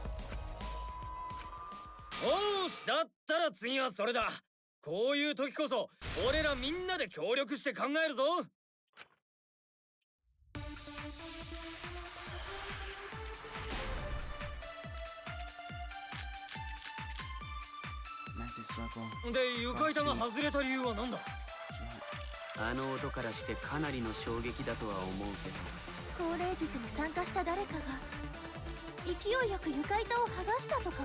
おーし、だったら次はそれだ。こういう時こそ俺らみんなで協力して考えるぞ。で、床板が外れた理由は何だ？あの音からしてかなりの衝撃だとは思うけど。降霊術に参加した誰かが勢いよく床板を剥がしたとか？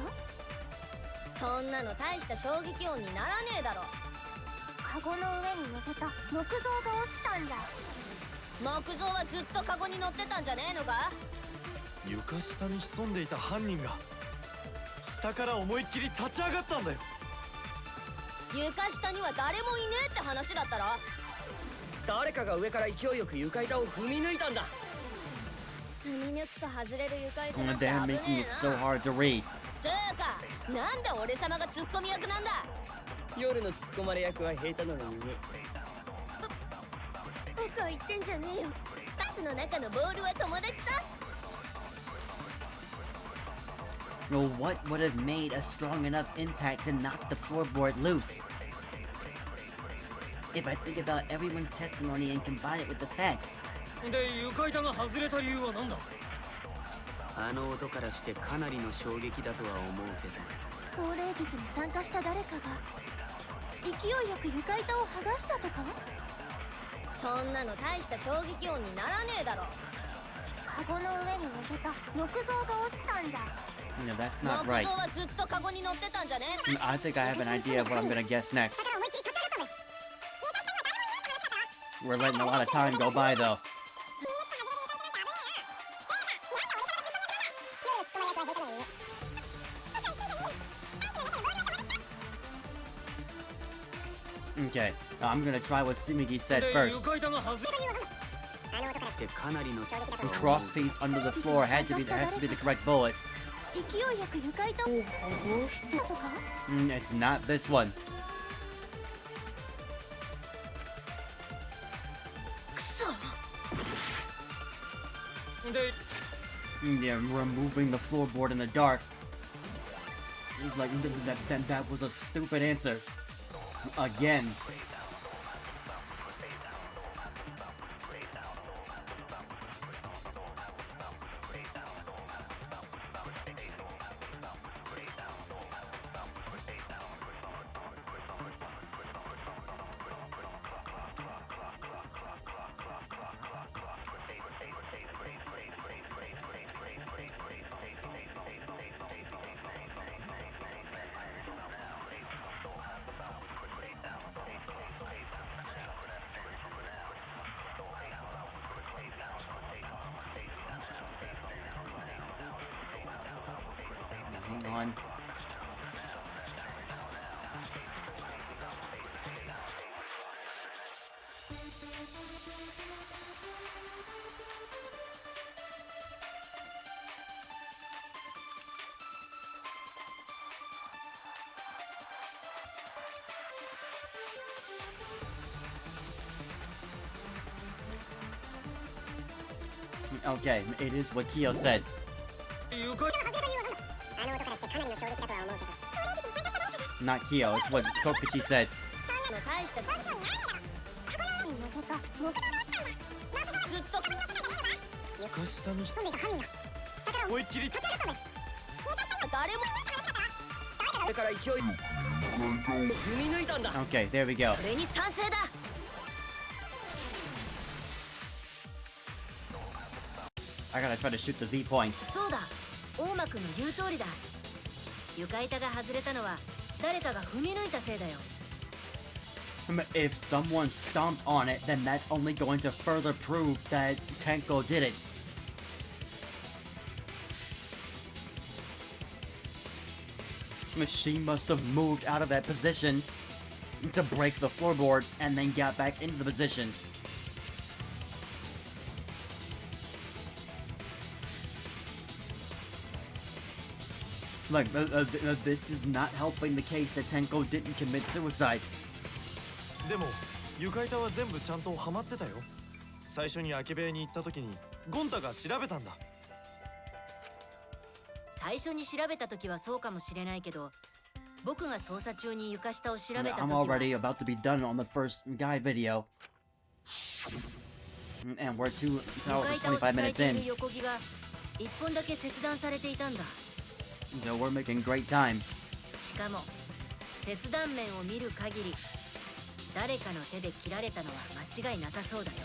そんなの大した衝撃音にならねえだろ。カゴの上に乗せた木像が落ちたんだ。木像はずっとカゴに乗ってたんじゃねえのか？床下に潜んでいた犯人が下から思いっきり立ち上がったんだよ。床下には誰もいねえって話だったろ。誰かが上から勢いよく床板を踏み抜いたんだ。踏み抜くと外れる床板なんて They're 危ね making え it so な。 hard to read. つうか、なんで俺様がツッコミ役なんだ。夜の突っ込まれ役は平坦なのにね。僕は言ってんじゃねえよ。パスの中のボールは友達さ。Well, what would have made a strong enough impact to knock the floorboard loose? If I think about everyone's testimony and combine it with the facts. で、床板が外れた理由は何だ？あの音からしてかなりの衝撃だとは思うけど。降霊術に参加した誰かが勢いよく床板を剥がしたとか？そんなの大した衝撃音にならねえだろ。カゴの上に乗せた木像が落ちたんだ。No, that's not 木 right. 像はずっとカゴに乗ってたんじゃねえ。 I think I have an idea of what I'm gonna guess next. We're letting a lot of time go by, though. Okay, I'm gonna try what Simigi said で、 first. 床板が外れ。してかなりの The cross piece under the floor has to be the correct bullet. 勢いよく床板を剥がしたとか？ It's not this one. で、 Yeah, removing the floorboard in the dark. Like that was a stupid answer. Again. Hang on. Okay, it is what Kyo said. 床 Not Kyo, it's what Kokuchi said. 大した衝撃音にならねえだろ。に乗せた木ずっと床下に潜んでいた犯人が下から思いっきり立ち上がったんだよ。誰も上から勢い踏み抜いたんだ。 Okay, there we go. それに賛成だ。I gotta try to shoot the V points. そうだ、大間くんの言う通りだ。床板が外れたのは誰かが踏み抜いたせいだよ。If someone stomped on it, then that's only going to further prove that Tenko did it. She must have moved out of that position. to break the floorboard and then got back into the position. Like, this is not helping the case that Tenko didn't commit suicide. でも床板は全部ちゃんとはまってたよ。最初に空き部屋に行った時にゴンタが調べたんだ。最初に調べた時はそうかもしれないけど、僕が捜査中に床下を調べた I'm 時は already about to be done on the first guy video. And we're 2 hours 床板を 25 支え minutes ている in. 横木が一本だけ切断されていたんだ。 So we're making great time. しかも切断面を見る限り誰かの手で切られたのは間違いなさそうだよ。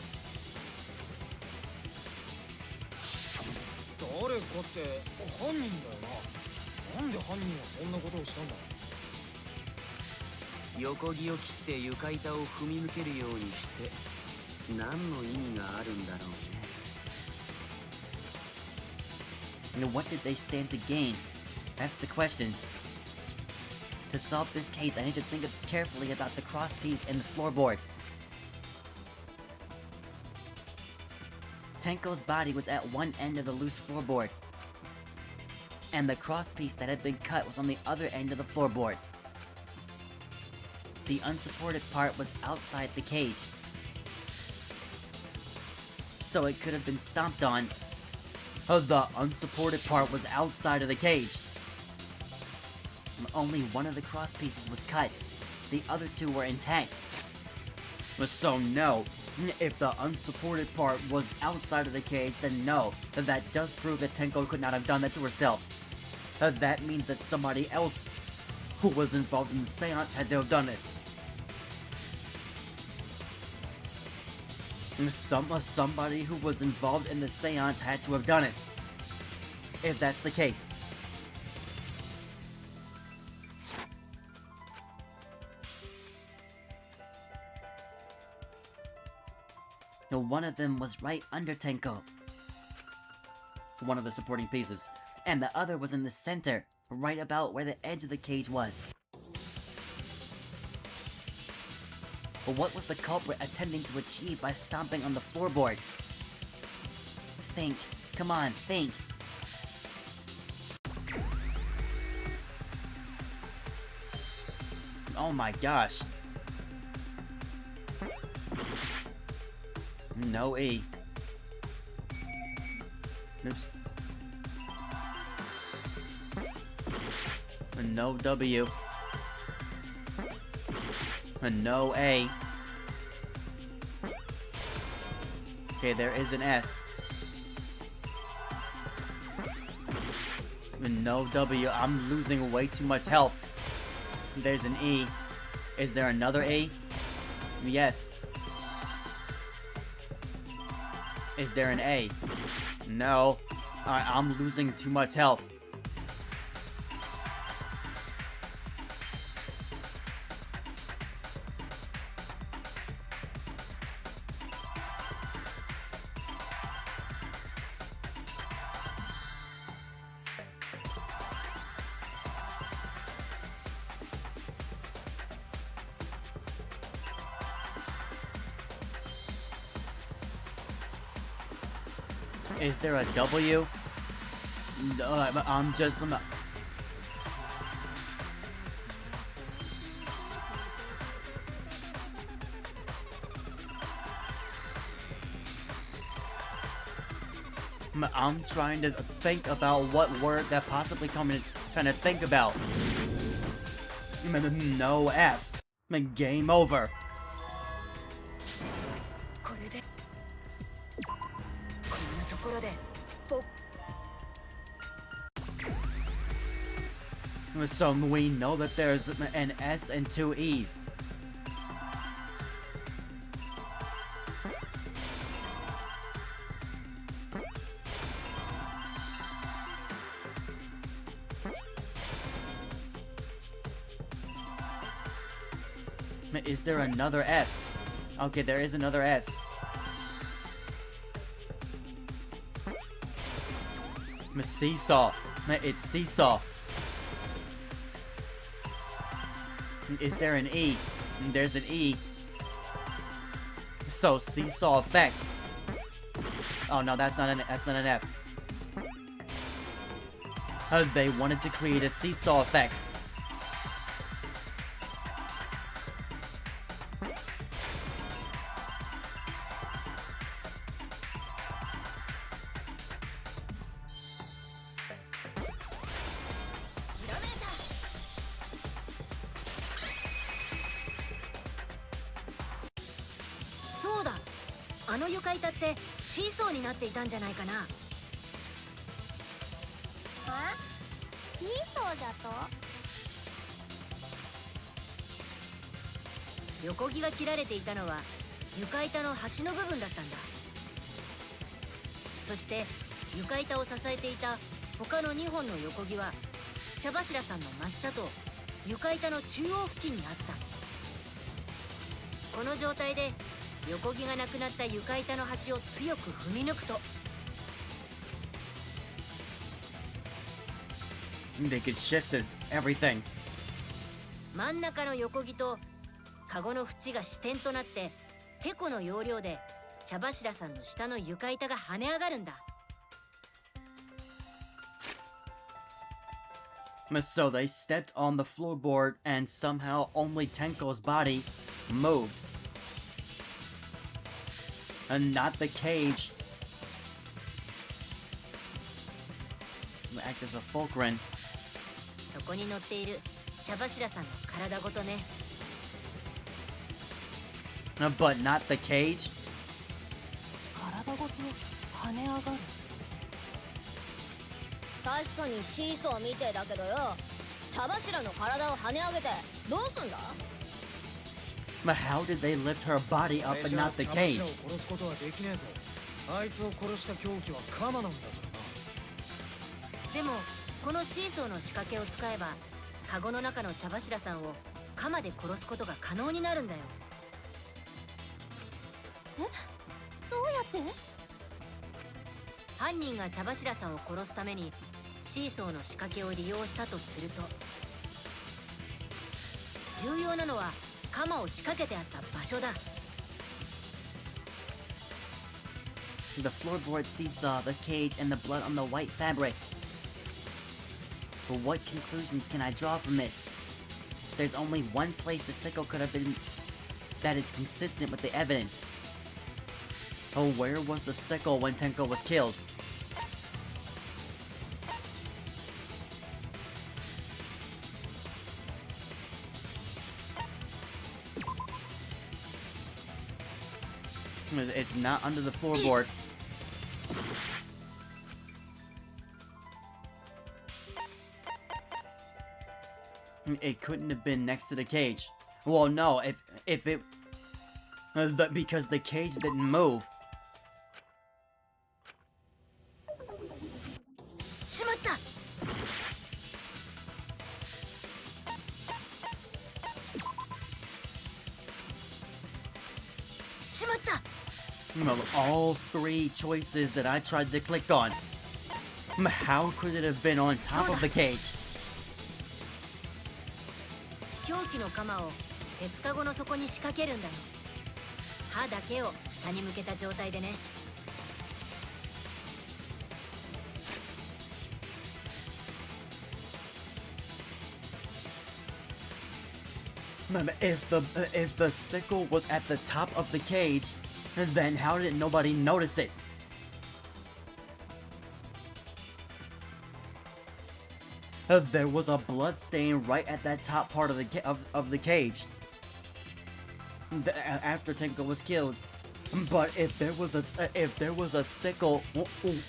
誰かって犯人だよな。なんで犯人はそんなことをしたんだ。横木を切って床板を踏み抜けるようにして何の意味があるんだろうね。What did they stand to gain? That's the question. To solve this case, I need to think carefully about the crosspiece and the floorboard. Tenko's body was at one end of the loose floorboard, and the crosspiece that had been cut was on the other end of the floorboard. The unsupported part was outside the cage, so it could have been stomped on. The unsupported part was outside of the cage. Only one of the cross pieces was cut. The other two were intact. So no, if the unsupported part was outside of the cage, then no, that does prove that Tenko could not have done that to herself. That means that somebody else who was involved in the seance had to have done it. Somebody who was involved in the seance had to have done it. If that's the case. One of them was right under Tenko. One of the supporting pieces. And the other was in the center, right about where the edge of the cage was. But what was the culprit attempting to achieve by stomping on the floorboard? Think. Come on, think. Oh my gosh. No E. Oops. No W. No A. Okay, there is an S. No W. I'm losing way too much health. There's an E. Is there another A? Yes. Is there an A? No. I'm losing too much health. Is there a W? No, I'm just... I'm trying to think about what word that possibly coming. Trying to think about. No F. Game over. So we know that there's an S and two E's. Is there another S? Okay, there is another S. Seesaw. It's seesaw. Is there an E? There's an E. So seesaw effect. Oh no, that's not an F. They wanted to create a seesaw effect.そうだ、あの床板ってシーソーになっていたんじゃないかな。あ、シーソーじゃと？横木が切られていたのは床板の端の部分だったんだ。そして床板を支えていた他の2本の横木は茶柱さんの真下と床板の中央付近にあった。この状態で横木がなくなった床板の端を強く踏み抜くと、 They could shift everything. 真ん中の横木とカゴの縁が支点となってテコの要領で茶柱さんの下の床板が跳ね上がるんだ。 So they stepped on the floorboard and somehow only Tenko's body moved. And not the cage. Act as a fulcrum. そこに乗っている茶柱さんの体ごとね。 But not the cage. 体ごと跳ね上がる。確かにシーソーみてえだけどよ、茶柱の体を跳ね上げてどうすんだ？ But how did they lift her body up and not the cage? 殺すことはできねえぞ。あいつを殺した凶器は鎌なんだからな。でもこのシーソーの仕掛けを使えばカゴの中の茶柱さんを鎌で殺すことが可能になるんだよ。え、どうやって？犯人が茶柱さんを殺すためにシーソーの仕掛けを利用したとすると、重要なのは鎌を仕掛けてあった場所だ。 The floorboard seesaw, the cage, and the blood on the white fabric. But what conclusions can I draw from this? There's only one place the sickle could have been that is consistent with the evidence. Oh, where was the sickle when Tenko was killed? It's not under the floorboard. It couldn't have been next to the cage. Well, no, if it because the cage didn't move. しまった。しまった。 Of all three choices that I tried to click on, how could it have been on top of the cage? 凶器の鎌を鉄カゴの底に仕掛けるんだよ。刃だけを下に向けた状態でね。 If the sickle was at the top of the cage, then how did nobody notice it? There was a blood stain right at that top part of the cage. After Tenko was killed. But if there was a sickle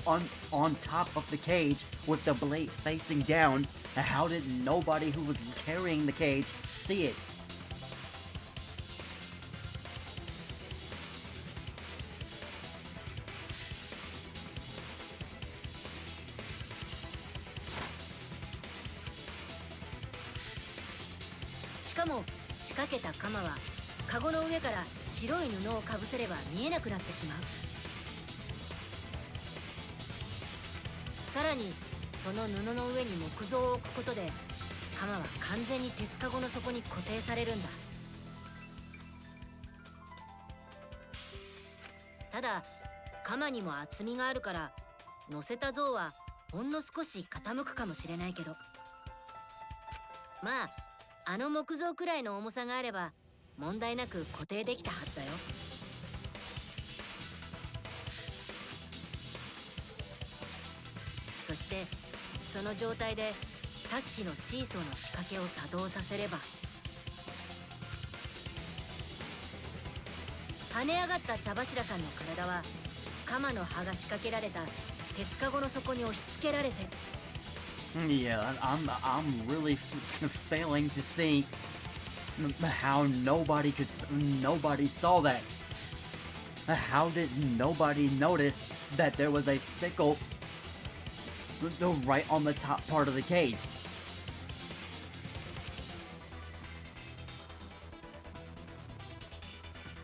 on top of the cage with the blade facing down, how did nobody who was carrying the cage see it?しかも仕掛けた鎌はカゴの上から白い布をかぶせれば見えなくなってしまう。さらにその布の上に木像を置くことで鎌は完全に鉄カゴの底に固定されるんだ。ただ鎌にも厚みがあるから乗せた像はほんの少し傾くかもしれないけど、まああの木造くらいの重さがあれば問題なく固定できたはずだよ。そしてその状態でさっきのシーソーの仕掛けを作動させれば、跳ね上がった茶柱さんの体は鎌の葉が仕掛けられた鉄かごの底に押し付けられて。 Yeah, I'm really failing to see how nobody saw that. How did nobody notice that there was a sickle right on the top part of the cage?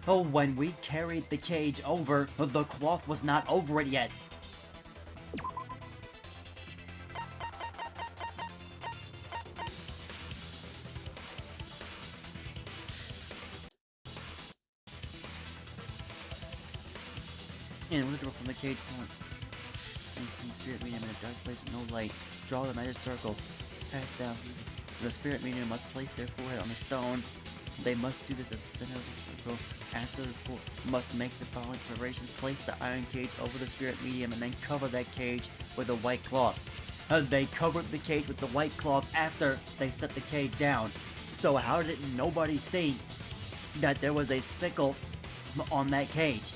Oh, when we carried the cage over, the cloth was not over it yet. And withdraw from the cage, spirit medium in a dark place with no light. Draw the magic circle. Pass down. The spirit medium must place their forehead on the stone. They must do this at the center of the circle. After the must make the following preparations. Place the iron cage over the spirit medium and then cover that cage with a white cloth. They covered the cage with the white cloth after they set the cage down. So how did nobody see that there was a sickle on that cage?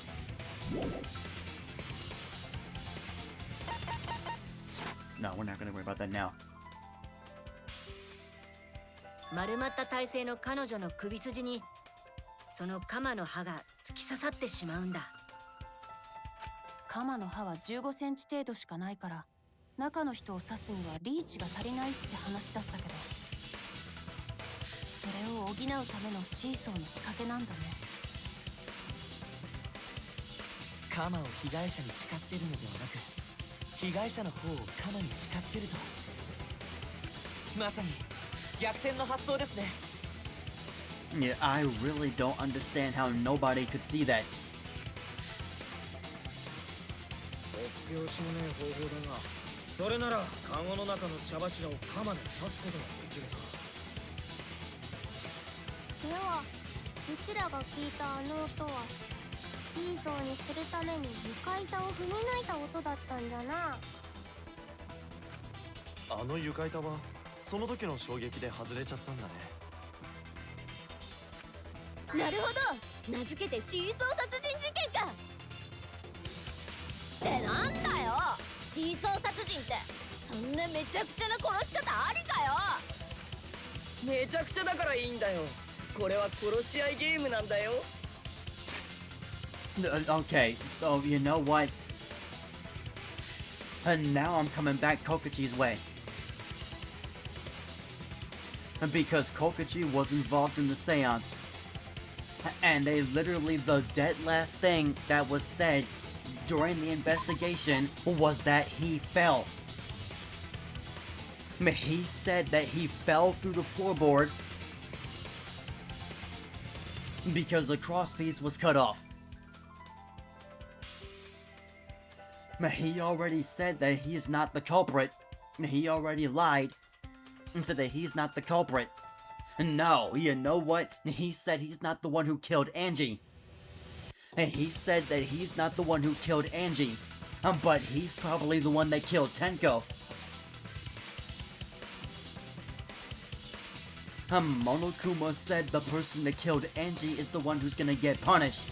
No, we're not gonna worry about that now. 丸まった体勢の彼女の首筋にその鎌の刃が突き刺さってしまうんだ。鎌の刃は15センチ程度しかないから中の人を刺すにはリーチが足りないって話だったけど、それを補うためのシーソーの仕掛けなんだね。鎌を被害者に近づけるのではなく、被害者の方を鎌に近づけるとは、まさに逆転の発想ですね。Yeah, I really don't understand how nobody could see that. 突拍子もねえ方法だが、それならカゴの中の茶柱を鎌で刺すことができるか。ではうちらが聞いたあの音はシーソーにするために床板を踏み抜いた音だったんだな。あの床板はその時の衝撃で外れちゃったんだね。なるほど、名付けてシーソー殺人事件か。ってなんだよ、シーソー殺人ってそんなめちゃくちゃな殺し方ありかよ。めちゃくちゃだからいいんだよ。これは殺し合いゲームなんだよ。Okay, so you know what? And now I'm coming back Kokachi's way. Because Kokachi was involved in the seance. And they literally, the dead last thing that was said during the investigation was that he fell. He said that he fell through the floorboard because the crosspiece was cut off. He already said that he is not the culprit. He already lied and said that he's not the culprit. No, you know what? He said he's not the one who killed Angie. And he said that he's not the one who killed Angie. But he's probably the one that killed Tenko. Monokuma said the person that killed Angie is the one who's gonna get punished.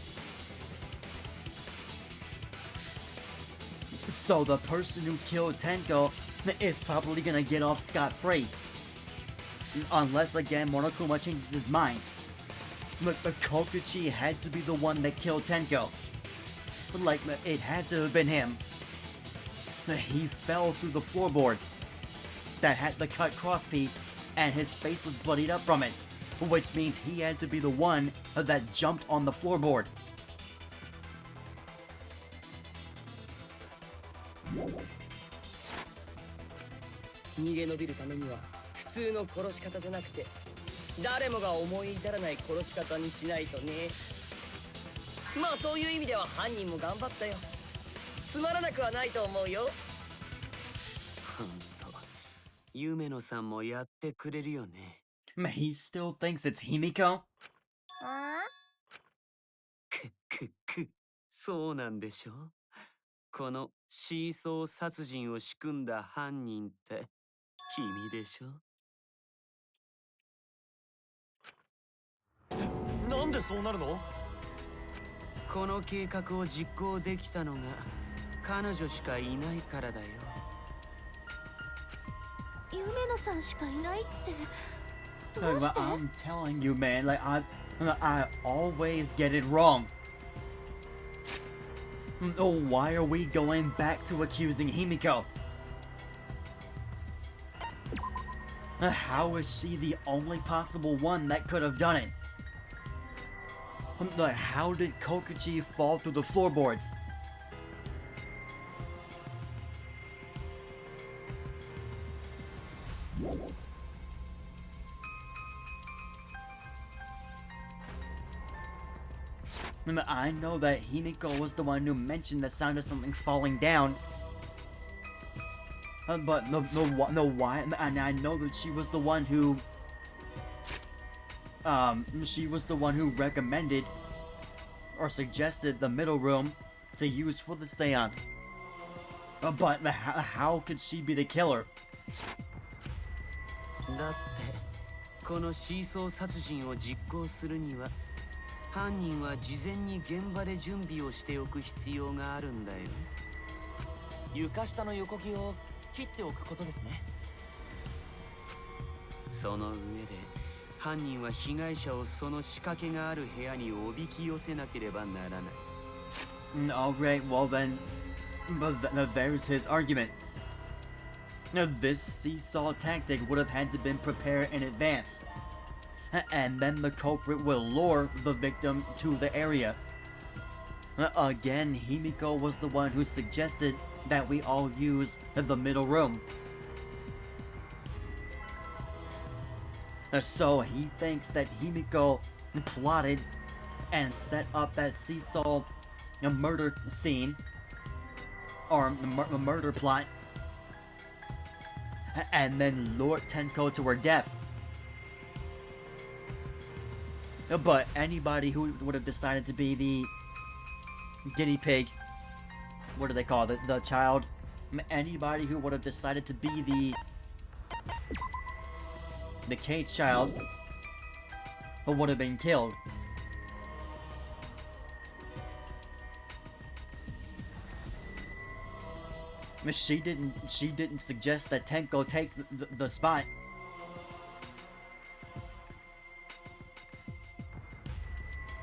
So the person who killed Tenko is probably gonna get off scot-free. Unless again Monokuma changes his mind. But Kokuchi had to be the one that killed Tenko. Like, it had to have been him. He fell through the floorboard that had the cut crosspiece, and his face was bloodied up from it. Which means he had to be the one that jumped on the floorboard. 逃げ延びるためには普通の殺し方じゃなくて誰もが思い至らない殺し方にしないとね。まあそういう意味では犯人も頑張ったよ。つまらなくはないと思うよ。ほんと、夢野さんもやってくれるよね。He still thinks it's Himiko? あそうなんでしょ。このシーソー殺人を仕組んだ犯人って君でしょ。なんでそうなるの？この計画を実行できたのが彼女しかいないからだよ。夢野さんしかいないってど Like, うして？ I'm telling you, man. Like I always get it wrong. Oh, why are we going back to accusing Himiko? How is she the only possible one that could have done it? Like, how did Kokichi fall through the floorboards? I know that Himiko was the one who mentioned the sound of something falling down. But no, why? And I know that she was the one who, recommended or suggested the middle room to use for the seance. But how could she be the killer? だってこのシーソー殺人を実行するには犯人は事前に現場で準備をしておく必要があるんだよ。床下の横木を切っておくことですね。その上で犯人は被害者をその仕掛けがある部屋におびき寄せなければならない。Alright, well then, there's his argument. Now, this seesaw tactic would have had to been prepared in advance. And then the culprit will lure the victim to the area. Again, Himiko was the one who suggested that we all use the middle room. So he thinks that Himiko plotted and set up that seesaw murder scene, or murder plot, and then lured Tenko to her death. But anybody who would have decided to be the guinea pig, what do they call it, the child, anybody who would have decided to be the cage child would have been killed. She didn't suggest that Tenko take the spot.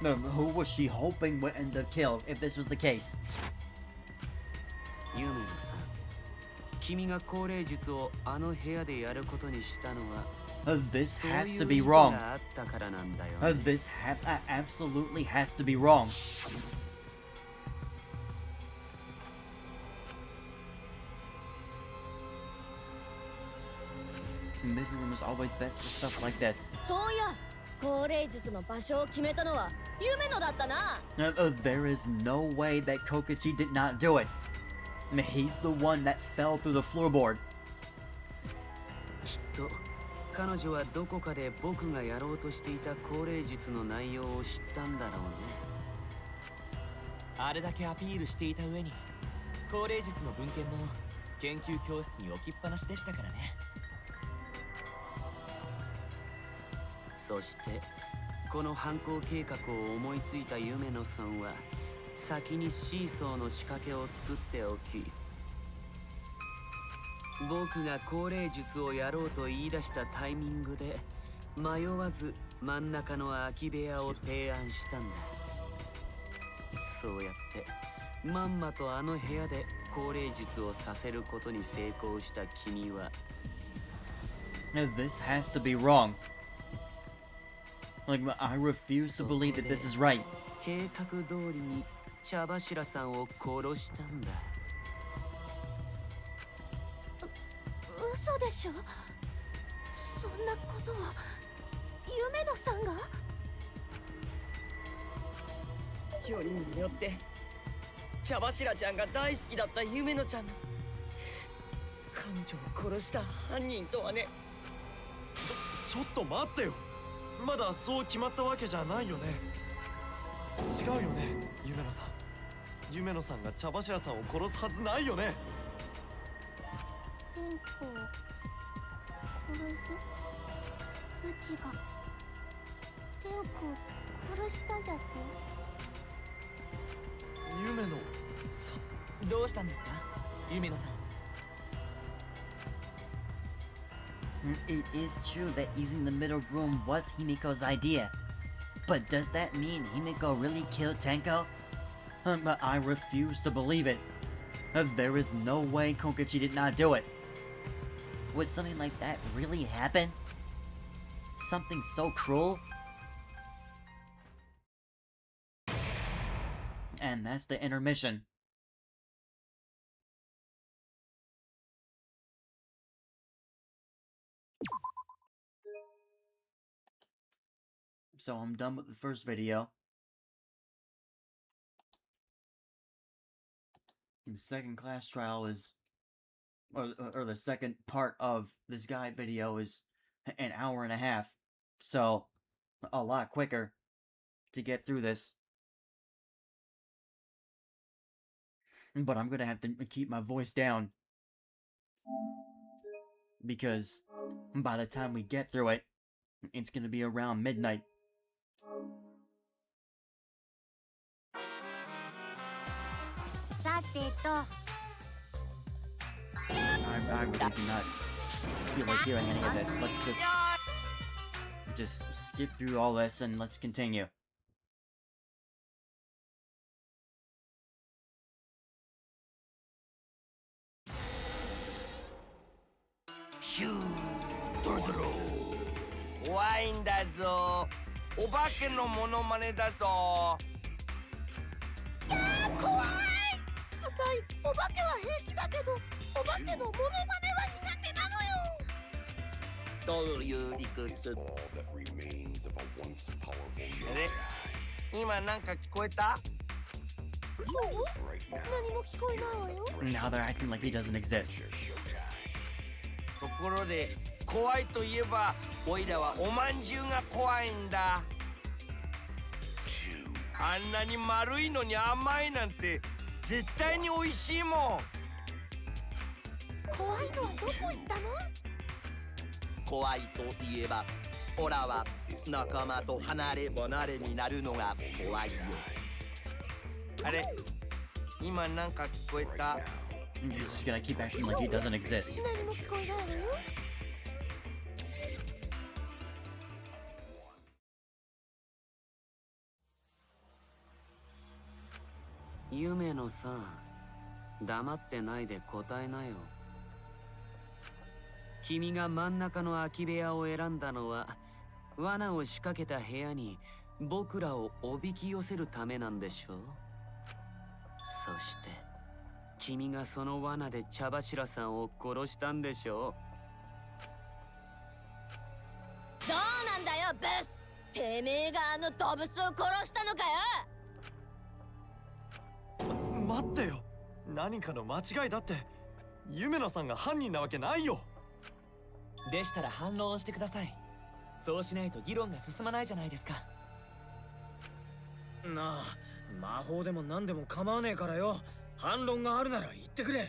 No, who was she hoping would end up killed if this was the case? ユメノさん、君が高齢術をあの部屋でやることにしたのは This そう has い to う be 意図 wrong. があったからなんだよね。This absolutely has to be wrong. Midroom is always best for stuff like this. そうや、高齢術の場所を決めたのは夢野だったな。There is no way that Kokichi did not do it. He's the one that fell through the floorboard. きっと彼女はどこかで僕がやろうとしていた高齢術の内容を知ったんだろうね。あれだけアピールしていた上に高齢術の文献も研究教室に置きっぱなしでしたからね。そしてこの犯行計画を思いついた夢野さんは先にシーソーの仕掛けを作っておき、僕が高齢術をやろうと言い出したタイミングで迷わず真ん中の空き部屋を提案したんだ。そうやってまんまとあの部屋で高齢術をさせることに成功した君は This has to be wrong. Like, I refuse to believe that this is right. 計画通りに茶柱さんを殺したんだ。嘘でしょ。そんなことを夢野さんが？よりにもよって茶柱ちゃんが大好きだった夢のちゃん、彼女を殺した犯人とはね。ちょっと待ってよ。まだそう決まったわけじゃないよね。違うよね、夢野さん。夢野さんが茶柱さんを殺すはずないよね。天子を殺す？うちが天子を殺したじゃと？夢野さん。どうしたんですか、夢野さん。It is true that using the middle room was Himiko's idea. But does that mean Himiko really killed Tenko? But I refuse to believe it. There is no way Kokichi did not do it. Would something like that really happen? Something so cruel? And that's the intermission. So I'm done with the first video. The second class trial is, or the second part of this guide video is an hour and a half. So, a lot quicker to get through this. But I'm gonna have to keep my voice down. Because by the time we get through it, it's gonna be around midnight. I really do not feel like hearing any of this. Let's just skip through all this and let's continue. Phew. 怖いんだぞ。お化けのモノマネだぞ。怖い。あたいお化けは平気だけど、お化けのモノマネは苦手なのよ。どういう理屈？今なんか聞こえた？そう？何も聞こえないわよ。 Now they're acting like he doesn't exist. ところで怖いといえばおいらはおまんじゅうが怖いんだ。あんなに丸いのに甘いなんて絶対に美味しいもん。怖いのはどこ行ったの？怖いといえばオラは仲間と離れ離れになるのが怖いよ。あれ今なんか聞こえた？ He's just gonna keep acting like he doesn't exist. 何も聞こえないわよ。夢のさ、黙ってないで答えなよ。君が真ん中の空き部屋を選んだのは罠を仕掛けた部屋に僕らをおびき寄せるためなんでしょう。そして君がその罠で茶柱さんを殺したんでしょどうなんだよブス。てめえがあの動物を殺したのかよ。待ってよ。何かの間違いだって。夢野さんが犯人なわけないよ。でしたら反論をしてください。そうしないと議論が進まないじゃないですか。なあ、魔法でも何でも構わねえからよ。反論があるなら言ってくれ。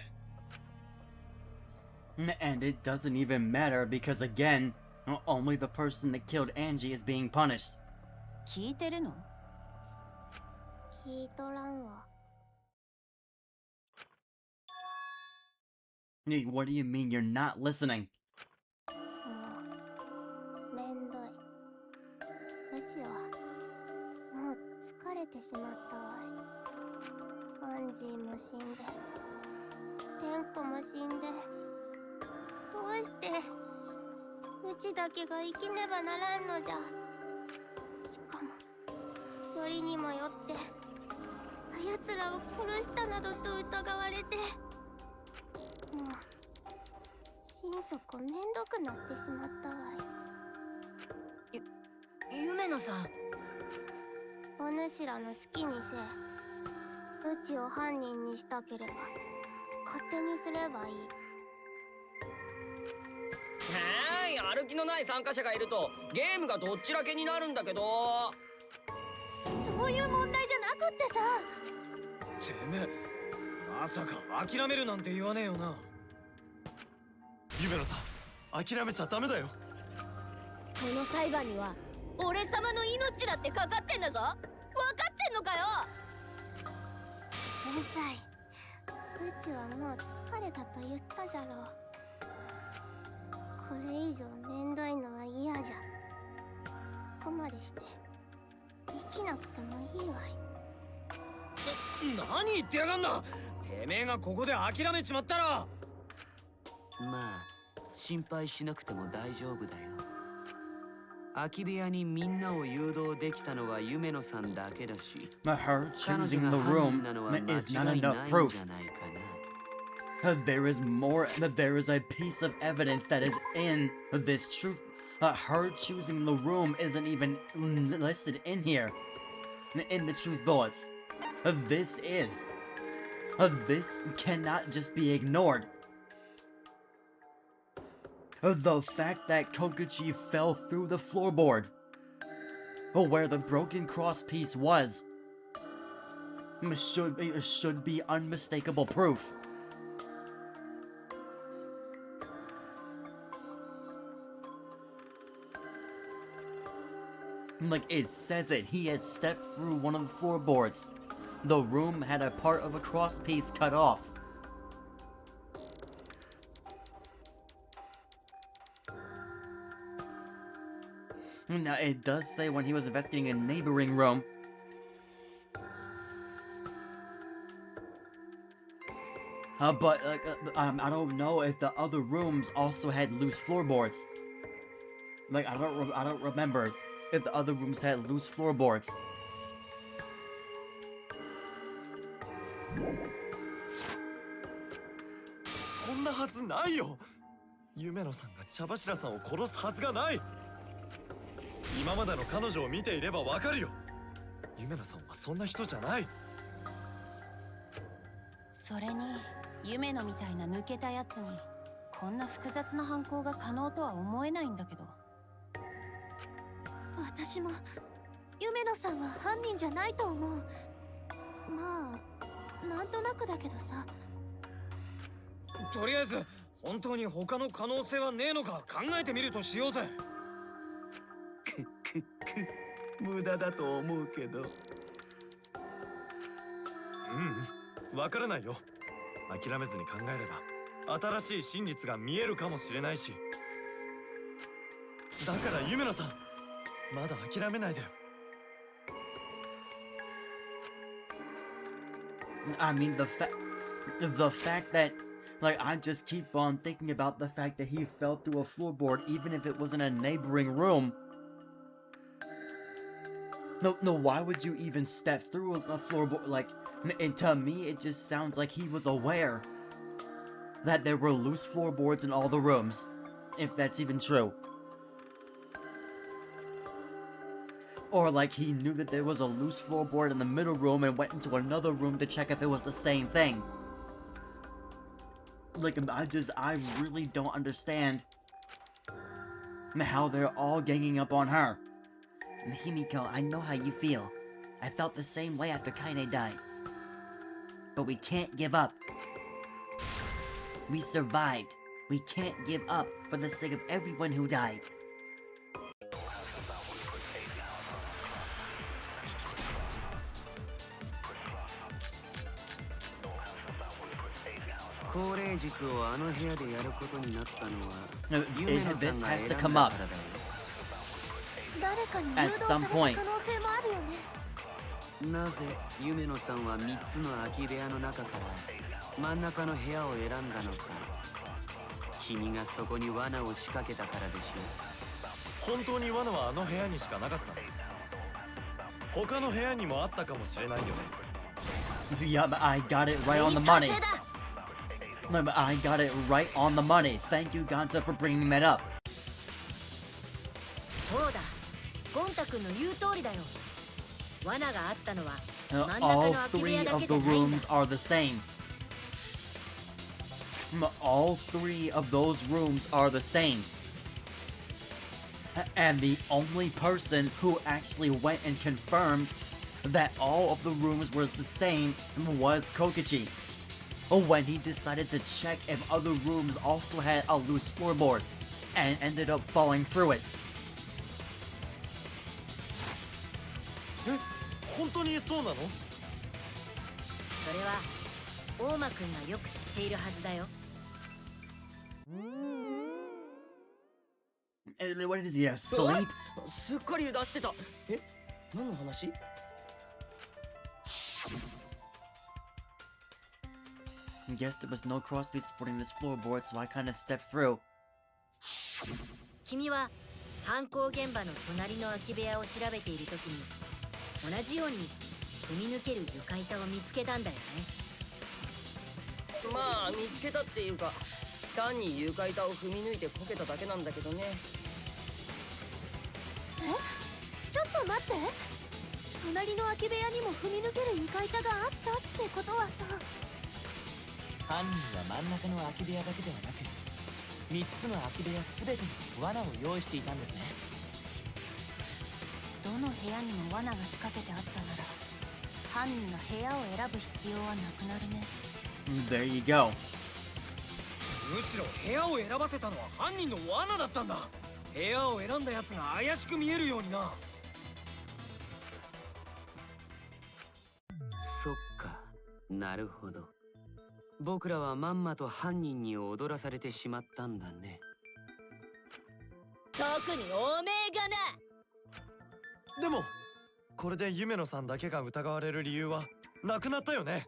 And it doesn't even matter because again, only the person that killed Angie is being punished. 聞いてるの？聞いとらんわ。What do you mean you're not listening? めんどい。うちはもう疲れてしまったわい。アンジーも死んで、テンコも死んで、どうしてうちだけが生きねばならんのじゃ。しかもよりにもよってあやつらを殺したなどと疑われて、もう心底めんどくなってしまったわい。夢野さん。お主らの好きにせえ。うちを犯人にしたければ勝手にすればいい。やる気のない参加者がいるとゲームがどっちらけになるんだけど。そういう問題じゃなくってさ。てめえ、まさか諦めるなんて言わねえよな。夢野さん、諦めちゃダメだよ。この裁判には俺様の命だってかかってんだぞ。分かってんのかよ。うるさい。うちはもう疲れたと言ったじゃろう。これ以上めんどいのは嫌じゃ。そこまでして生きなくてもいいわい。何言ってやがんだ。てめえがここで諦めちまったら。まあ心配しなくても大丈夫だよ。空き部屋にみんなを誘導できたのは夢野さんだけだし、 Her 彼女 choosing が the 犯 room 人なのは間違いないん is じ not ゃ enough ない proof. かな。There is more. There is a piece of evidence that is in this truth. Her choosing the room isn't even listed in here, in the truth bullets. This is. This cannot just be ignored. The fact that Koguchi fell through the floorboard, where the broken cross piece was, should be unmistakable proof. Like it says it, he had stepped through one of the floorboards. The room had a part of a cross piece cut off. Now it does say when he was investigating a neighboring room. But I don't know if the other rooms also had loose floorboards. Like I don't remember if the other rooms had loose floorboards. そんなはずないよ。夢野さんが茶柱さんを殺すはずがない。今までの彼女を見ていればわかるよ。夢野さんはそんな人じゃない。それに夢野みたいな抜けたやつにこんな複雑な犯行が可能とは思えないんだけど。私も夢野さんは犯人じゃないと思う。まあなんとなくだけどさ。とりあえず本当に他の可能性はねえのか考えてみるとしようぜ。無駄だと思うけど。わからないよ。諦めずに考えれば新しい真実が見えるかもしれないし。だから夢野さん、まだ諦めないでよ。I mean the fact that like I just keep on thinking about the fact that he fell through a floorboard even if it was in a neighboring room. No, why would you even step through a floorboard? Like, and to me, it just sounds like he was aware that there were loose floorboards in all the rooms, if that's even true. Or like he knew that there was a loose floorboard in the middle room and went into another room to check if it was the same thing. Like, I really don't understand how they're all ganging up on her. Himiko, I know how you feel. I felt the same way after Kaine died. But we can't give up. We survived. We can't give up for the sake of everyone who died. This has to come up. 誰かに誘 At 導さ some れた point. 可能性もあるよね。なぜ夢野さんは3つの空き部屋の中から真ん中の部屋を選んだのか。君がそこに罠を仕掛けたからでしょ。本当に罠はあの部屋にしかなかったの。他の部屋にもあったかもしれないよね。Yup, I got it right on the money. I got it right on the money. Thank you, Ganta, for bringing that up. そうだ、ゴンタ君の言う通りだよ。罠があったのは Uh, 真ん中 all の空き部屋 three だ of け the じゃないんだ rooms are the same. All three of those rooms are the same. And the only person who actually went and confirmed that all of the rooms were the same was Kokichi. When he decided to check if other rooms also had a loose floorboard and ended up falling through it. え、本当にそうなの？それは大間くんがよく知っているはずだよ。 What is he, asleep? すっかり出してた。え、何の話？ Guess there was no crossbeam supporting this floorboard, so I kind of stepped through. 君は犯行現場の隣の空き部屋を調べているときに同じように踏み抜ける床板を見つけたんだよね。まあ見つけたっていうか、単に床板を踏み抜いてこけただけなんだけどね。ちょっと待って、隣の空き部屋にも踏み抜ける床板があったってことはさ、犯人は真ん中の空き部屋だけではなく3つの空き部屋全てに罠を用意していたんですね。どの部屋にも罠が仕掛けてあったなら犯人が部屋を選ぶ必要はなくなるね。 There you go. むしろ部屋を選ばせたのは犯人の罠だったんだ。部屋を選んだやつが怪しく見えるようにな。そっか、なるほど。僕らはまんまと犯人に踊らされてしまったんだね。特におめえがな。でもこれで夢野さんだけが疑われる理由はなくなったよね。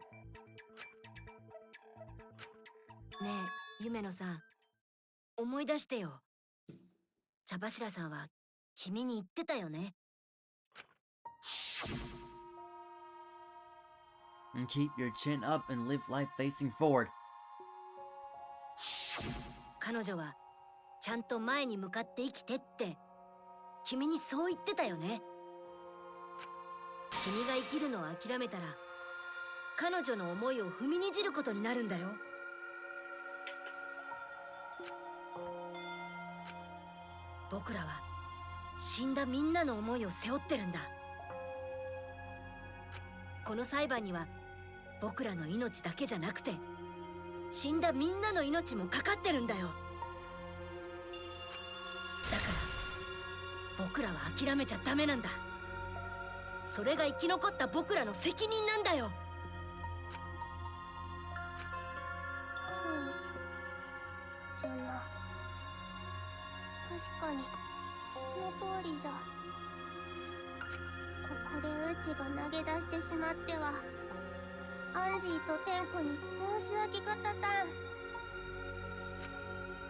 ねえ、夢野さん、思い出してよ。茶柱さんは君に言ってたよね。And keep your chin up and live life facing forward. 彼女はちゃんと前に向かって生きてって君にそう言ってたよね。君が生きるのを諦めたら彼女の思いを踏みにじることになるんだよ。僕らは死んだみんなの思いを背負ってるんだ。この裁判には僕らの命だけじゃなくて死んだみんなの命もかかってるんだよ。だから僕らは諦めちゃダメなんだ。それが生き残った僕らの責任なんだよ。そうじゃな。確かにその通りじゃ。ここでうちが投げ出してしまってはアンジーとテンコに申し訳がたたん。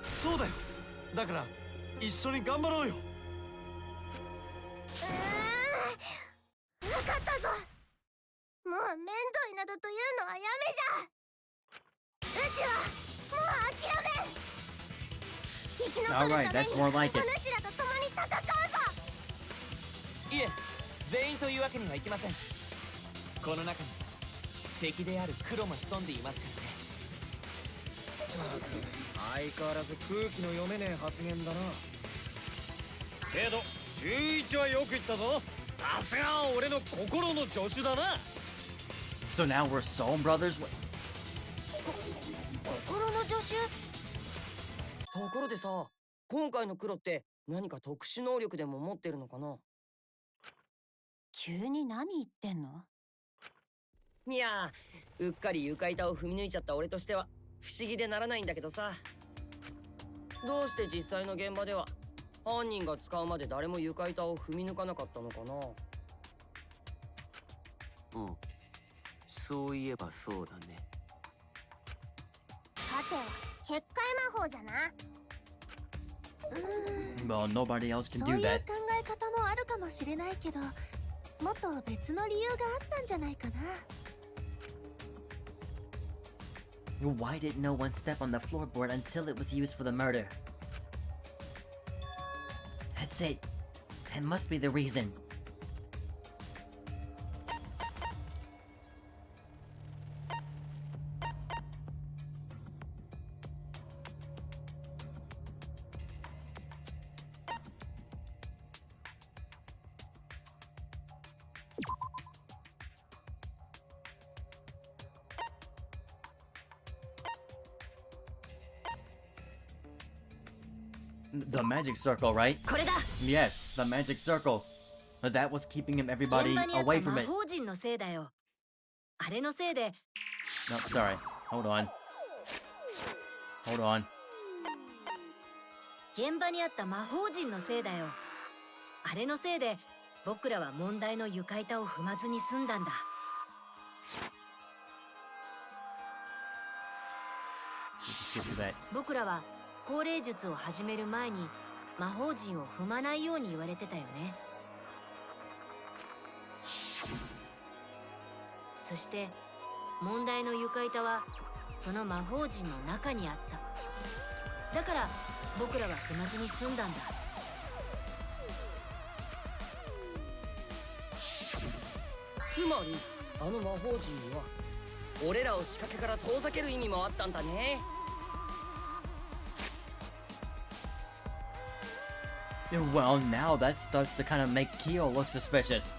そうだよ。だから一緒に頑張ろうよ。分かったぞ。もう面倒いなどというのはやめじゃ。うちはもう諦めん。生き残るため Alright, に that's more like お it. 主らと共に戦うぞ。いえ、全員というわけにはいきません。この中に敵である黒も潜んでいますからね。相変わらず空気の読めねえ発言だな。けど11はよく言ったぞ。さすが俺の心の助手だな。 So now we're soul brothers? 心の助手。ところでさ、今回の黒って何か特殊能力でも持ってるのかな？急に何言ってんの？いやー、うっかり床板を踏み抜いちゃった俺としては不思議でならないんだけどさ。どうして実際の現場では犯人が使うまで誰も床板を踏み抜かなかったのかな？うん、そういえばそうだね。さては結界魔法じゃな。Well, nobody else can そう do いう that. 考え方もあるかもしれないけど、もっと別の理由があったんじゃないかな。Why did no one step on the floorboard until it was used for the murder? That's it. That must be the reason. The magic circle, right? これだ。 Yes, the magic circle. That was keeping him 現 everybody 場にあっ away た from 魔 it. 法陣のせいだよ。あれのせいで No, sorry. Hold on. Hold on. 現場にあった魔法陣のせいだよ。あれのせいで僕らは問題の床板を踏まずに済んだんだ。Let's get through that. 僕らは高齢術を始める前に魔法陣を踏まないように言われてたよね。そして問題の床板はその魔法陣の中にあった。だから僕らは踏まずに済んだんだ。つまりあの魔法陣には俺らを仕掛けから遠ざける意味もあったんだね。Well, now that starts to kind of make Kyo look suspicious.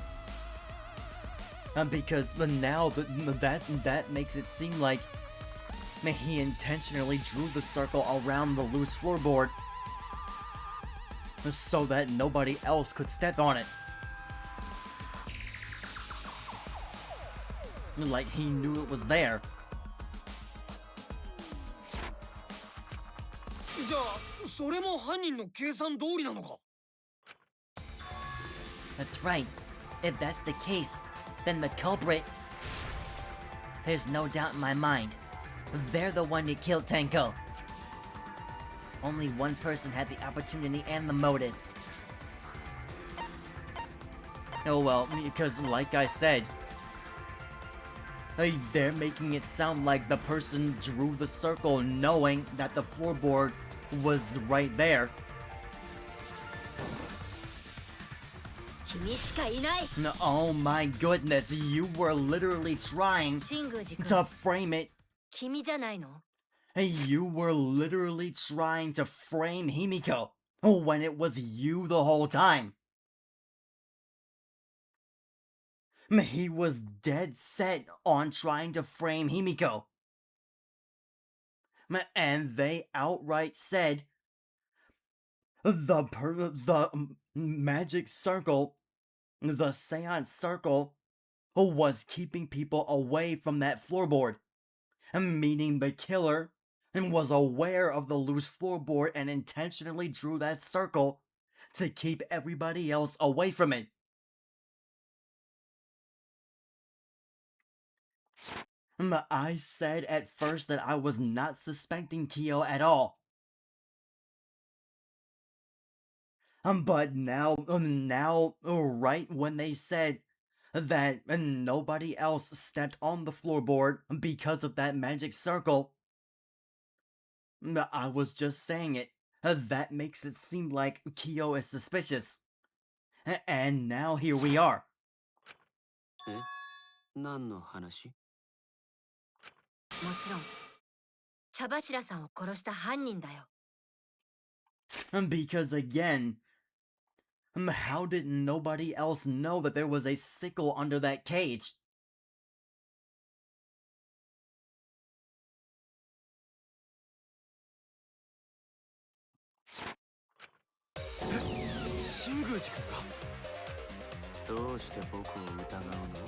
Because now that makes it seem like he intentionally drew the circle around the loose floorboard so that nobody else could step on it. Like he knew it was there. じゃあそれも犯人の計算通りなのか？ That's right. If that's the case, then the culprit... There's no doubt in my mind. They're the one who killed Tenko. Only one person had the opportunity and the motive. Oh well, because like I said, they're making it sound like the person drew the circle knowing that the floorboard was right there. 君しかいない。 Oh my goodness, you were literally trying 新宮寺君、 to frame it. 君じゃないの？ You were literally trying to frame Himiko when it was you the whole time. He was dead set on trying to frame Himiko. And they outright said the magic circle, the seance circle, was keeping people away from that floorboard. Meaning the killer was aware of the loose floorboard and intentionally drew that circle to keep everybody else away from it. I said at first that I was not suspecting Kyo at all. But now, right when they said that nobody else stepped on the floorboard because of that magic circle, I was just saying it. That makes it seem like Kyo is suspicious. And now here we are. 何の話？もちろん茶柱さんを殺した犯人だよ。 Because again, how did nobody else know that there was a sickle under that cage? 新宮寺君が。どうして僕を疑うの？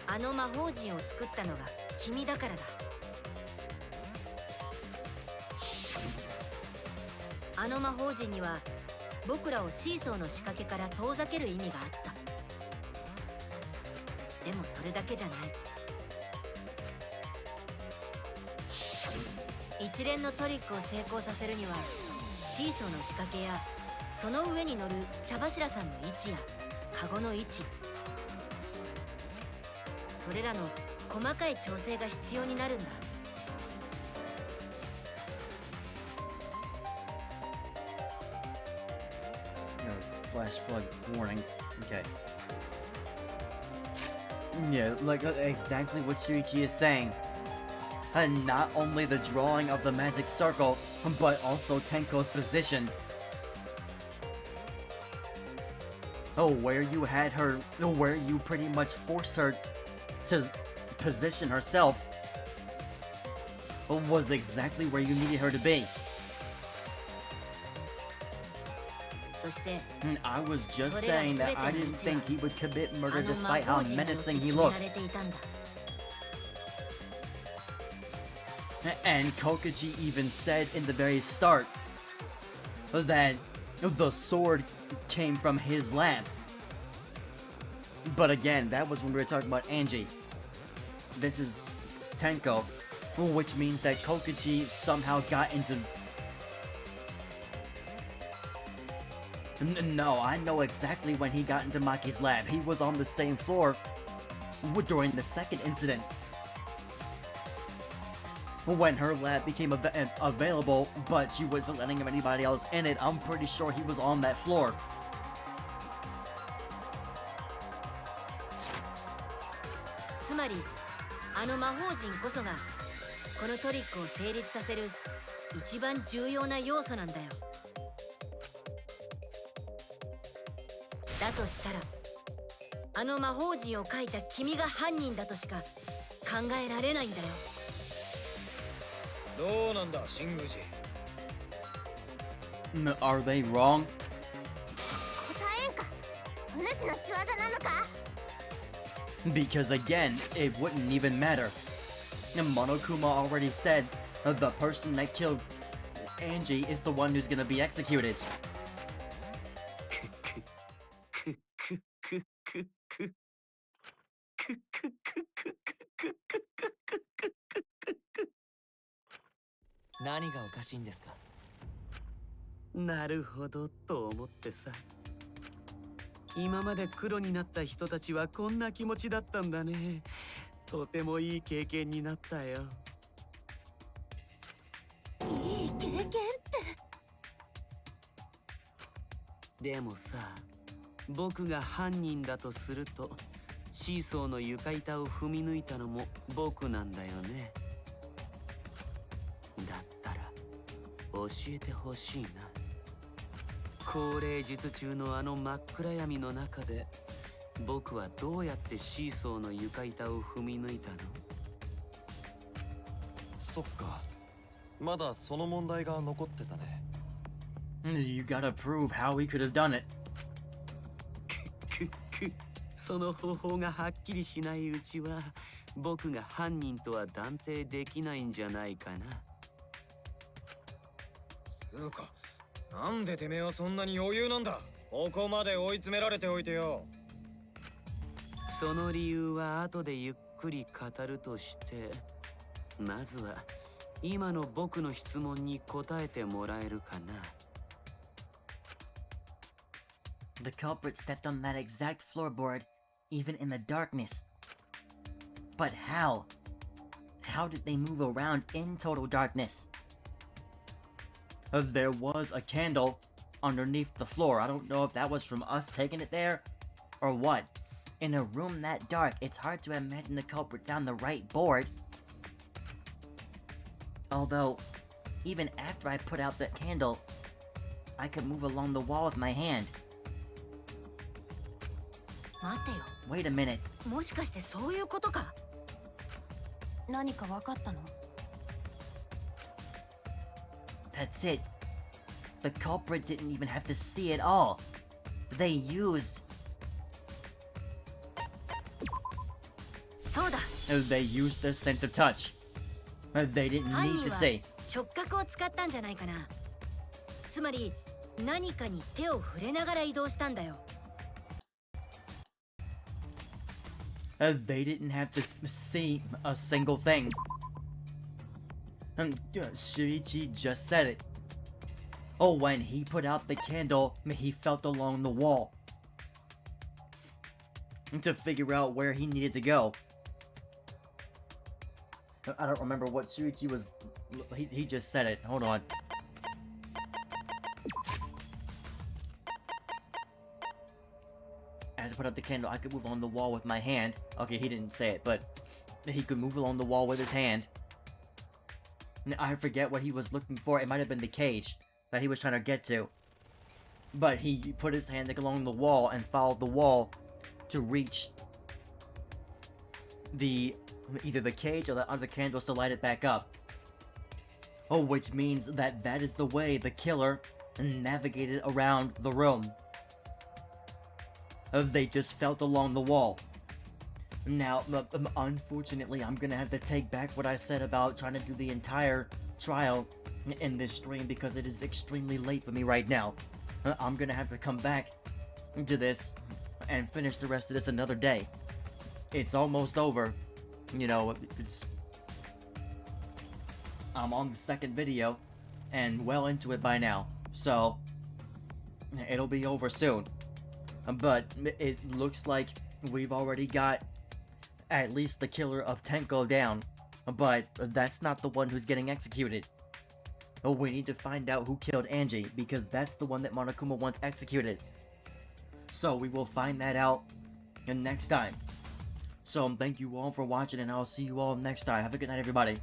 あの魔法陣を作ったのが君だからだ。あの魔法陣には僕らをシーソーの仕掛けから遠ざける意味があった。でもそれだけじゃない。一連のトリックを成功させるにはシーソーの仕掛けやその上に乗る茶柱さんの位置やカゴの位置、それらの細かい調整が必要になるんだ。Flash flood warning. Okay. Yeah, like exactly what Shuichi is saying. And not only the drawing of the magic circle, but also Tenko's position. Oh, where you had her, where you pretty much forced her to position herself was exactly where you needed her to be. として I was just それら saying 全て that I の didn't 道は think he would commit あ murder の魔 despite how 法陣によって menacing 決 he めら looks. れていたんだ And Kokuchi even said in the very start that the sword came from his lab. But again, that was when we were talking about Angie. This is Tenko, which means that Kokuchi somehow got into... No, I know exactly when he got into Maki's lab. He was on the same floor during the second incident. When her lab became available, but she wasn't letting anybody else in it, I'm pretty sure he was on that floor. つまりあの魔法陣こそがこのトリックを成立させる一番重要な要素なんだよ。だとしたらあの魔法陣を書いた君が犯人だとしか考えられないんだよ。どうなんだ新宮寺。 Are they wrong? 答えんか。お主の仕業なのか。 Because again, it wouldn't even matter. Monokuma already said the person that killed Angie is the one who's gonna be executed. "何がおかしいんですか?" なるほどと思ってさ。今まで黒になった人たちはこんな気持ちだったんだね。とてもいい経験になったよ。いい経験って。でもさ、僕が犯人だとすると、シーソーの床板を踏み抜いたのも僕なんだよね。だったら教えてほしいな。高齢術中のあの真っ暗闇の中で僕はどうやってシーソーの床板を踏み抜いたの？そっか、まだその問題が残ってたね。You gotta prove how he could have done it. その方法がはっきりしないうちは僕が犯人とは断定できないんじゃないかな。つうか、なんでてめえはそんなに余裕なんだ。ここまで追い詰められておいてよ。その理由は後でゆっくり語るとして、まずは今の僕の質問に答えてもらえるかな。The culprit stepped on that exact floorboard, even in the darkness. But how? How did they move around in total darkness? There was a candle underneath the floor. I don't know if that was from us taking it there or what. In a room that dark, it's hard to imagine the culprit found the right board. Although, even after I put out that candle, I could move along the wall with my hand. 待てよ。 Wait a minute. もしかしてそういうことか。何か分かったの？ That's it. The culprit didn't even have to see it all. They used... そうだ。 They used their sense of touch. They didn't 犯 need 人 to は say. 触覚を使ったんじゃないかな。つまり何かに手を触れながら移動したんだよ。They didn't have to see a single thing. Shuichi just said it. Oh, when he put out the candle, he felt along the wall to figure out where he needed to go. I don't remember what Shuichi was... He just said it. Hold on. I had to put out the candle. I could move along the wall with my hand. Okay, he didn't say it, but he could move along the wall with his hand. I forget what he was looking for. It might have been the cage that he was trying to get to. But he put his hand along the wall and followed the wall to reach either the cage or the other candles to light it back up. Oh, which means that is the way the killer and navigated around the room. They just felt along the wall. Now, unfortunately, I'm gonna have to take back what I said about trying to do the entire trial in this stream because it is extremely late for me right now. I'm gonna have to come back to this and finish the rest of this another day. It's almost over. You know, I'm on the second video and well into it by now. So, it'll be over soon. But it looks like we've already got at least the killer of Tenko down, but that's not the one who's getting executed. We need to find out who killed Angie, because that's the one that Monokuma wants executed. So we will find that out next time. So thank you all for watching, and I'll see you all next time. Have a good night, everybody.